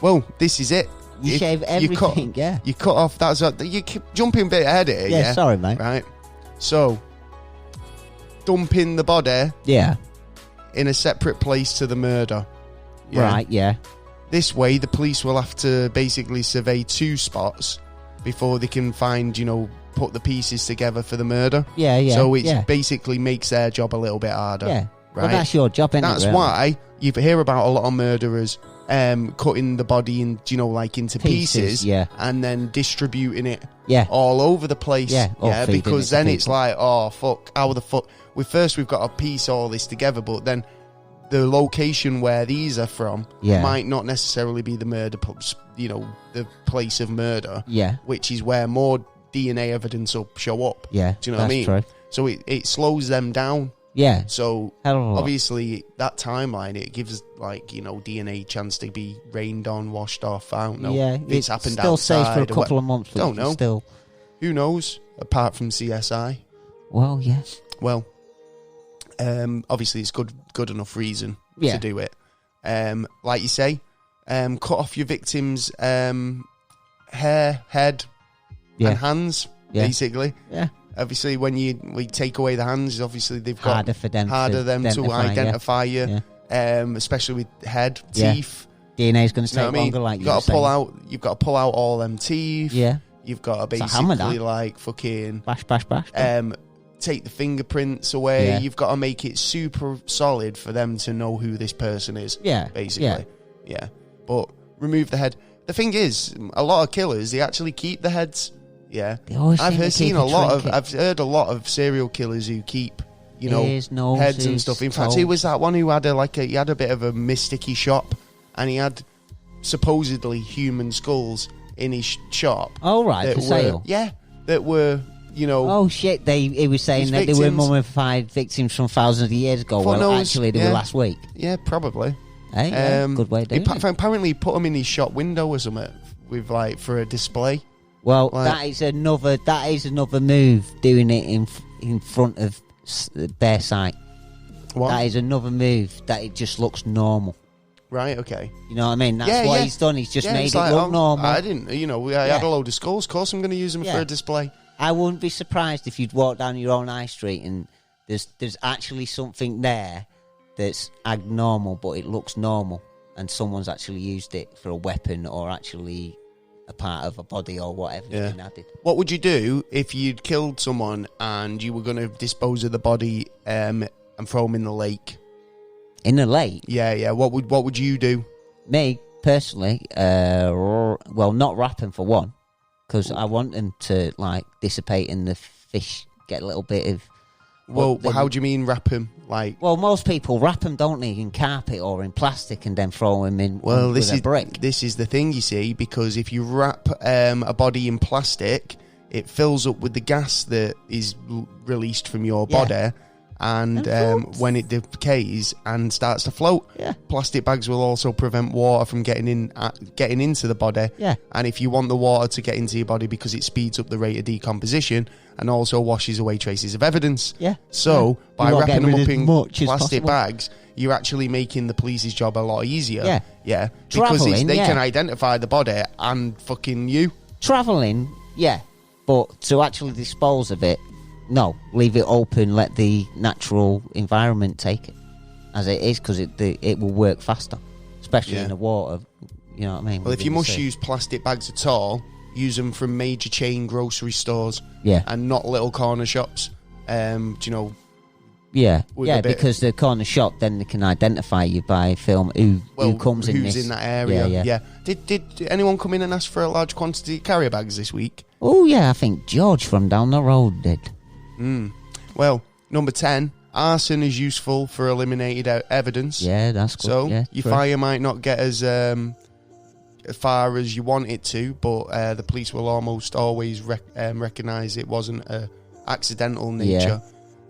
Well, this is it. You shave everything, You cut off, you keep jumping a bit ahead here, yeah? Sorry, mate. Right. So, dumping the body in a separate place to the murder. Yeah? Right, yeah. This way, the police will have to basically survey 2 spots before they can find, put the pieces together for the murder. Yeah. So it basically makes their job a little bit harder. Yeah. Right? Well, that's your job, isn't it? That's why you hear about a lot of murderers cutting the body into pieces and then distributing it all over the place. Because then it's like, oh fuck, how the fuck we've got to piece all this together, but then the location where these are from might not necessarily be the murder the place of murder, which is where more DNA evidence will show up. Do you know what I mean? True. So it slows them down. Yeah. So obviously that timeline, it gives DNA chance to be rained on, washed off. I don't know. Yeah, it's happened still outside. Safe for a couple of months. Don't know. Still, who knows? Apart from CSI. Well, yes. Well, obviously it's good enough reason to do it. Like you say, cut off your victim's hair, head, and hands. Basically. Yeah. Obviously, when we take away the hands, obviously they've got harder for them to identify you. Especially with head, teeth. DNA's going to take longer. Like you've got to pull out all them teeth. Yeah, you've got to basically fucking bash. Take the fingerprints away. Yeah. You've got to make it super solid for them to know who this person is. Yeah, basically. Yeah, but remove the head. The thing is, a lot of killers, they actually keep the heads. Yeah, I've heard a lot of serial killers who keep, heads and stuff. In fact, he was that one who had he had a bit of a mysticky shop, and he had supposedly human skulls in his shop. Oh right, for sale. Yeah, that were Oh shit! He was saying that they were mummified victims from thousands of years ago. Actually, they were last week. Yeah, probably. Hey, good way of doing it. Apparently, he put them in his shop window or something with for a display. Well, that is another move, doing it in front of bare sight. What? That is another move that it just looks normal. Right, okay. You know what I mean? That's what he's done. He's just made it look normal. I didn't, I had a load of skulls. Of course I'm going to use them for a display. I wouldn't be surprised if you'd walk down your own high street and there's actually something there that's abnormal, but it looks normal, and someone's actually used it for a weapon or actually a part of a body or whatever's been added. What would you do if you'd killed someone and you were going to dispose of the body and throw them in the lake? In the lake? Yeah. What would you do? Me, personally, not wrap them for one, because I want them to, dissipate in the fish, get a little bit of... Well, how do you mean wrap them? Well, most people wrap them, don't they, in carpet or in plastic and then throw them in with a brick. This is the thing, you see, because if you wrap a body in plastic, it fills up with the gas that is released from your body, and when it decays and starts to float, plastic bags will also prevent water from getting into the body. Yeah. And if you want the water to get into your body, because it speeds up the rate of decomposition and also washes away traces of evidence. Yeah. So by wrapping them up in plastic bags, you're actually making the police's job a lot easier. Yeah. Yeah. Because they can identify the body and fucking you. Travelling, yeah. But to actually dispose of it, no. Leave it open, let the natural environment take it as it is, because it will work faster, especially in the water. You know what I mean? Well, if you must use plastic bags at all, use them from major chain grocery stores, and not little corner shops. Because the corner shop, then they can identify you by film who comes in who's in that area. Yeah. Did anyone come in and ask for a large quantity of carrier bags this week? Oh yeah, I think George from down the road did. Well, number 10, arson is useful for eliminated evidence. Yeah, that's good. So your fire might not get as far as you want it to, but the police will almost always recognise it wasn't a accidental nature.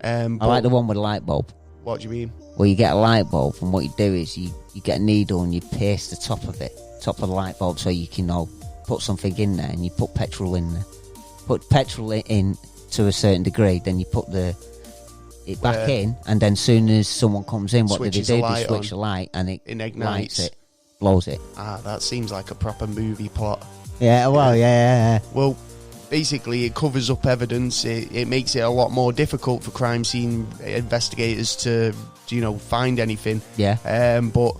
I like the one with a light bulb. What do you mean? Well, you get a light bulb, and what you do is you get a needle and you pierce the top of the light bulb, so you can put something in there, and you put petrol in there. Put petrol in to a certain degree, then you put it back in, and then soon as someone comes in, what do? They switch the light, and it ignites it, blows it. That seems like a proper movie plot. Yeah, well, yeah. Well, basically, it covers up evidence. It makes it a lot more difficult for crime scene investigators to, find anything. Yeah. But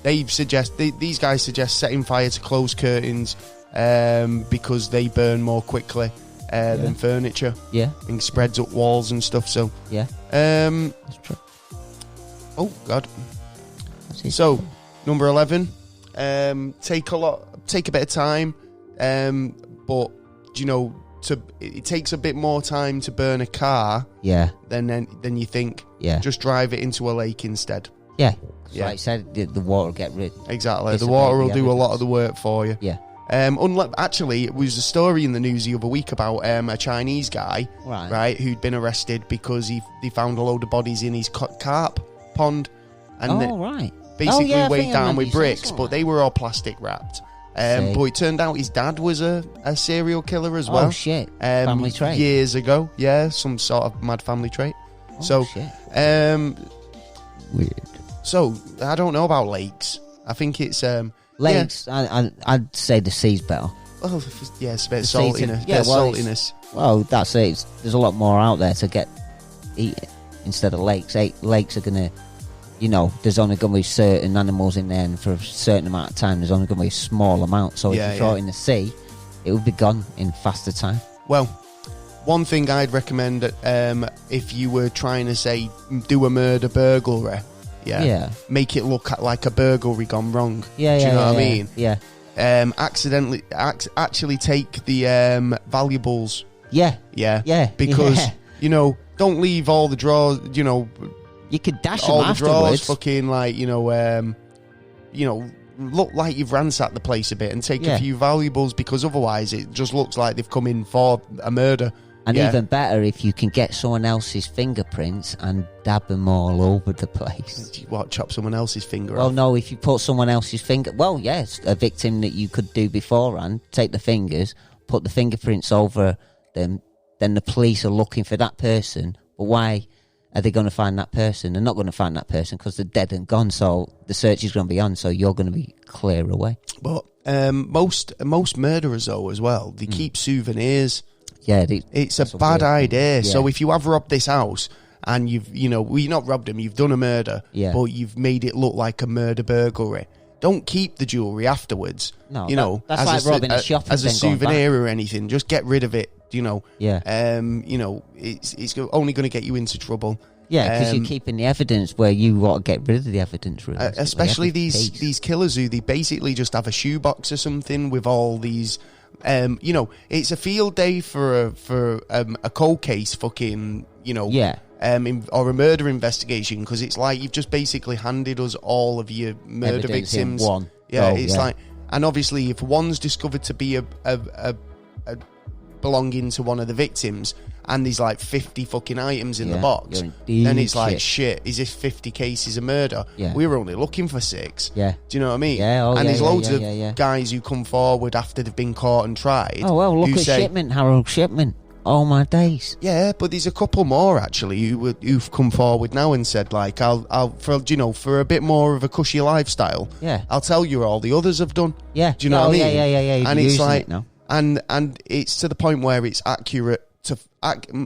these guys suggest setting fire to closed curtains because they burn more quickly than furniture. Yeah. And spreads up walls and stuff. So yeah. That's true. Oh God. So number 11. Take a bit of time. But it takes a bit more time to burn a car. Yeah. Than you think. Yeah. Just drive it into a lake instead. Yeah. So like I said, the water will get rid. Exactly. The water will do a lot of the work for you. Yeah. Actually, it was a story in the news the other week about a Chinese guy, right, who'd been arrested because they found a load of bodies in his carp pond, and basically weighed down with bricks, but they were all plastic wrapped. But it turned out his dad was a serial killer as well. Oh shit! Family trait. Years ago, some sort of mad family trait. Shit. Weird. So I don't know about lakes. I think it's lakes. Yeah. I'd say the sea's better. Well, yeah, it's a bit saltiness. Saltiness. Well, that's it. There's a lot more out there to get eaten instead of lakes. Lakes are gonna, there's only going to be certain animals in there, and for a certain amount of time, there's only going to be a small amount. So if you throw it in the sea, it would be gone in faster time. Well, one thing I'd recommend if you were trying to say do a murder burglary. Yeah. Make it look like a burglary gone wrong. Yeah, do you know what I mean? Yeah. Actually take the valuables. Yeah. Yeah. Yeah. Because don't leave all the drawers. You could dash all them the drawers. afterwards. Fucking look like you've ransacked the place a bit and take a few valuables, because otherwise it just looks like they've come in for a murder. And even better if you can get someone else's fingerprints and dab them all over the place. What, chop someone else's finger off? Well, no, if you put someone else's finger... Well, yes, a victim that you could do beforehand, take the fingers, put the fingerprints over them, then the police are looking for that person. But why are they going to find that person? They're not going to find that person because they're dead and gone. So the search is going to be on. So you're going to be clear away. But most murderers, though, as well, they keep souvenirs. Yeah, it's a bad idea. Yeah. So if you have robbed this house and you've not robbed them, you've done a murder, but you've made it look like a murder burglary. Don't keep the jewellery afterwards. No, that's like robbing a shop as a souvenir or anything. Just get rid of it. Yeah. It's only going to get you into trouble. Yeah, because you're keeping the evidence where you want to get rid of the evidence. Really, especially these killers who they basically just have a shoebox or something with all these. It's a field day for a cold case, fucking. Or a murder investigation, because it's like you've just basically handed us all of your murder evidence victims. In one. Yeah, like, and obviously if one's discovered to be a belonging to one of the victims, and there's like 50 fucking items in the box, then it's like shit. Is this 50 cases of murder? Yeah. We were only looking for 6. Yeah. Do you know what I mean? Yeah. And there's loads of guys who come forward after they've been caught and tried. Oh well, look at Harold Shipman. Oh my days. Yeah, but there's a couple more actually who've come forward now and said like, I'll for a bit more of a cushy lifestyle. Yeah. I'll tell you all the others have done. Yeah. Do you know what I mean? Yeah. And it's like, now. and it's to the point where it's accurate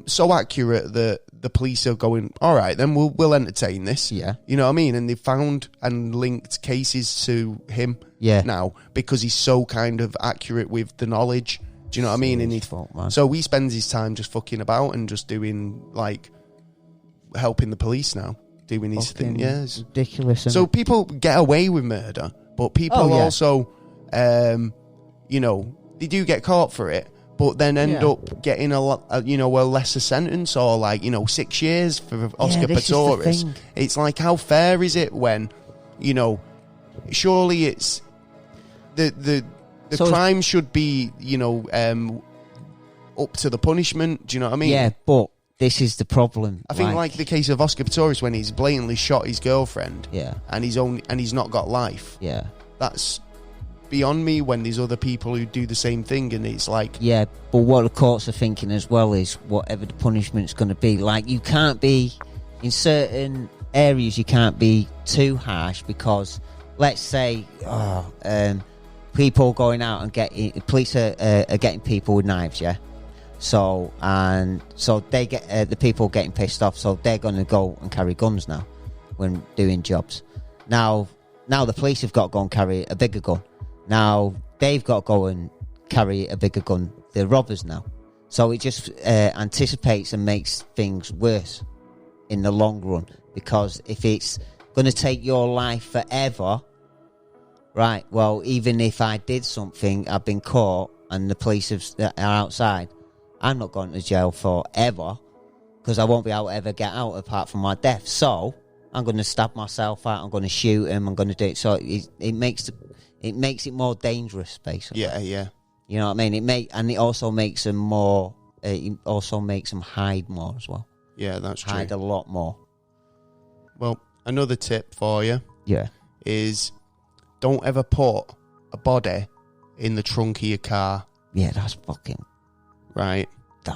so accurate that the police are going, all right, then we'll entertain this. Yeah. You know what I mean? And they found and linked cases to him. Now because he's so kind of accurate with the knowledge. Do you know what I mean? And so he spends his time just fucking about and just doing, like, helping the police now. Doing his thing. Yeah. It's ridiculous. So people get away with murder, but people also, they do get caught for it, but then end up getting a lesser sentence, or like, 6 years for Oscar Pistorius. It's like, how fair is it when, surely it's the crime should be, up to the punishment. Do you know what I mean? Yeah, but this is the problem. I think like the case of Oscar Pistorius when he's blatantly shot his girlfriend. Yeah. And he's not got life. Yeah. That's beyond me when there's other people who do the same thing, and it's like... Yeah, but what the courts are thinking as well is whatever the punishment's going to be. Like, you can't be... In certain areas, you can't be too harsh because, let's say... people going out and getting... Police are getting people with knives, yeah? So they get... the people getting pissed off, so they're going to go and carry guns now when doing jobs. Now the police have got to go and carry a bigger gun. Now they've got to go and carry a bigger gun. They're robbers now. So it just anticipates and makes things worse in the long run. Because if it's going to take your life forever... Right, well, even if I did something, I've been caught and the police are outside, I'm not going to jail forever because I won't be able to ever get out apart from my death. So I'm going to stab myself out, I'm going to shoot him, I'm going to do it. So it makes it more dangerous, basically. Yeah. You know what I mean? It also makes them more... it also makes them hide more as well. Yeah, that's true. Hide a lot more. Well, another tip for you is... Don't ever put a body in the trunk of your car. Yeah, that's fucking... Right?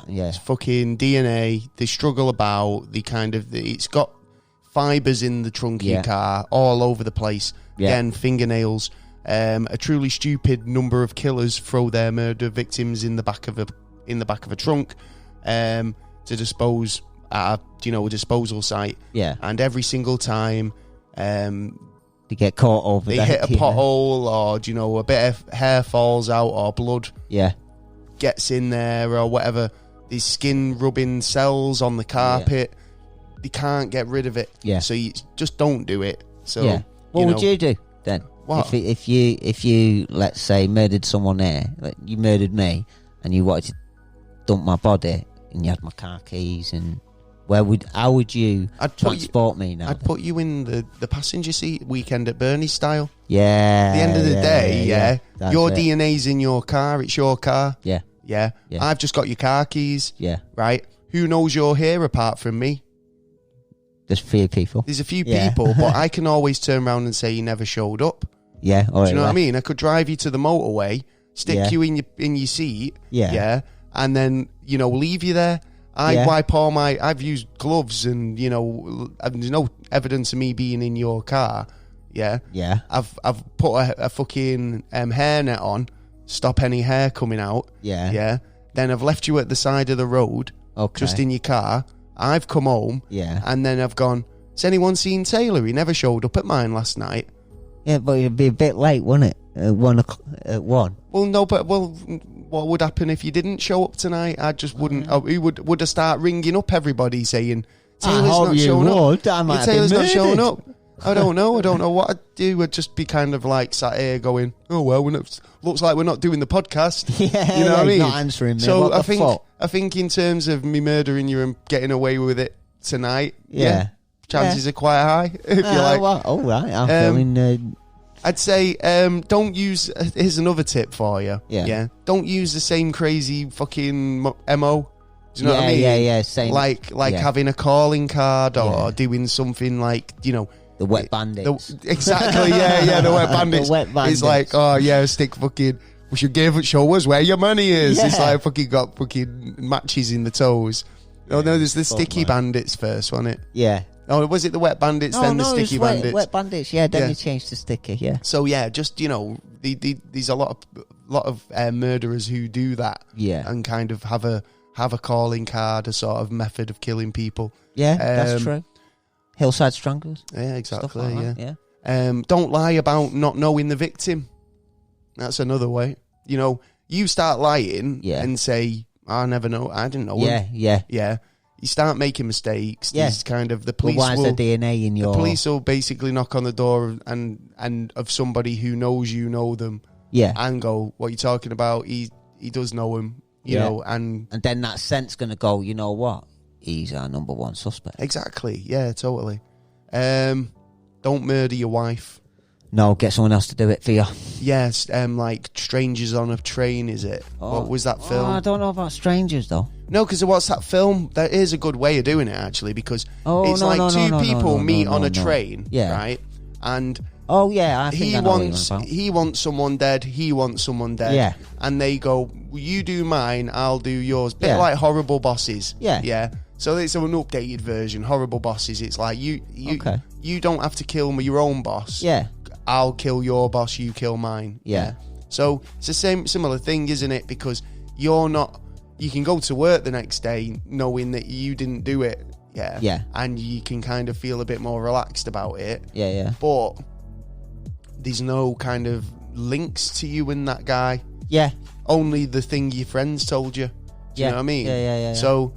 Yeah. It's fucking DNA. They struggle about. It's got fibres in the trunk of your car all over the place. Yeah. Again, fingernails. A truly stupid number of killers throw their murder victims in the back of a trunk to dispose at a disposal site. Yeah. And every single time... They get caught over there. They hit a pothole, or, a bit of hair falls out, or blood gets in there, or whatever. These skin rubbing cells on the carpet. Yeah. They can't get rid of it. Yeah. So you just don't do it. So what would you do then? What? If you let's say murdered someone there, like you murdered me, and you wanted to dump my body, and you had my car keys and... How would you transport me now? I'd put you in the passenger seat, Weekend at Bernie's style. Yeah. At the end of the day, your it. DNA's in your car. It's your car. Yeah. Yeah. I've just got your car keys. Yeah. Right? Who knows you're here apart from me? There's a few people. There's a few people, but I can always turn around and say you never showed up. Yeah. Do you know what I mean? I could drive you to the motorway, stick you in your seat. Yeah. And then, leave you there. I've used gloves and, there's no evidence of me being in your car. Yeah. Yeah. I've put a fucking hairnet on, stop any hair coming out. Yeah. Yeah. Then I've left you at the side of the road, just in your car. I've come home. Yeah. And then I've gone, has anyone seen Taylor? He never showed up at mine last night. Yeah, but it'd be a bit late, wouldn't it? At 1 1. Well, no, but what would happen if you didn't show up tonight? I just wouldn't. We would I start ringing up everybody saying Taylor's not showing up. Taylor's not showing up. I don't know what I'd do. I'd just be kind of like sat here going, oh well, looks like we're not doing the podcast. Yeah, you know what I mean? Not answering me. So what I think in terms of me murdering you and getting away with it tonight, chances are quite high. If you like, well, all right. I'm feeling. I'd say don't use. Here's another tip for you. Yeah. Don't use the same crazy fucking MO. Do you know what I mean? Yeah. Same. Like having a calling card or doing something like the wet bandits. Exactly. Yeah. The wet bandits. The wet bandits. It's like stick fucking. We should show us where your money is. Yeah. It's like fucking got fucking matches in the toes. Oh no, there's the sticky bandits first, wasn't it? Yeah. Oh, was it the wet bandits then the sticky bandits? Wet bandits, yeah. Then you changed to sticky, yeah. So yeah, just there's a lot of murderers who do that, and kind of have a calling card, a sort of method of killing people. Yeah, that's true. Hillside Stranglers. Yeah, exactly. Like that, don't lie about not knowing the victim. That's another way. You start lying and say, "I never know. I didn't know him." Yeah. You start making mistakes. There's kind of the police. Why is there DNA in your? The police will basically knock on the door and of somebody who knows you know them. Yeah. And go, what are you talking about? He does know him. You know, and then that scent's gonna go. You know what? He's our number one suspect. Exactly. Yeah. Totally. Don't murder your wife. No, get someone else to do it for you. Yes, like Strangers on a Train, is it? What was that film? I don't know about Strangers, though. No, because what's that film? That is a good way of doing it, actually, because it's two people meet on a train, right? And I think I know what you're on about. He wants someone dead, he wants someone dead. Yeah. And they go, you do mine, I'll do yours. Bit like Horrible Bosses. Yeah. So it's an updated version, Horrible Bosses. It's like, you don't have to kill your own boss. Yeah. I'll kill your boss, you kill mine. Yeah. So it's the similar thing, isn't it? Because you can go to work the next day knowing that you didn't do it. Yeah. Yeah. And you can kind of feel a bit more relaxed about it. Yeah. But there's no kind of links to you and that guy. Yeah. Only the thing your friends told you. Do you know what I mean? Yeah. So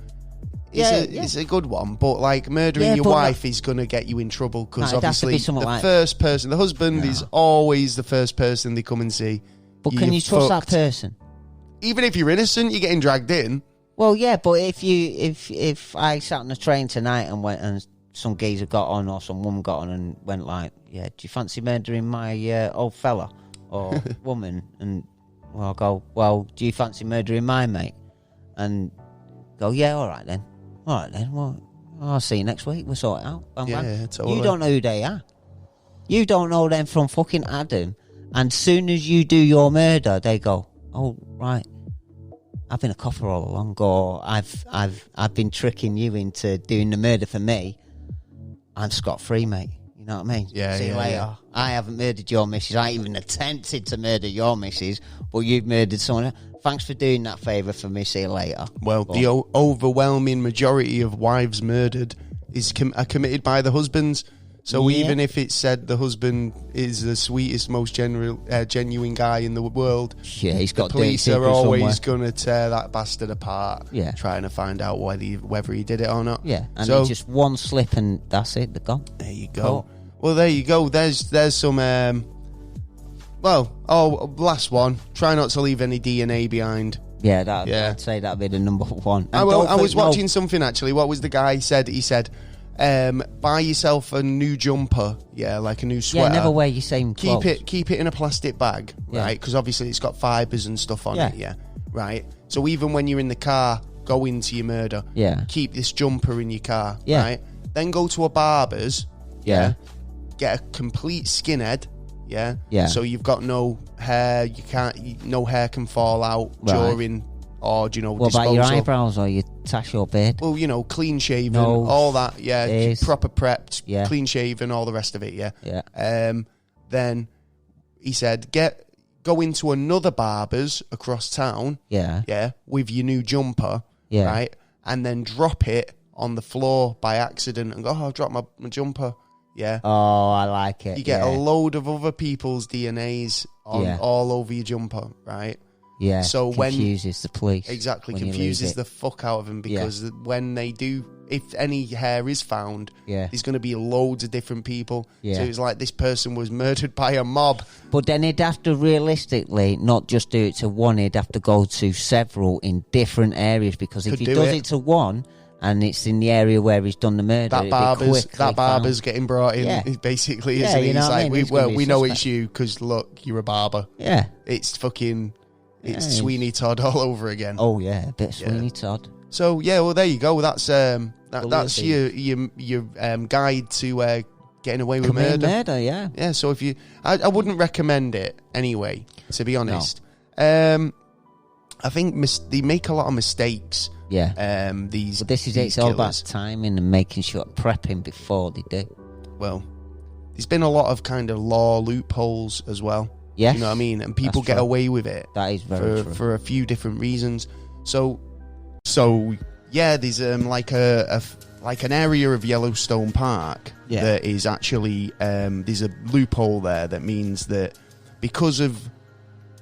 it's a good one, but like murdering your wife is going to get you in trouble because obviously first person, the husband is always the first person they come and see. But can you trust that person? Even if you're innocent, you're getting dragged in. Well, yeah, but if I sat on a train tonight and went and some geezer got on or some woman got on and went like, do you fancy murdering my old fella or woman? And I'll go, well, do you fancy murdering my mate? And go, yeah, all right then. Well, I'll see you next week. We'll sort it out. Yeah, totally. You don't know who they are. You don't know them from fucking Adam. And soon as you do your murder, they go, oh, right. I've been a copper all along, or I've been tricking you into doing the murder for me. I'm scot-free, mate. You know what I mean? Yeah, see you later. Yeah. I haven't murdered your missus. I ain't even attempted to murder your missus, but you've murdered someone else. Thanks for doing that favour for me. See you later. Well, the overwhelming majority of wives murdered are committed by the husbands. So even if it's said the husband is the sweetest, most genuine guy in the world, he's got the police are always going to tear that bastard apart. Yeah, trying to find out whether he did it or not. Yeah, and it's just one slip and that's it. They're gone. There you go. Cool. Well, there you go. There's some. Last one. Try not to leave any DNA behind. Yeah, I'd say that'd be the number one. I was watching something actually. What was the guy said? He said, buy yourself a new jumper, like a new sweater. Yeah, never wear your same clothes. Keep it in a plastic bag, right? Because obviously it's got fibres and stuff on it, right? So even when you're in the car going to your murder, keep this jumper in your car, right? Then go to a barber's, get a complete skinhead, so you've got no hair, no hair can fall out during or do you know, what disposal. about your eyebrows or your tash or beard? Well, you know, clean shaven, Nose, all that, yeah, ears. proper prepped, Yeah. clean shaven, all the rest of it, yeah. Yeah. Then he said, go into another barber's across town, Yeah. with your new jumper, Yeah. right, and then drop it on the floor by accident and go, oh, I've dropped my jumper, yeah. Oh, I like it. You get a load of other people's DNAs all over your jumper, right? Yeah, so confuses the police. Exactly, when confuses the fuck out of them, because when they do, if any hair is found, there's going to be loads of different people. Yeah. So it's like this person was murdered by a mob. But then he'd have to realistically not just do it to one, he'd have to go to several in different areas, because if he does it to one and it's in the area where he's done the murder, that barber's getting brought in, basically, isn't it? You know He's like, we know suspect. it's you because look, you're a barber. Yeah. It's fucking... It's Sweeney Todd all over again. Oh yeah, a bit of Sweeney Todd. So yeah, well there you go. That's that's your guide to getting away with murder. Yeah. Yeah. So if I wouldn't recommend it anyway. To be honest, I think they make a lot of mistakes. Yeah. But this is it. It's all about timing and making sure, prepping before they do. Well, there's been a lot of kind of law loopholes as well. Yes. You know what I mean? And people get away with it. That is very true. For a few different reasons. So yeah, there's like an area of Yellowstone Park that is actually there's a loophole there that means that because of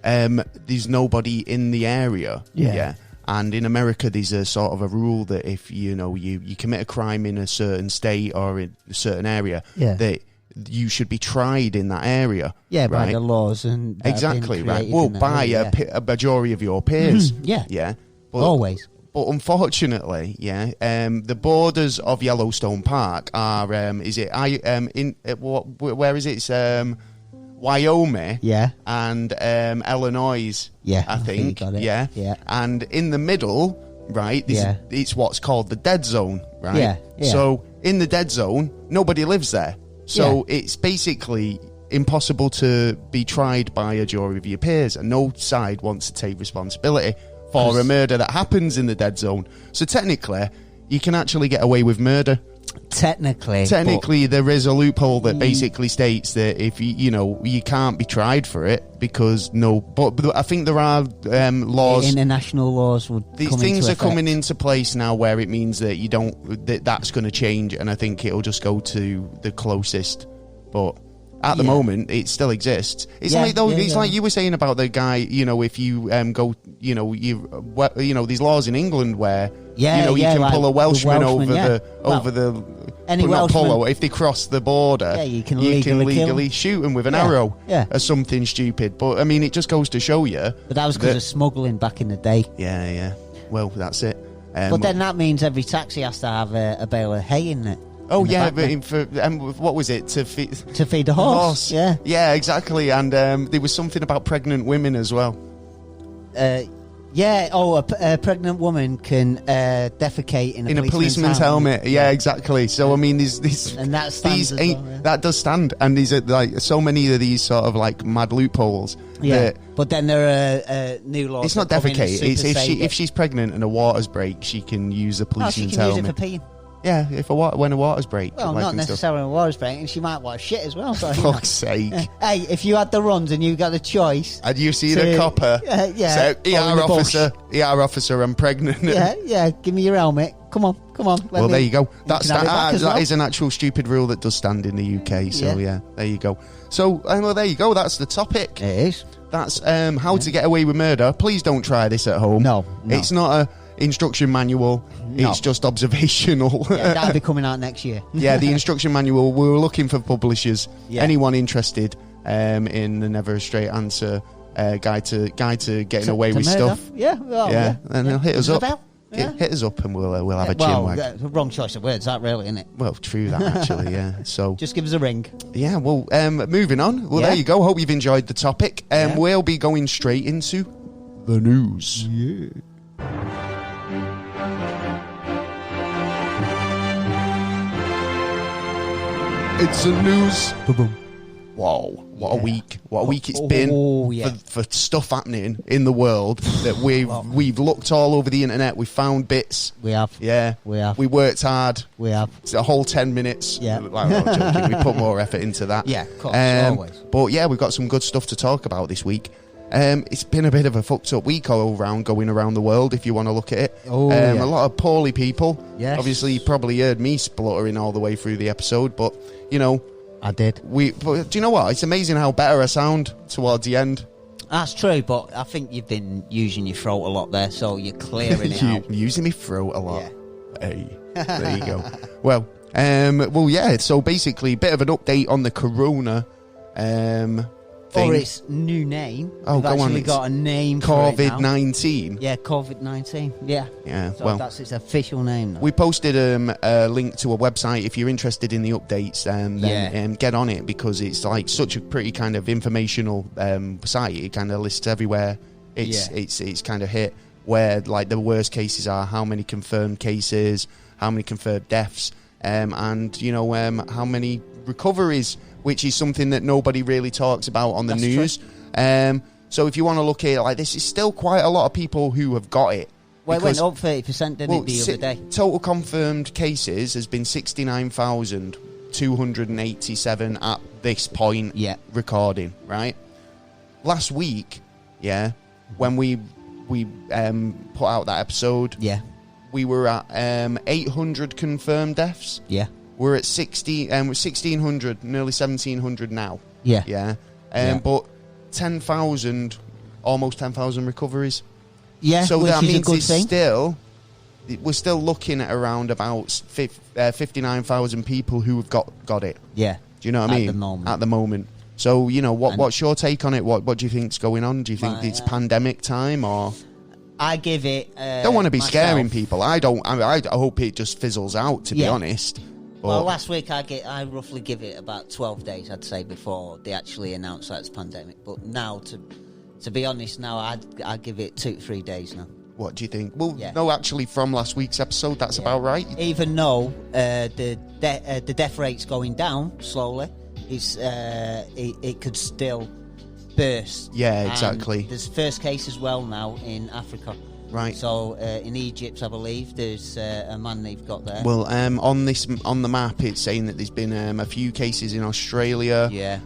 there's nobody in the area. Yeah. And in America, there's a sort of a rule that if you commit a crime in a certain state or in a certain area, that you should be tried in that area. Yeah, by right? the laws and exactly right. Well, by a majority of your peers. Yeah. But, always. But unfortunately, the borders of Yellowstone Park are where is it? It's Wyoming. Yeah. And Illinois. Yeah, I think. got it. Yeah. And in the middle, right? It's what's called the dead zone, right? Yeah. So in the dead zone, nobody lives there. So it's basically impossible to be tried by a jury of your peers, and no side wants to take responsibility for a murder that happens in the dead zone. So technically, you can actually get away with murder. Technically, there is a loophole that basically states that if you can't be tried for it because but I think there are laws. International laws would. These things are coming into place now where it means that that's going to change, and I think it'll just go to the closest. But at the moment, it still exists. It's like you were saying about the guy. If you go, these laws in England where you can pull a Welshman over the. Any Welshman, if they cross the border, you can legally shoot them with an arrow or something stupid. But I mean, it just goes to show you. But that was because of smuggling back in the day. Yeah. Well, that's it. But then that means every taxi has to have a bale of hay in it. Oh yeah, but what was it to feed the horse? Yeah, exactly. And there was something about pregnant women as well. A pregnant woman can defecate in a policeman's helmet. Yeah, exactly. So I mean, these and that stands as well, that does stand, and these are like so many of these sort of like mad loopholes. Yeah, but then there are new laws. It's not defecate. It's if she's pregnant and her waters break, she can use a policeman's helmet. Use it for peeing. Yeah, when her waters break. Well, not necessarily when her waters break, and she might want shit as well. So, for fuck's sake. Hey, if you had the runs and you got the choice... And you see the copper. So, ER officer, I'm pregnant. Yeah, give me your helmet. Come on. Well, there you go. That is an actual stupid rule that does stand in the UK. So, yeah there you go. So, well, there you go. That's the topic. It is. That's how to get away with murder. Please don't try this at home. No. It's not a instruction manual. It's just observational. That'll be coming out next year. The instruction manual. We were looking for publishers. Anyone interested in the Never a Straight Answer guide to getting away with murder. Stuff? And they'll hit us up. Yeah. Hit us up and we'll have a chinwag. Wrong choice of words, that really, isn't it? Well, true that actually, yeah. So just give us a ring. Yeah, well, moving on. Well, there you go. Hope you've enjoyed the topic. We'll be going straight into the news. Yeah. It's the news. Boom. Whoa, what a week. What a week it's been for stuff happening in the world that we've looked all over the internet. We found bits. We have. Yeah. We have. We worked hard. We have. It's a whole 10 minutes. Yeah. I'm not joking. We put more effort into that. Yeah, of course, always. But yeah, we've got some good stuff to talk about this week. It's been a bit of a fucked up week all around, going around the world, if you want to look at it. A lot of poorly people. Yes. Obviously, you probably heard me spluttering all the way through the episode, but, you know... I did. But do you know what? It's amazing how better I sound towards the end. That's true, but I think you've been using your throat a lot there, so you're clearing it out. Using my throat a lot. Yeah. Hey, there you go. Well, yeah, so basically, a bit of an update on the corona thing. Or its new name. Oh, We've go on. actually got a name for it now. COVID-19. Yeah, COVID-19. Yeah. Yeah, So well, that's its official name now. we posted a link to a website. If you're interested in the updates, then get on it, because it's like such a pretty kind of informational site. It kind of lists everywhere it's kind of hit, where like the worst cases are, how many confirmed cases, how many confirmed deaths, and you know how many recoveries, which is something that nobody really talks about on the news. So if you want to look at it like this, is still quite a lot of people who have got it. Well, it went up 30%, didn't it, the other day? Total confirmed cases has been 69,287 at this point recording, right? Last week, when we put out that episode, we were at 800 confirmed deaths. Yeah. We're at 1,600, nearly 1,700 now. Yeah. But 10,000, almost 10,000 recoveries. Yeah, so which that is means a good thing. We're still looking at around about 59,000 people who have got it. Yeah. Do you know what I mean? At the moment. So, you know, what's your take on it? What do you think's going on? Do you think it's pandemic time, or? I give it. Don't want to be scaring people. I don't. I hope it just fizzles out. To be honest. Well, last week I roughly give it about 12 days, I'd say, before they actually announce that it's pandemic. But now, to be honest, now I'd give it 2 to 3 days now. What do you think? Well, no, actually, from last week's episode, that's about right. Even though the death rate's going down slowly, it could still burst. Yeah, exactly. And there's first case as well now in Africa. Right. So in Egypt, I believe there's a man they've got there. Well, on the map, it's saying that there's been a few cases in Australia. Yeah.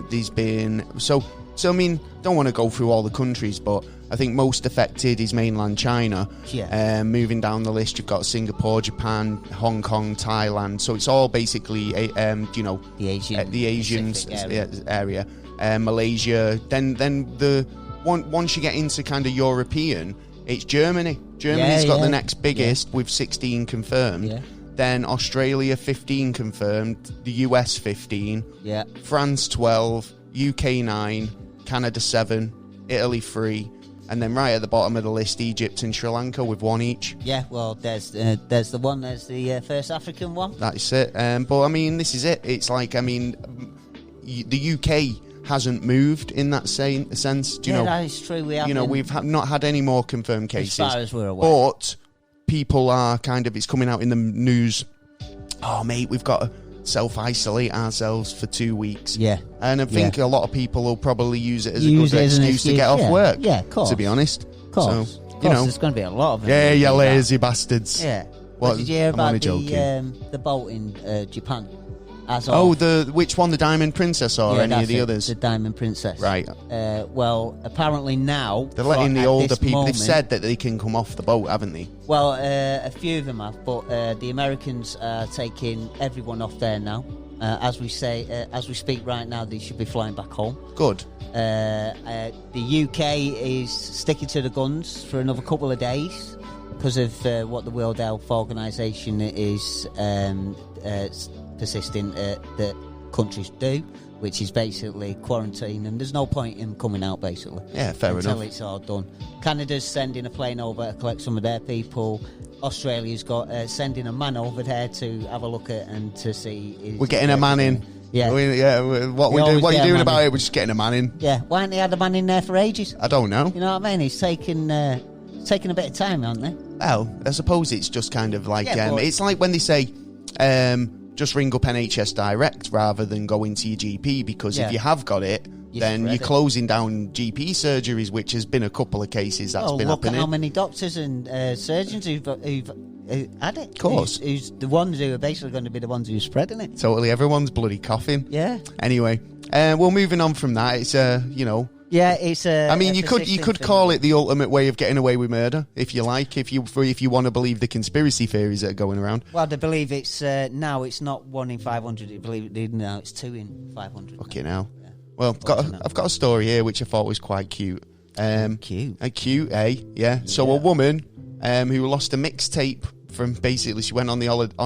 There's been so I mean, don't want to go through all the countries, but I think most affected is mainland China. Yeah. Moving down the list, you've got Singapore, Japan, Hong Kong, Thailand. So it's all basically the Asian area. Malaysia. Then once you get into kind of European, it's Germany. Germany's got the next biggest with 16 confirmed. Yeah. Then Australia 15 confirmed, the US 15, France 12, UK 9, Canada 7, Italy 3, and then right at the bottom of the list, Egypt and Sri Lanka with 1 each. Yeah, well, there's the first African one. That's it. But I mean, this is it. It's like, I mean, the UK hasn't moved in that sense. Do you know? That is true. We've not had any more confirmed cases, as far as we're aware. But people are it's coming out in the news. Oh, mate, we've got to self-isolate ourselves for 2 weeks. Yeah, and I think a lot of people will probably use it as a good excuse to get off work. Yeah, of course. To be honest, of course. So, there's going to be a lot of them. Yeah, you lazy bastards. Yeah. What? Did you hear about the boat in Japan? Which one, the Diamond Princess or any of the others? The Diamond Princess. Right. Well, apparently now they're letting the older people. They've said that they can come off the boat, haven't they? Well, a few of them have, but the Americans are taking everyone off there now. As we speak right now, they should be flying back home. Good. The UK is sticking to the guns for another couple of days because of what the World Health Organization is persisting that countries do, which is basically quarantine, and there's no point in coming out, basically. Yeah, fair enough. Until it's all done. Canada's sending a plane over to collect some of their people. Australia's got sending a man over there to have a look at and to see. We're getting a man in. Yeah. What are you doing about it? We're just getting a man in. Yeah. Why haven't they had a man in there for ages? I don't know. You know what I mean? It's taking a bit of time, haven't they? Well, I suppose it's just kind of like it's like when they say just ring up NHS Direct rather than going to your GP, because if you have got it, then you're closing down GP surgeries, which has been a couple of cases that's been look happening. At how many doctors and surgeons who've had it. Of course. Who's the ones who are basically going to be the ones who are spreading it. Totally. Everyone's bloody coughing. Yeah. Anyway, well, moving on from that, it's, Yeah, it's a... I mean, you could call it the ultimate way of getting away with murder, if you like, if you want to believe the conspiracy theories that are going around. Well, they believe it's now it's not 1 in 500. They believe now it's 2 in 500. Okay, now. Yeah. Well, I've got a story here which I thought was quite cute. Cute. Cute, eh? Yeah. So a woman who lost a mixtape from, basically, she went on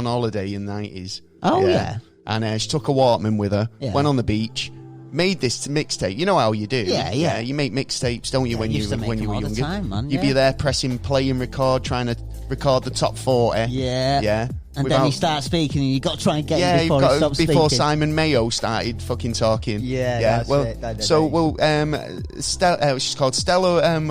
holiday in the 90s. Oh, yeah. And she took a Walkman with her, went on the beach, made this mixtape. You know how you do. Yeah. You make mixtapes, don't you, when you were younger? The time, man. You'd be there pressing play and record, trying to record the top 40. Yeah. And then he starts speaking, and you got to try and get him before he stops before speaking. Simon Mayo started fucking talking. Yeah. She's called Stella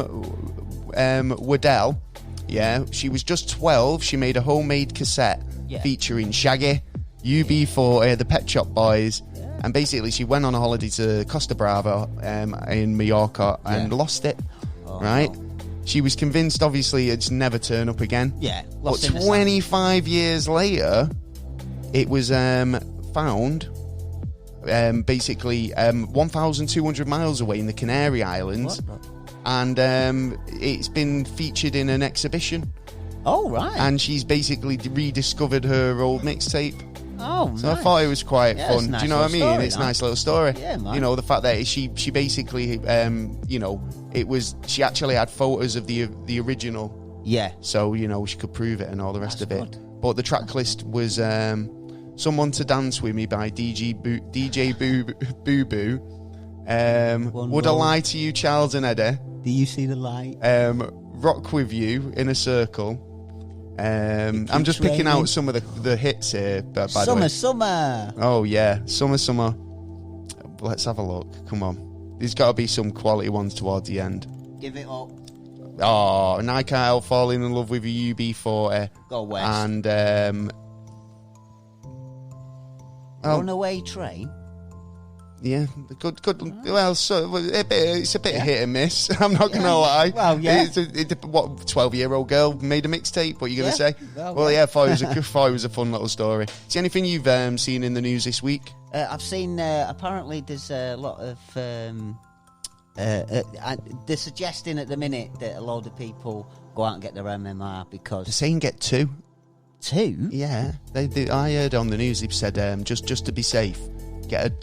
Waddell. Yeah, she was just 12. She made a homemade cassette featuring Shaggy, UB40, the Pet Shop Boys. And basically, she went on a holiday to Costa Brava in Mallorca and lost it, right? No. She was convinced, obviously, it'd never turn up again. Yeah. But 25 years later, it was found basically 1,200 miles away in the Canary Islands. What? And it's been featured in an exhibition. Oh, right. And she's basically rediscovered her old mixtape. Oh, so nice. I thought it was quite fun. Nice. Do you know what I mean? Story, it's a nice little story. Yeah, man. You know, the fact that she basically, she actually had photos of the original. Yeah. So, she could prove it and all the rest of it. Good. But the track list was Someone to Dance With Me by DJ Boo Boo. Would I Lie to You, Charles and Eddie? Do you see the light? Rock With You, In a Circle. I'm just picking out some of the hits here. By the way. Summer. Oh yeah, Summer. Let's have a look. Come on, there's got to be some quality ones towards the end. Give it up. Oh, and I Can't Help Falling in Love With You, UB40. Go West. And Runaway Train. Yeah, good. Well, so it's a bit hit and miss. I'm not gonna lie. Well, yeah. It's 12-year-old girl made a mixtape. What are you gonna say? Well, yeah. I thought it was a fun little story. Is there anything you've seen in the news this week? I've seen. Apparently, there's a lot of. They're suggesting at the minute that a load of people go out and get their MMR because they're saying get 2. 2? Yeah, I heard on the news they've said just to be safe.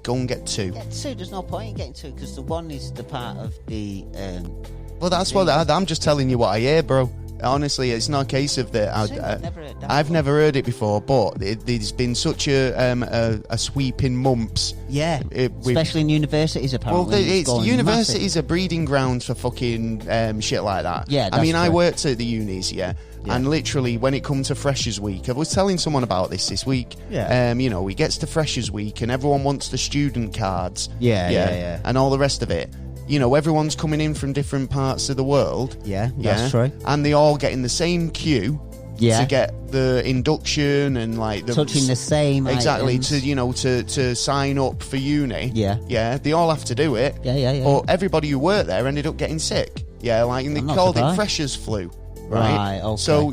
Go and get 2. Get 2. There's no point in getting 2 because the one is the part of the. Well, that's what I'm just telling you what I hear, bro. Honestly, it's not a case of that. I've never heard it before, but there's been such a sweep in mumps. Yeah, especially in universities, apparently. Well, universities are breeding grounds for fucking shit like that. Yeah, I mean, I worked at the unis, and literally when it comes to Freshers Week, I was telling someone about this week. Yeah. It gets to Freshers Week and everyone wants the student cards. Yeah. And all the rest of it. Everyone's coming in from different parts of the world. Yeah, that's true. And they all get in the same queue to get the induction and like touching the same exactly items. to sign up for uni. Yeah. They all have to do it. Yeah. But everybody who worked there ended up getting sick. Yeah, like and they called it Freshers Flu. Right. Okay. So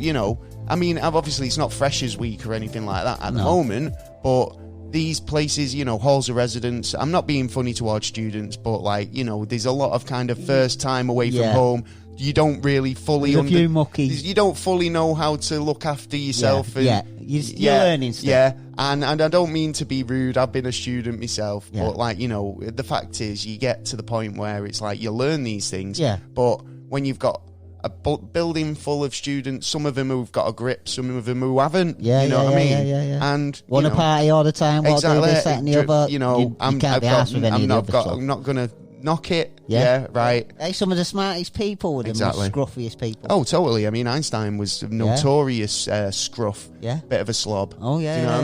I mean, obviously it's not Freshers Week or anything like that at the moment, but. These places, halls of residence. I'm not being funny towards students, but there's a lot of kind of first time away from home. You don't really fully you don't fully know how to look after yourself. You're learning stuff. Yeah, and I don't mean to be rude. I've been a student myself, but the fact is, you get to the point where it's like you learn these things. Yeah. But when you've got a building full of students, some of them who've got a grip, some of them who haven't. Yeah, you know what I mean? Yeah. And want to party all the time. Exactly. What do this, that, and the other? You can't be asked with any of the other stuff. I'm not gonna knock it. Yeah, right. Hey, some of the smartest people were the most scruffiest people. Oh, totally. I mean, Einstein was a notorious scruff. Yeah. Bit of a slob. Oh, yeah. Do you know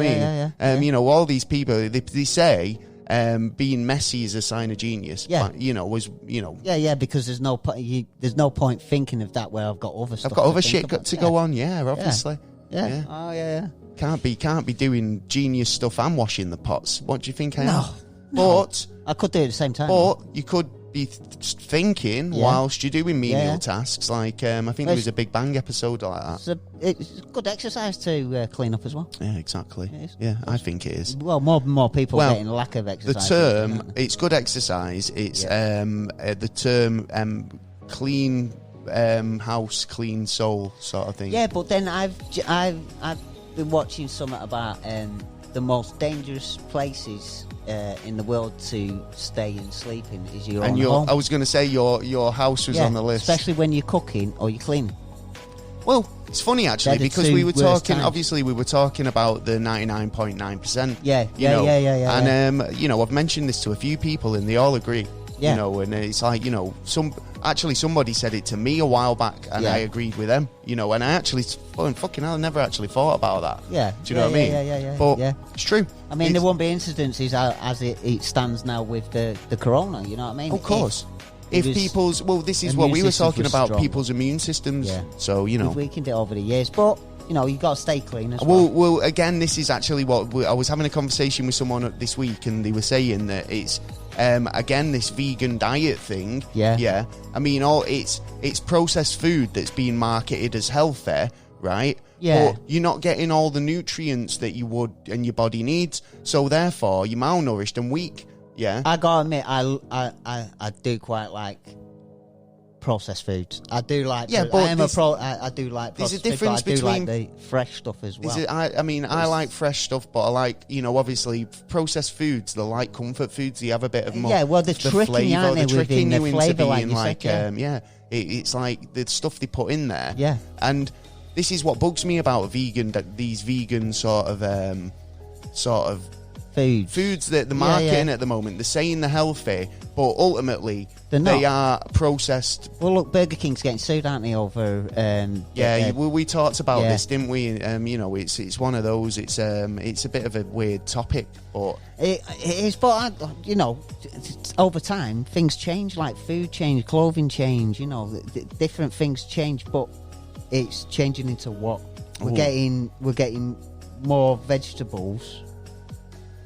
what I mean? All these people, they say. Being messy is a sign of genius. Yeah. Yeah, because there's no point thinking of that where I've got other stuff. I've got other shit to go on. Yeah, obviously. Yeah. Oh, yeah. Can't be doing genius stuff and washing the pots. What do you think I am? But I could do it at the same time. But you could be thinking whilst you're doing menial tasks. Like I think there was a Big Bang episode like that. It's good exercise to clean up as well. Yeah, exactly. Yeah, I think it is. Well, more people getting lack of exercise. The term, it's good exercise. It's the term clean house, clean soul sort of thing. Yeah, but then I've been watching something about the most dangerous places in the world to stay and sleep in is your own home. I was going to say your house was on the list, especially when you're cooking or you're cleaning. Well, it's funny actually because we were talking. Obviously, we were talking about the 99.9%. Yeah. And I've mentioned this to a few people, and they all agree. Yeah. And it's like somebody said it to me a while back, and I agreed with them. And I actually fucking hell, I never actually thought about that. Yeah. Do you know what I mean? Yeah. But it's true. I mean, there won't be incidences as it stands now with the corona. You know what I mean? Of course. If people's this is what we were talking about. Strong. People's immune systems. Yeah. So we've weakened it over the years, but you got to stay clean as well. Well, again, this is actually what I was having a conversation with someone this week, and they were saying that it's again this vegan diet thing. Yeah. I mean, it's processed food that's being marketed as healthy, right? Yeah. But you're not getting all the nutrients that you would and your body needs, so therefore you're malnourished and weak. Yeah. I gotta admit, I do quite like processed foods. I do like. Yeah, but I do like. There's a difference between. I do like the fresh stuff as well. I like fresh stuff, but I like obviously processed foods. They're like comfort foods. They have a bit of more. Yeah, well, they're tricking you, aren't they? They're tricking you into being like it's like the stuff they put in there. Yeah, and this is what bugs me about these vegan sort of foods that they're marketing at the moment. They're saying they're healthy, but ultimately they are processed. Well, look, Burger King's getting sued, aren't they, over... we talked about this, didn't we? It's one of those. It's a bit of a weird topic, but... It is, but, over time, things change, like food change, clothing change, different things change, but it's changing into what? We're getting more vegetables...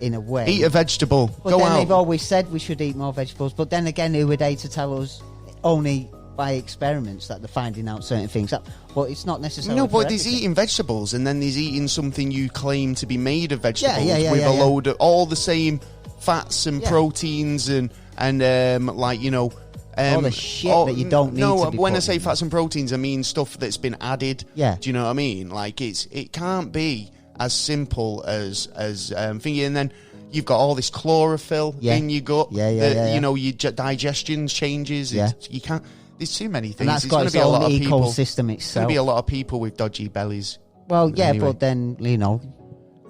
in a way. Eat a vegetable. But Go then out. they've always said we should eat more vegetables. But then again, who are they to tell us only by experiments that they're finding out certain things? But it's not necessarily. No, but there's eating vegetables, and then there's eating something you claim to be made of vegetables with a load of all the same fats and proteins and all the shit that you don't need. No, when I say fats and proteins, I mean stuff that's been added. Yeah. Do you know what I mean? Like it can't be as simple as thinking, and then you've got all this chlorophyll in your gut. Your digestion changes. Yeah. You can't. There's too many things. And that's got its own ecosystem itself. There's going to be a lot of people with dodgy bellies. Well, yeah, anyway. But then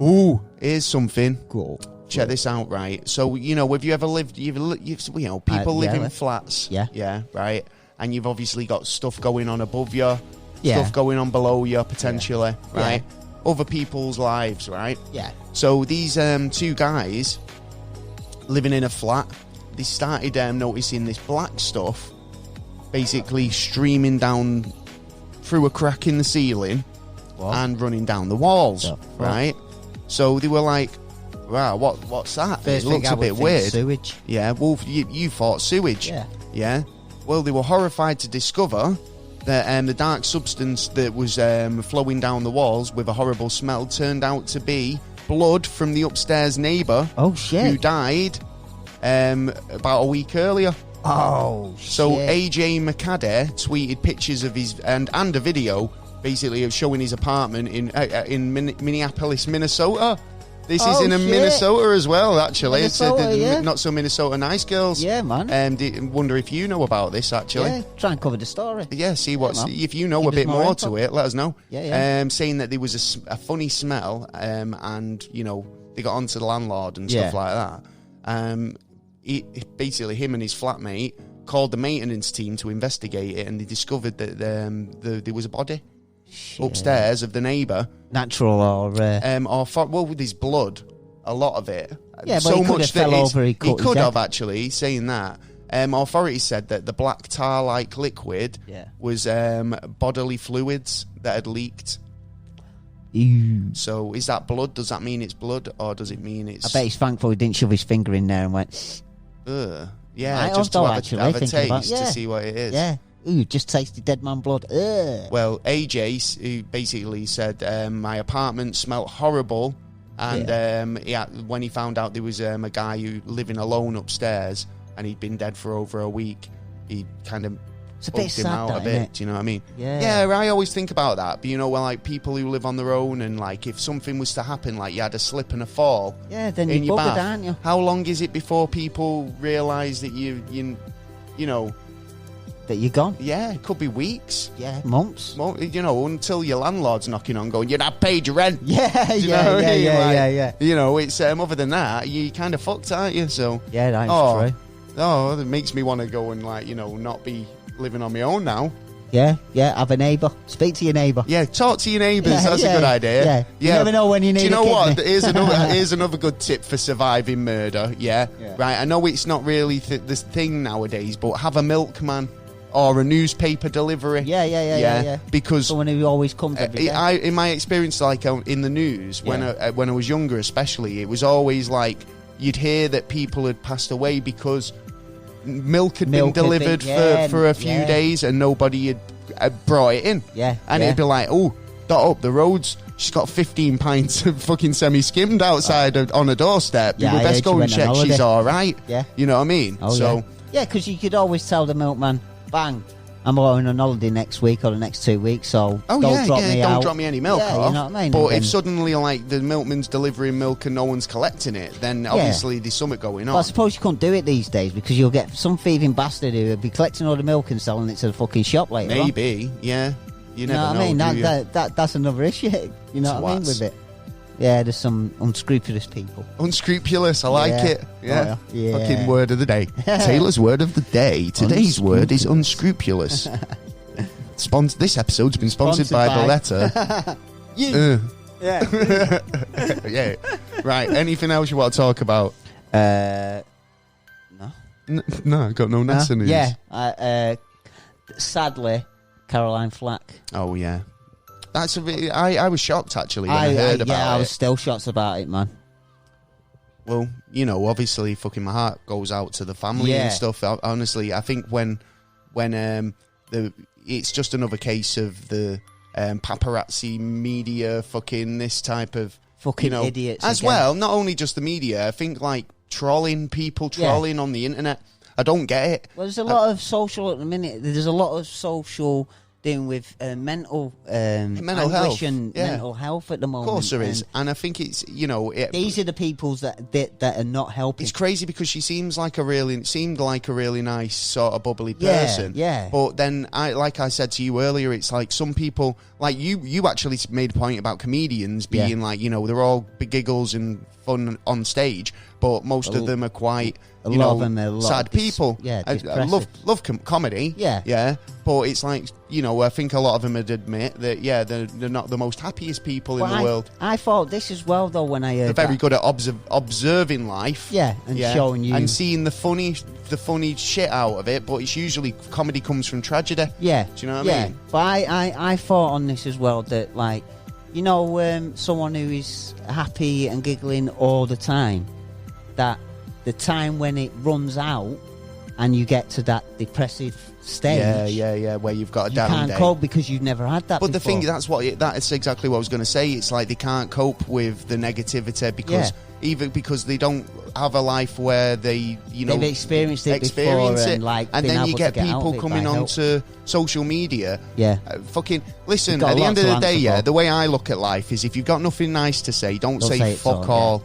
Ooh, here's something. Cool. Check this out, right? So have you ever lived? People live in flats. Yeah, right. And you've obviously got stuff going on above you, stuff going on below you potentially, right? Yeah. Other people's lives, right? Yeah. So these two guys living in a flat, they started noticing this black stuff basically streaming down through a crack in the ceiling and running down the walls, right? So they were like, wow, what's that? First it looks a bit weird. Sewage. Yeah, well, you thought sewage. Yeah. Well, they were horrified to discover that the dark substance that was flowing down the walls with a horrible smell turned out to be blood from the upstairs neighbour. Oh, shit. Who died about a week earlier. Oh, shit. So AJ McAdder tweeted pictures of his and a video basically of showing his apartment in Minneapolis, Minnesota. This is in Minnesota as well, actually. It's not so Minnesota nice girls. Yeah, man. Wonder if you know about this, actually. Yeah, try and cover the story. Yeah, see if you know a bit more to it, let us know. Yeah. Saying that there was a funny smell, and they got onto the landlord and stuff like that. Basically, him and his flatmate called the maintenance team to investigate it, and they discovered that there was a body upstairs of the neighbour. Natural or with his blood, a lot of it. Yeah, but so he could have fell over. He could have actually, saying that. Authorities said that the black tar-like liquid was bodily fluids that had leaked. Ew. So is that blood? Does that mean it's blood, or does it mean it's... I bet he's thankful he didn't shove his finger in there and went... Ugh. Yeah, I just to also have actually a thinking about- taste to see what it is. Yeah. Ooh, just tasted dead man blood. Ugh. Well, AJ, who basically said, my apartment smelt horrible, and when he found out there was a guy who living alone upstairs, and he'd been dead for over a week, he kind of It's a bugged bit him sad, out that, a bit. isn't it? Do you know what I mean? Yeah. Yeah, I always think about that. But well, like people who live on their own, and like if something was to happen, like you had a slip and a fall, Yeah, then in you're your buggered, bath, aren't you? how long is it before people realise that you know? That you're gone. Yeah, it could be weeks. Yeah, months. Well, until your landlord's knocking on, going, "You're not paid your rent." Yeah, Do you know what I mean? yeah. It's other than that, you kind of fucked, aren't you? So Yeah, that's true. Oh, that makes me want to go and not be living on my own now. Yeah, have a neighbour. Speak to your neighbour. Yeah, talk to your neighbours. Yeah, That's a good idea. Yeah. You never know when you need Do you know a what? kidney. Here's another good tip for surviving murder. Yeah. Right. I know it's not really this thing nowadays, but have a milkman or a newspaper delivery. Yeah. Because Someone who always comes every day. in my experience, like in the news, when I was younger, especially, it was always like you'd hear that people had passed away because milk had been delivered for a few days and nobody had brought it in. Yeah. And it'd be like, oh, dot up the roads. She's got 15 pints of fucking semi-skimmed outside on a doorstep. Yeah, We best go and check she's all right. Yeah. You know what I mean? Oh, yeah, because you could always tell the milkman, bang, I'm going on holiday next week or the next 2 weeks, so don't drop me any milk off. You know what I mean? But if suddenly, like, the milkman's delivering milk and no one's collecting it, then obviously there's something going on. But I suppose you couldn't do it these days because you'll get some thieving bastard who will be collecting all the milk and selling it to the fucking shop later on. Maybe, yeah. You never know, what I mean? do you? That's another issue. You know what I mean with it? Yeah, there's some unscrupulous people. Unscrupulous, I like it. Yeah. Oh, yeah. Fucking word of the day. Taylor's word of the day. Today's word is unscrupulous. This episode's been sponsored by the letter. You. Yeah. Yeah. Right. Anything else you want to talk about? No. No, I've got no NASA news. Yeah. Sadly, Caroline Flack. Oh, yeah. That's I was shocked, actually, when I heard about it. Yeah, I was still shocked about it, man. Well, obviously, fucking my heart goes out to the family and stuff. Honestly, I think when it's just another case of the paparazzi media fucking this type of fucking idiots as again. well. Not only just the media, I think like trolling on the internet. I don't get it. Well, there's a lot of social at the minute. There's a lot of social dealing with mental health and mental health at the moment. Of course there is, and I think it's these are the peoples that are not helping. It's crazy because she seemed like a really nice sort of bubbly person. Yeah. But then, like I said to you earlier, it's like some people, like you actually made a point about comedians being like, they're all big giggles and fun on stage, but most of them are quite. A lot of them are sad people. I love comedy. Yeah. But it's like, I think a lot of them would admit that, they're not the most happiest people in the world. I thought this as well, though, when I heard they're very good at observing life. Yeah, and showing you. And seeing the funny shit out of it, but it's usually comedy comes from tragedy. Yeah. Do you know what I mean? But I thought on this as well that, like, someone who is happy and giggling all the time, that the time when it runs out and you get to that depressive stage, where you've got a down day, you can't cope because you've never had that. But before. the thing that's exactly what I was going to say. It's like they can't cope with the negativity because they don't have a life where they've experienced it before, and then you get people coming onto social media. Fucking listen. At the end of the day, the way I look at life is if you've got nothing nice to say, don't say fuck all.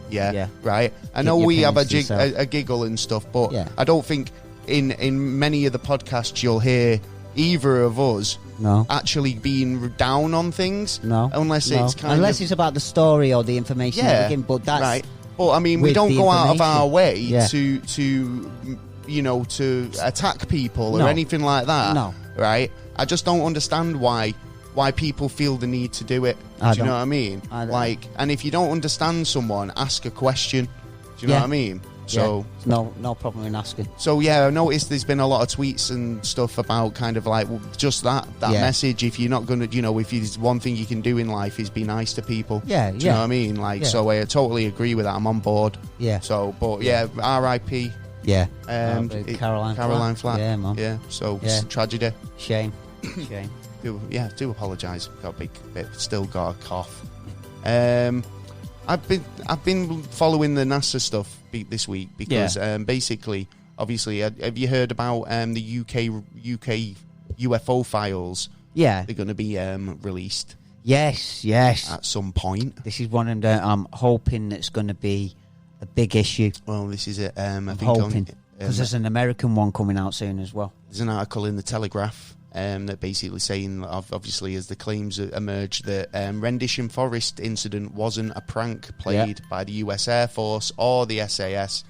Right. I know we have a giggle and stuff, but I don't think in many of the podcasts you'll hear either of us actually being down on things. Unless it's about the story or the information. But that's right. But I mean, we don't go out of our way to attack people or anything like that. No. Right? I just don't understand why people feel the need to do it. Do you know what I mean? And if you don't understand someone, ask a question. Do you know what I mean? So no problem in asking. So I noticed there's been a lot of tweets and stuff about kind of like just that message. If you're not gonna, if there's one thing you can do in life is be nice to people. Do you know what I mean? Like, so I totally agree with that. I'm on board. Yeah. So, but R.I.P. Yeah. Caroline Flack. Yeah, man. Yeah. So it's a tragedy. Shame. Do apologise. Got a big bit. Still got a cough. I've been following the NASA stuff this week because basically, obviously, have you heard about the UK UFO files? Yeah, they're going to be released. Yes. At some point. This is one of the I'm hoping that's going to be a big issue. Well, this is it. I'm hoping because there's an American one coming out soon as well. There's an article in the Telegraph. That basically saying, obviously, as the claims emerge, that Rendition Forest incident wasn't a prank played by the US Air Force or the SAS.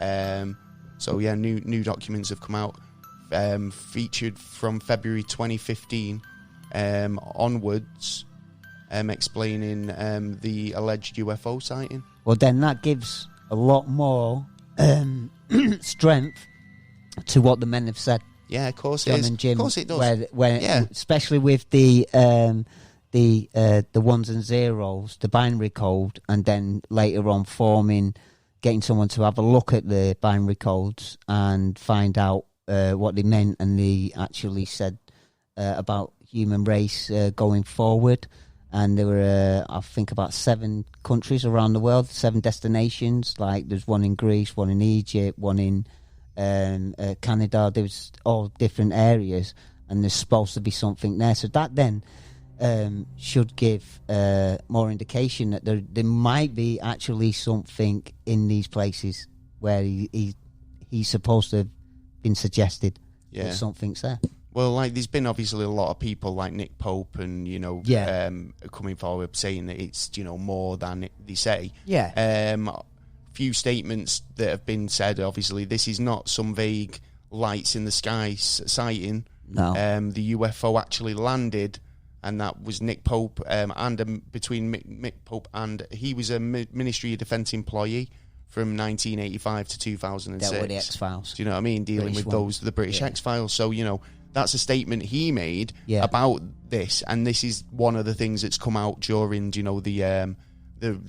New documents have come out, featured from February 2015 onwards, explaining the alleged UFO sighting. Well, then that gives a lot more strength to what the men have said. Yeah, of course John it is. And Jim, of course it does. Especially with the ones and zeros, the binary code, and then later on getting someone to have a look at the binary codes and find out what they meant, and they actually said about human race going forward. And there were, I think, about 7 countries around the world, 7 destinations. Like there's one in Greece, one in Egypt, one in Canada. There's all different areas, and there's supposed to be something there. So that then should give more indication that there might be actually something in these places where he's supposed to have been suggested that something's there. Well, like there's been obviously a lot of people like Nick Pope and coming forward saying that it's more than they say. Few statements that have been said. Obviously, this is not some vague lights in the sky sighting. No, the UFO actually landed, and that was Nick Pope. Between Mick Pope and he was a Ministry of Defence employee from 1985 to 2006. Dealt with the X-Files. Do you know what I mean? Dealing British with the British X-Files. So that's a statement he made about this, and this is one of the things that's come out during the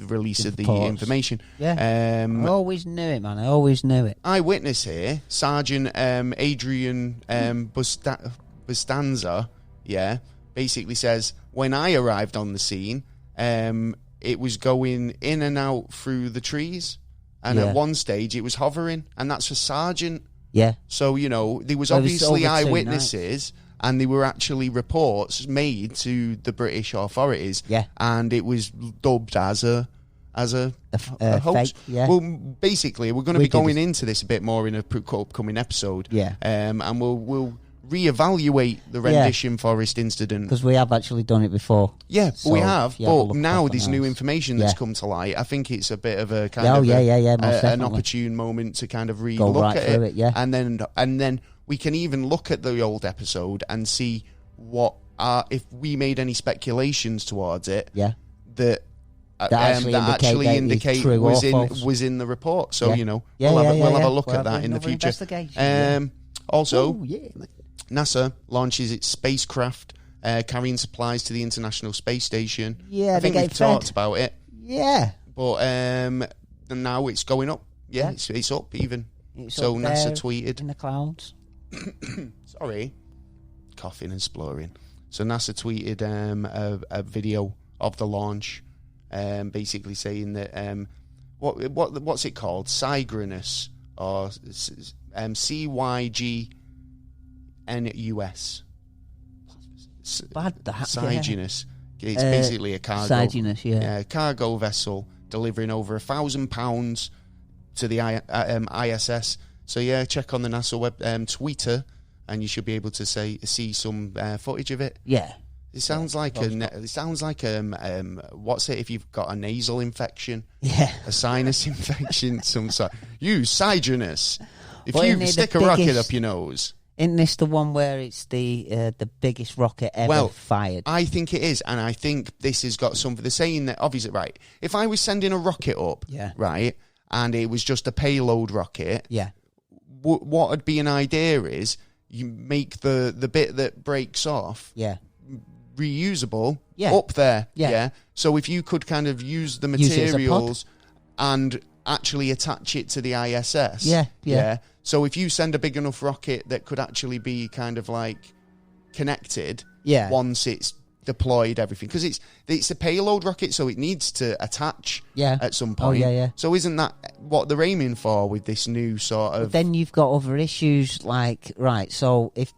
release of the information. I always knew it, man. I always knew it. Eyewitness here, Sergeant Adrian Bustanza, basically says, when I arrived on the scene, it was going in and out through the trees, and at one stage it was hovering, and that's a sergeant. Yeah. So, there was obviously eyewitnesses, and there were actually reports made to the British authorities, and it was dubbed as a hoax. Fake, Well, basically, we're going to be going into this a bit more in a upcoming episode, and we'll reevaluate the Rendition Forest incident, because we have actually done it before. So we have, but now there's new information that's come to light. I think it's a bit of a kind of an opportune moment to kind of look at it, and then we can even look at the old episode and see if we made any speculations towards it that actually indicate was in the report. So we'll have a look at that in the future. Also, NASA launches its spacecraft carrying supplies to the International Space Station. I think we've talked about it. But now it's going up. It's up even. So NASA tweeted in the clouds. Sorry, coughing and spluttering. So NASA tweeted a video of the launch, basically saying that what's it called? Cygranus or CYGNUS. Cygranus. It's basically a cargo. Cygranus, cargo vessel delivering over 1,000 pounds to the ISS. So check on the NASA web Twitter, and you should be able to see some footage of it. It sounds like what's it if you've got a nasal infection? A sinus infection, some sort. Use Cygranus. If you stick a rocket up your nose. Isn't this the one where it's the biggest rocket ever fired? I think it is, and I think this has got something. They're saying that obviously, right? If I was sending a rocket up, right, and it was just a payload rocket. Yeah. What would be an idea is you make the bit that breaks off reusable up there. Yeah. So if you could kind of use the materials and actually attach it to the ISS. Yeah. So if you send a big enough rocket that could actually be kind of like connected once it's deployed, everything, because it's a payload rocket, so it needs to attach at some point. So isn't that what they're aiming for with this new sort of... But then you've got other issues like, right, so if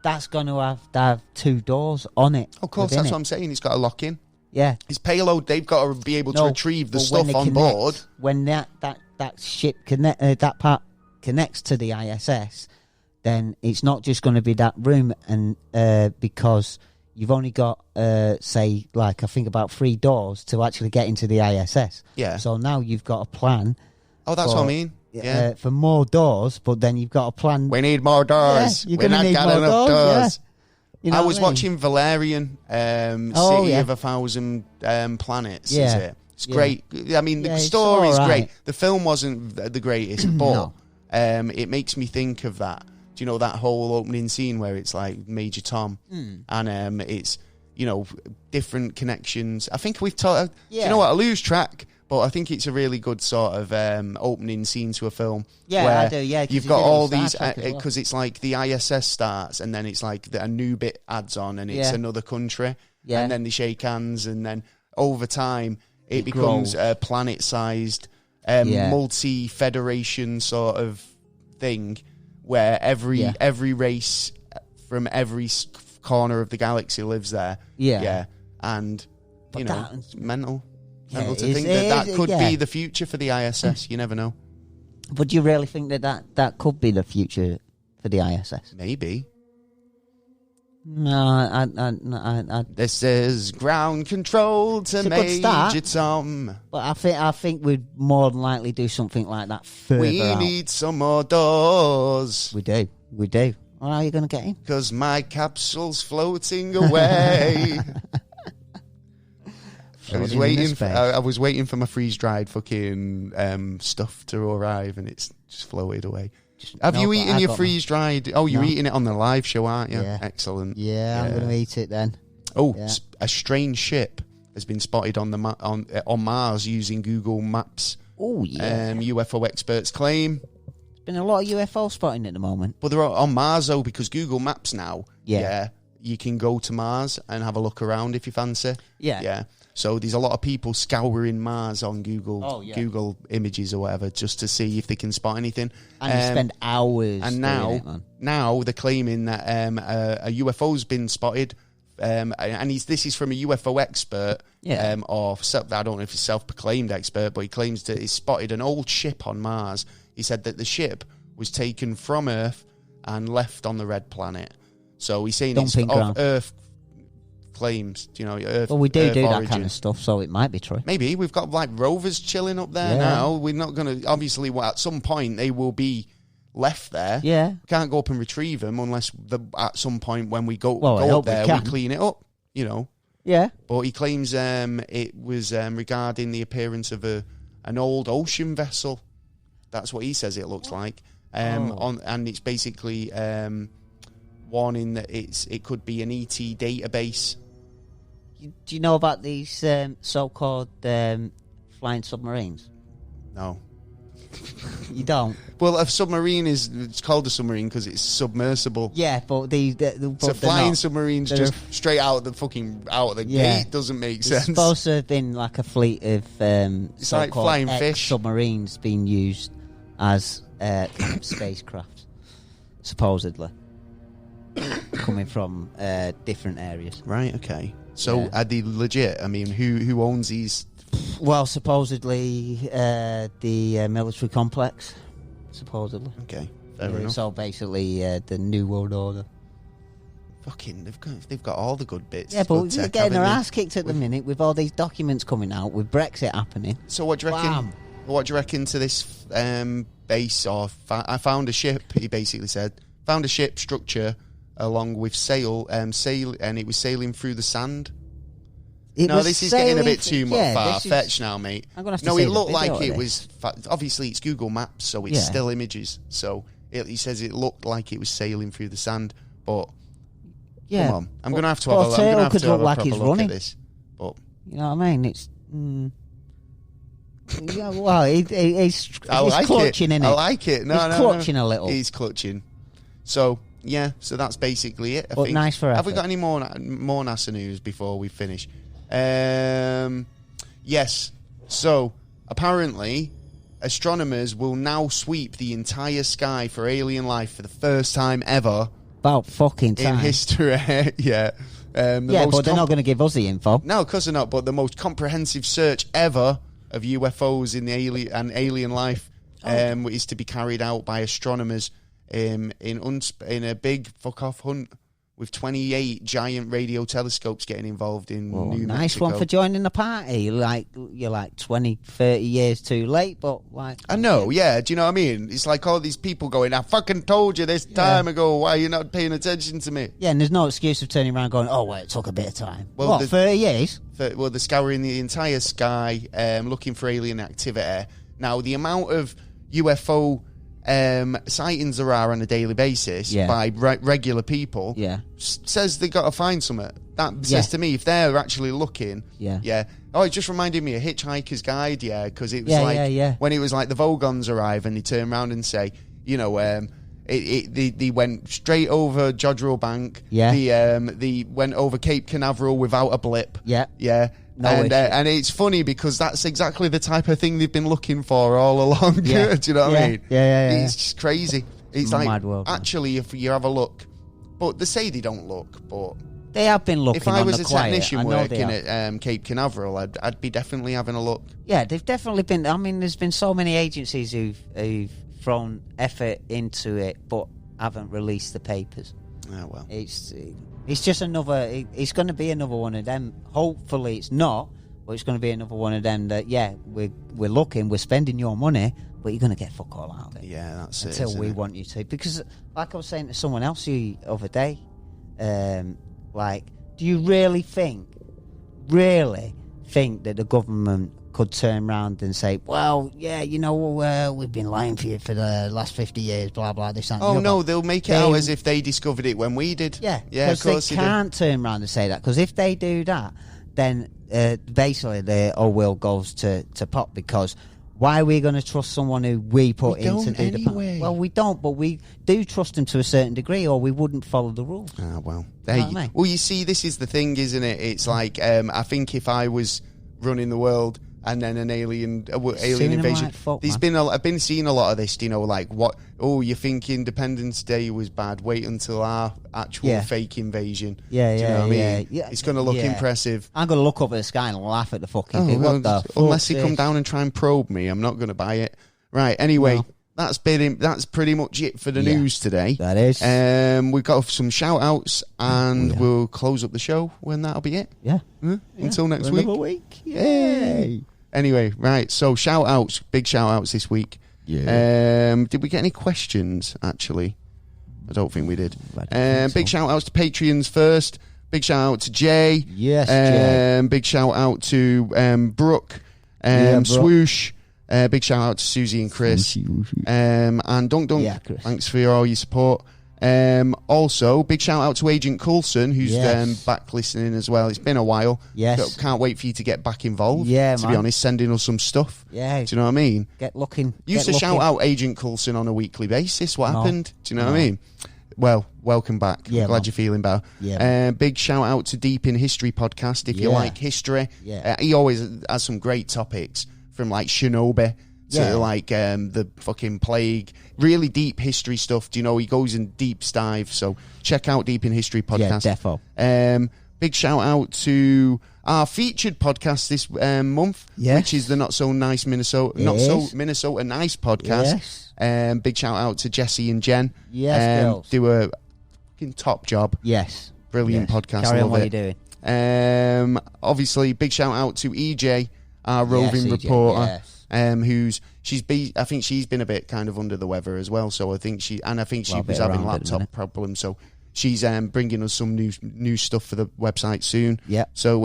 that's going to have 2 doors on it. Of course, that's what I'm saying. It's got to lock in. Yeah. It's payload, they've got to be able to retrieve the stuff on board. When that ship that part connects to the ISS, then it's not just going to be that room, and because you've only got, say, like I think about 3 doors to actually get into the ISS. Yeah. So now you've got a plan. Oh, that's what I mean. Yeah. For more doors, but then you've got a plan. We need more doors. Yeah, We're not got enough doors. Yeah. You know I was watching Valerian, City of 1,000 Planets, is it? It's great. I mean, the story's great. The film wasn't the greatest, but it makes me think of that. Do you know that whole opening scene where it's like Major Tom and it's, you know, different connections. I think we've talked... Do you know what? I lose track, but I think it's a really good sort of opening scene to a film. Yeah, where I do, yeah. You've got all these... Because it's like the ISS starts and then it's like a new bit adds on and it's another country. Yeah. And then they shake hands and then over time it becomes a planet-sized multi-federation sort of thing where every race from every corner of the galaxy lives there. Yeah. And, you know, it's mental. Mental to think that could be the future for the ISS. You never know. But do you really think that could be the future for the ISS? Maybe. No, This is ground control to Major Tom. But I think we'd more than likely do something like that further We need some more doors. We do. Well, how are you going to get in? Because my capsule's floating away. I was waiting for my freeze-dried fucking stuff to arrive, and it's just floated away. Have you eaten your freeze-dried? Oh, you're eating it on the live show, aren't you? Yeah. Excellent. Yeah, I'm going to eat it then. Oh, a strange ship has been spotted on Mars using Google Maps. Oh, yeah. UFO experts claim. There's been a lot of UFO spotting at the moment. But they're on Mars, though, because Google Maps now, you can go to Mars and have a look around if you fancy. Yeah. So there's a lot of people scouring Mars on Google Images or whatever just to see if they can spot anything. And you spend hours. And now they're claiming that a UFO's been spotted, and this is from a UFO expert, or I don't know if he's self-proclaimed expert, but he claims that he's spotted an old ship on Mars. He said that the ship was taken from Earth and left on the red planet. So he's saying it's of Earth claims, you know, Earth. Well, we do origin. that kind of stuff, so it might be true. Maybe we've got like rovers chilling up there now. We're not going to obviously. At some point, they will be left there. Yeah, we can't go up and retrieve them unless at some point when we go up there, we clean it up. You know. Yeah. But he claims it was regarding the appearance of an old ocean vessel. That's what he says it looks like. And it's basically warning that it could be an ET database. Do you know about these so-called flying submarines? No. You don't? Well, a submarine it's called a submarine because it's submersible. Yeah, but so flying submarines just straight out of the gate doesn't make sense. It's supposed to have been like a fleet of it's like flying fish submarines being used as spacecraft, supposedly. Coming from different areas. Right, okay. So are they legit? I mean, who owns these? Well, supposedly the military complex. Supposedly. Okay, fair enough. So basically the New World Order. Fucking, they've got all the good bits. Yeah, but they're getting their ass kicked at the minute with all these documents coming out, with Brexit happening. So what do you reckon? Bam. What do you reckon to this base? I found a ship. He basically said, found a ship structure along with sail, and it was sailing through the sand. this is getting a bit too much far-fetched now, mate. I'm gonna have to no, see it the looked video like of it this. was... Obviously, it's Google Maps, so it's still images. So he says it looked like it was sailing through the sand, but... Yeah. Come on. I'm going to have to have a proper look at this. But... You know what I mean? It's... yeah, well, he's clutching, innit? I like it. He's clutching a little. He's clutching. So, yeah, so that's basically it, I think. Nice for effort. Have we got any more NASA news before we finish? Yes. So, apparently, astronomers will now sweep the entire sky for alien life for the first time ever. About fucking time. In history, yeah. But they're not going to give us the info. No, of course they're not, but the most comprehensive search ever of UFOs in the alien life is to be carried out by astronomers in a big fuck-off hunt with 28 giant radio telescopes getting involved in New Mexico. Nice one for joining the party. You're like 20, 30 years too late, but like... I know, yeah. Do you know what I mean? It's like all these people going, I fucking told you this time ago, why are you not paying attention to me? Yeah, and there's no excuse of turning around going, oh, well, it took a bit of time. Well, 30 years? They're scouring the entire sky, looking for alien activity. Now, the amount of UFO... sightings there are on a daily basis by regular people says they got to find something. That says to me, if they're actually looking, oh, it just reminded me of Hitchhiker's Guide, because it was when it was like the Vogons arrive and they turn around and say, you know, they went straight over Jodrell Bank, they went over Cape Canaveral without a blip, and it's funny because that's exactly the type of thing they've been looking for all along. Do you know what I mean? It's just crazy. It's like, mad world, actually, if you have a look, but they say they don't look, but they have been looking. If I was a technician working at Cape Canaveral, I'd be definitely having a look. Yeah, they've definitely been. I mean, there's been so many agencies who've thrown effort into it, but haven't released the papers. Oh well, it's just another. It's going to be another one of them. Hopefully, it's not, but it's going to be another one of them that we're looking, we're spending your money, but you're going to get fuck all out of it. Yeah, that's until we want you to. Because, like I was saying to someone else the other day, do you really think that the government could turn around and say, well, we've been lying for you for the last 50 years, blah, blah, this and that. Oh, no, they'll make it out as if they discovered it when we did. Yeah, of course they can't turn around and say that, because if they do that, then basically the will goes to pot, because why are we going to trust someone who we put in to do the part? Well, we don't, but we do trust them to a certain degree, or we wouldn't follow the rules. Ah, well. Well, you see, this is the thing, isn't it? It's like, I think if I was running the world and then an alien invasion, I've been seeing a lot of this, you think Independence Day was bad, wait until our actual fake invasion. Do you know what I mean? It's going to look impressive. I'm going to look up at the sky and laugh at the fucking thing. Unless you come down and try and probe me, I'm not going to buy it. Right, anyway, that's pretty much it for the news today. That is. We've got some shout-outs, and we'll close up the show when that'll be it. Yeah. Until next week. Another week. Yay. Anyway, right, so shout-outs, big shout-outs this week. Yeah. Did we get any questions, actually? I don't think we did. Big shout-outs to Patreons first. Big shout-out to Jay. Yes, Jay. Big shout-out to Brooke. Swoosh. Big shout-out to Susie and Chris. And Dunk Dunk, thanks for all your support. Also, big shout out to Agent Coulson, who's back listening as well. It's been a while. Yes. Can't wait for you to get back involved. Yeah, to be honest, sending us some stuff. Yeah. Do you know what I mean? Get looking. Used to shout out Agent Coulson on a weekly basis. What happened? Do you know what I mean? Well, welcome back. Yeah, glad you're feeling better. Yeah. Big shout out to Deep in History podcast. If you like history, he always has some great topics, from like Shinobi to like the fucking plague, really deep history stuff. Do you know, he goes in deep dive, so check out Deep in History podcast. Yeah, defo. Big shout out to our featured podcast this month, which is the Not So Nice Minnesota Nice podcast. Big shout out to Jesse and Jen. Yes, do a fucking top job. Yes, brilliant podcast. Carry on what you're doing. Obviously, big shout out to EJ, our roving reporter. I think she's been a bit kind of under the weather as well. So I think she was having laptop problems. So she's bringing us some new stuff for the website soon. Yeah. So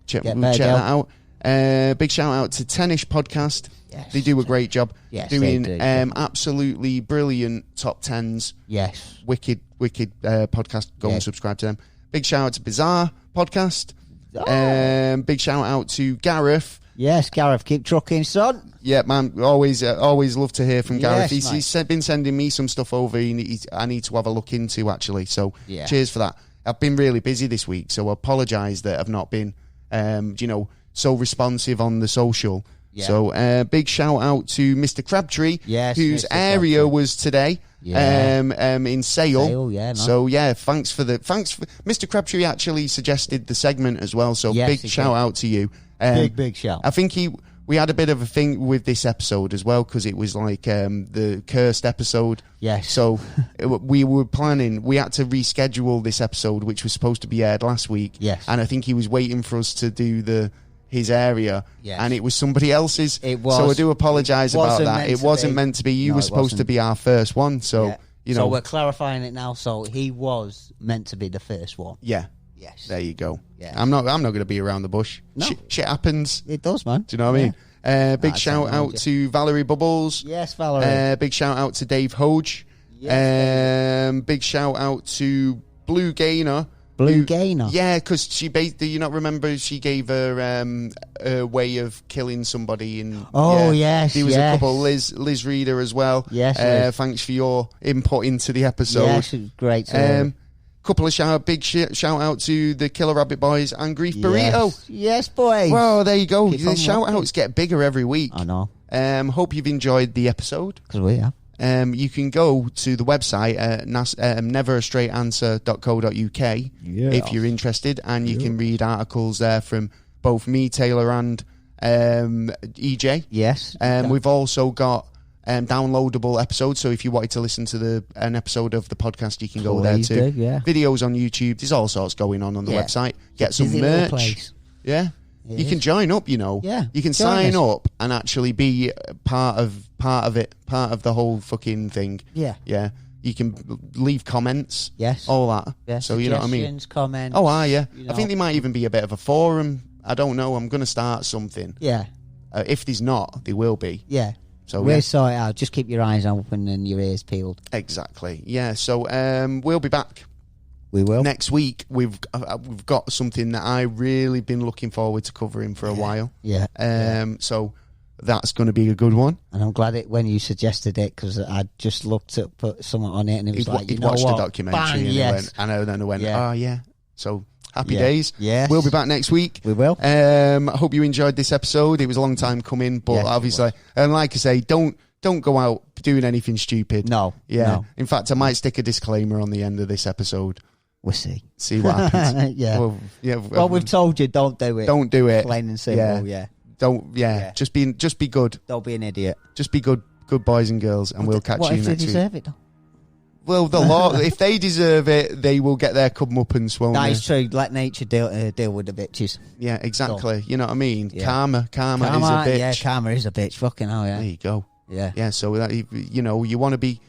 check that out. Big shout out to Tennish Podcast. Yes, they do a great job doing absolutely brilliant top 10s. Yes. Wicked podcast. Go and subscribe to them. Big shout out to Bizarre Podcast. Big shout out to Gareth. Yes, Gareth, keep trucking, son. Yeah, man. Always love to hear from Gareth. Yes, he's been sending me some stuff over. I need to have a look into actually. So cheers for that. I've been really busy this week, so I apologise that I've not been, so responsive on the social. Yeah. So big shout out to Mr. Crabtree, whose Mr. area Crabtree. Was today. In Sale. So thanks for Mr. Crabtree actually suggested the segment as well. So big shout out to you. Big shout. I think we had a bit of a thing with this episode as well because it was like the cursed episode. Yes. So we had to reschedule this episode, which was supposed to be aired last week. Yes. And I think he was waiting for us to do his area, and it was somebody else's. It was. So I do apologise about that. It wasn't meant to be. You were supposed to be our first one. So So we're clarifying it now. So he was meant to be the first one. Yeah. Yes. There you go. Yes. I'm not going to be around the bush. No. Shit happens. It does, man. Do you know what I mean? Big shout out to Valerie Bubbles. Yes, Valerie. Big shout out to Dave Hoge. Yes, big shout out to Blue Gaynor. Gaynor. Yeah, because she do you not remember she gave her a way of killing somebody in yes. There was a couple. Liz Reader as well. Yes. Thanks for your input into the episode. Yes, it was great. Couple of big shout out to the Killer Rabbit Boys and Grief Burrito. Yes, boys. Well, there you go. The shout outs get bigger every week. I know. Hope you've enjoyed the episode. Because we have. You can go to the website at neverastraightanswer.co.uk if you're interested, and you can read articles there from both me, Taylor, and EJ. Yes. We've also got downloadable episodes, so if you wanted to listen to an episode of the podcast, you can go there too. Videos on YouTube. There's all sorts going on the website. Get some merch. Yeah. You can join up, Yeah. You can sign up and actually be part of the whole fucking thing. Yeah. Yeah. You can leave comments. Yes. All that. Yes. So you know what I mean? Comments. Oh, yeah. I think there might even be a bit of a forum. I don't know. I'm going to start something. Yeah. If there's not, there will be. Yeah. So we'll sort it out. Just keep your eyes open and your ears peeled. Exactly. Yeah. So we'll be back. We will. Next week, we've got something that I've really been looking forward to covering for a while. Yeah. So that's going to be a good one. And I'm glad when you suggested it, because I just looked at put something on it and it was He'd watched the documentary and then I went, oh yeah. So happy days. Yes. We'll be back next week. We will. I hope you enjoyed this episode. It was a long time coming, but obviously, and like I say, don't go out doing anything stupid. No. Yeah. No. In fact, I might stick a disclaimer on the end of this episode. We'll see. See what happens. Yeah. Well, we've told you, don't do it. Don't do it. Plain and simple. Yeah. Don't. Yeah. Just be good. Don't be an idiot. Just be good boys and girls, and we'll catch you next week. What if they deserve it, though? Well, the law. If they deserve it, they will get their comeuppance, won't they? That is true. Let nature deal with the bitches. Yeah, exactly. You know what I mean? Yeah. Karma is a bitch. Yeah, karma is a bitch. Fucking hell, yeah. There you go. Yeah. Yeah. So that you want to be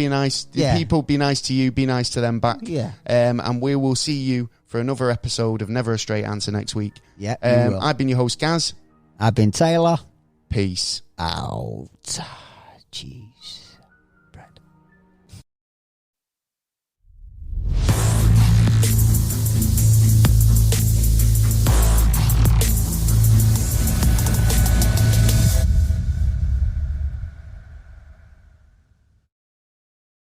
nice. People be nice to you. Be nice to them back. Yeah. And we will see you for another episode of Never a Straight Answer next week. Yeah. I've been your host, Gaz. I've been Taylor. Peace Out. Jeez.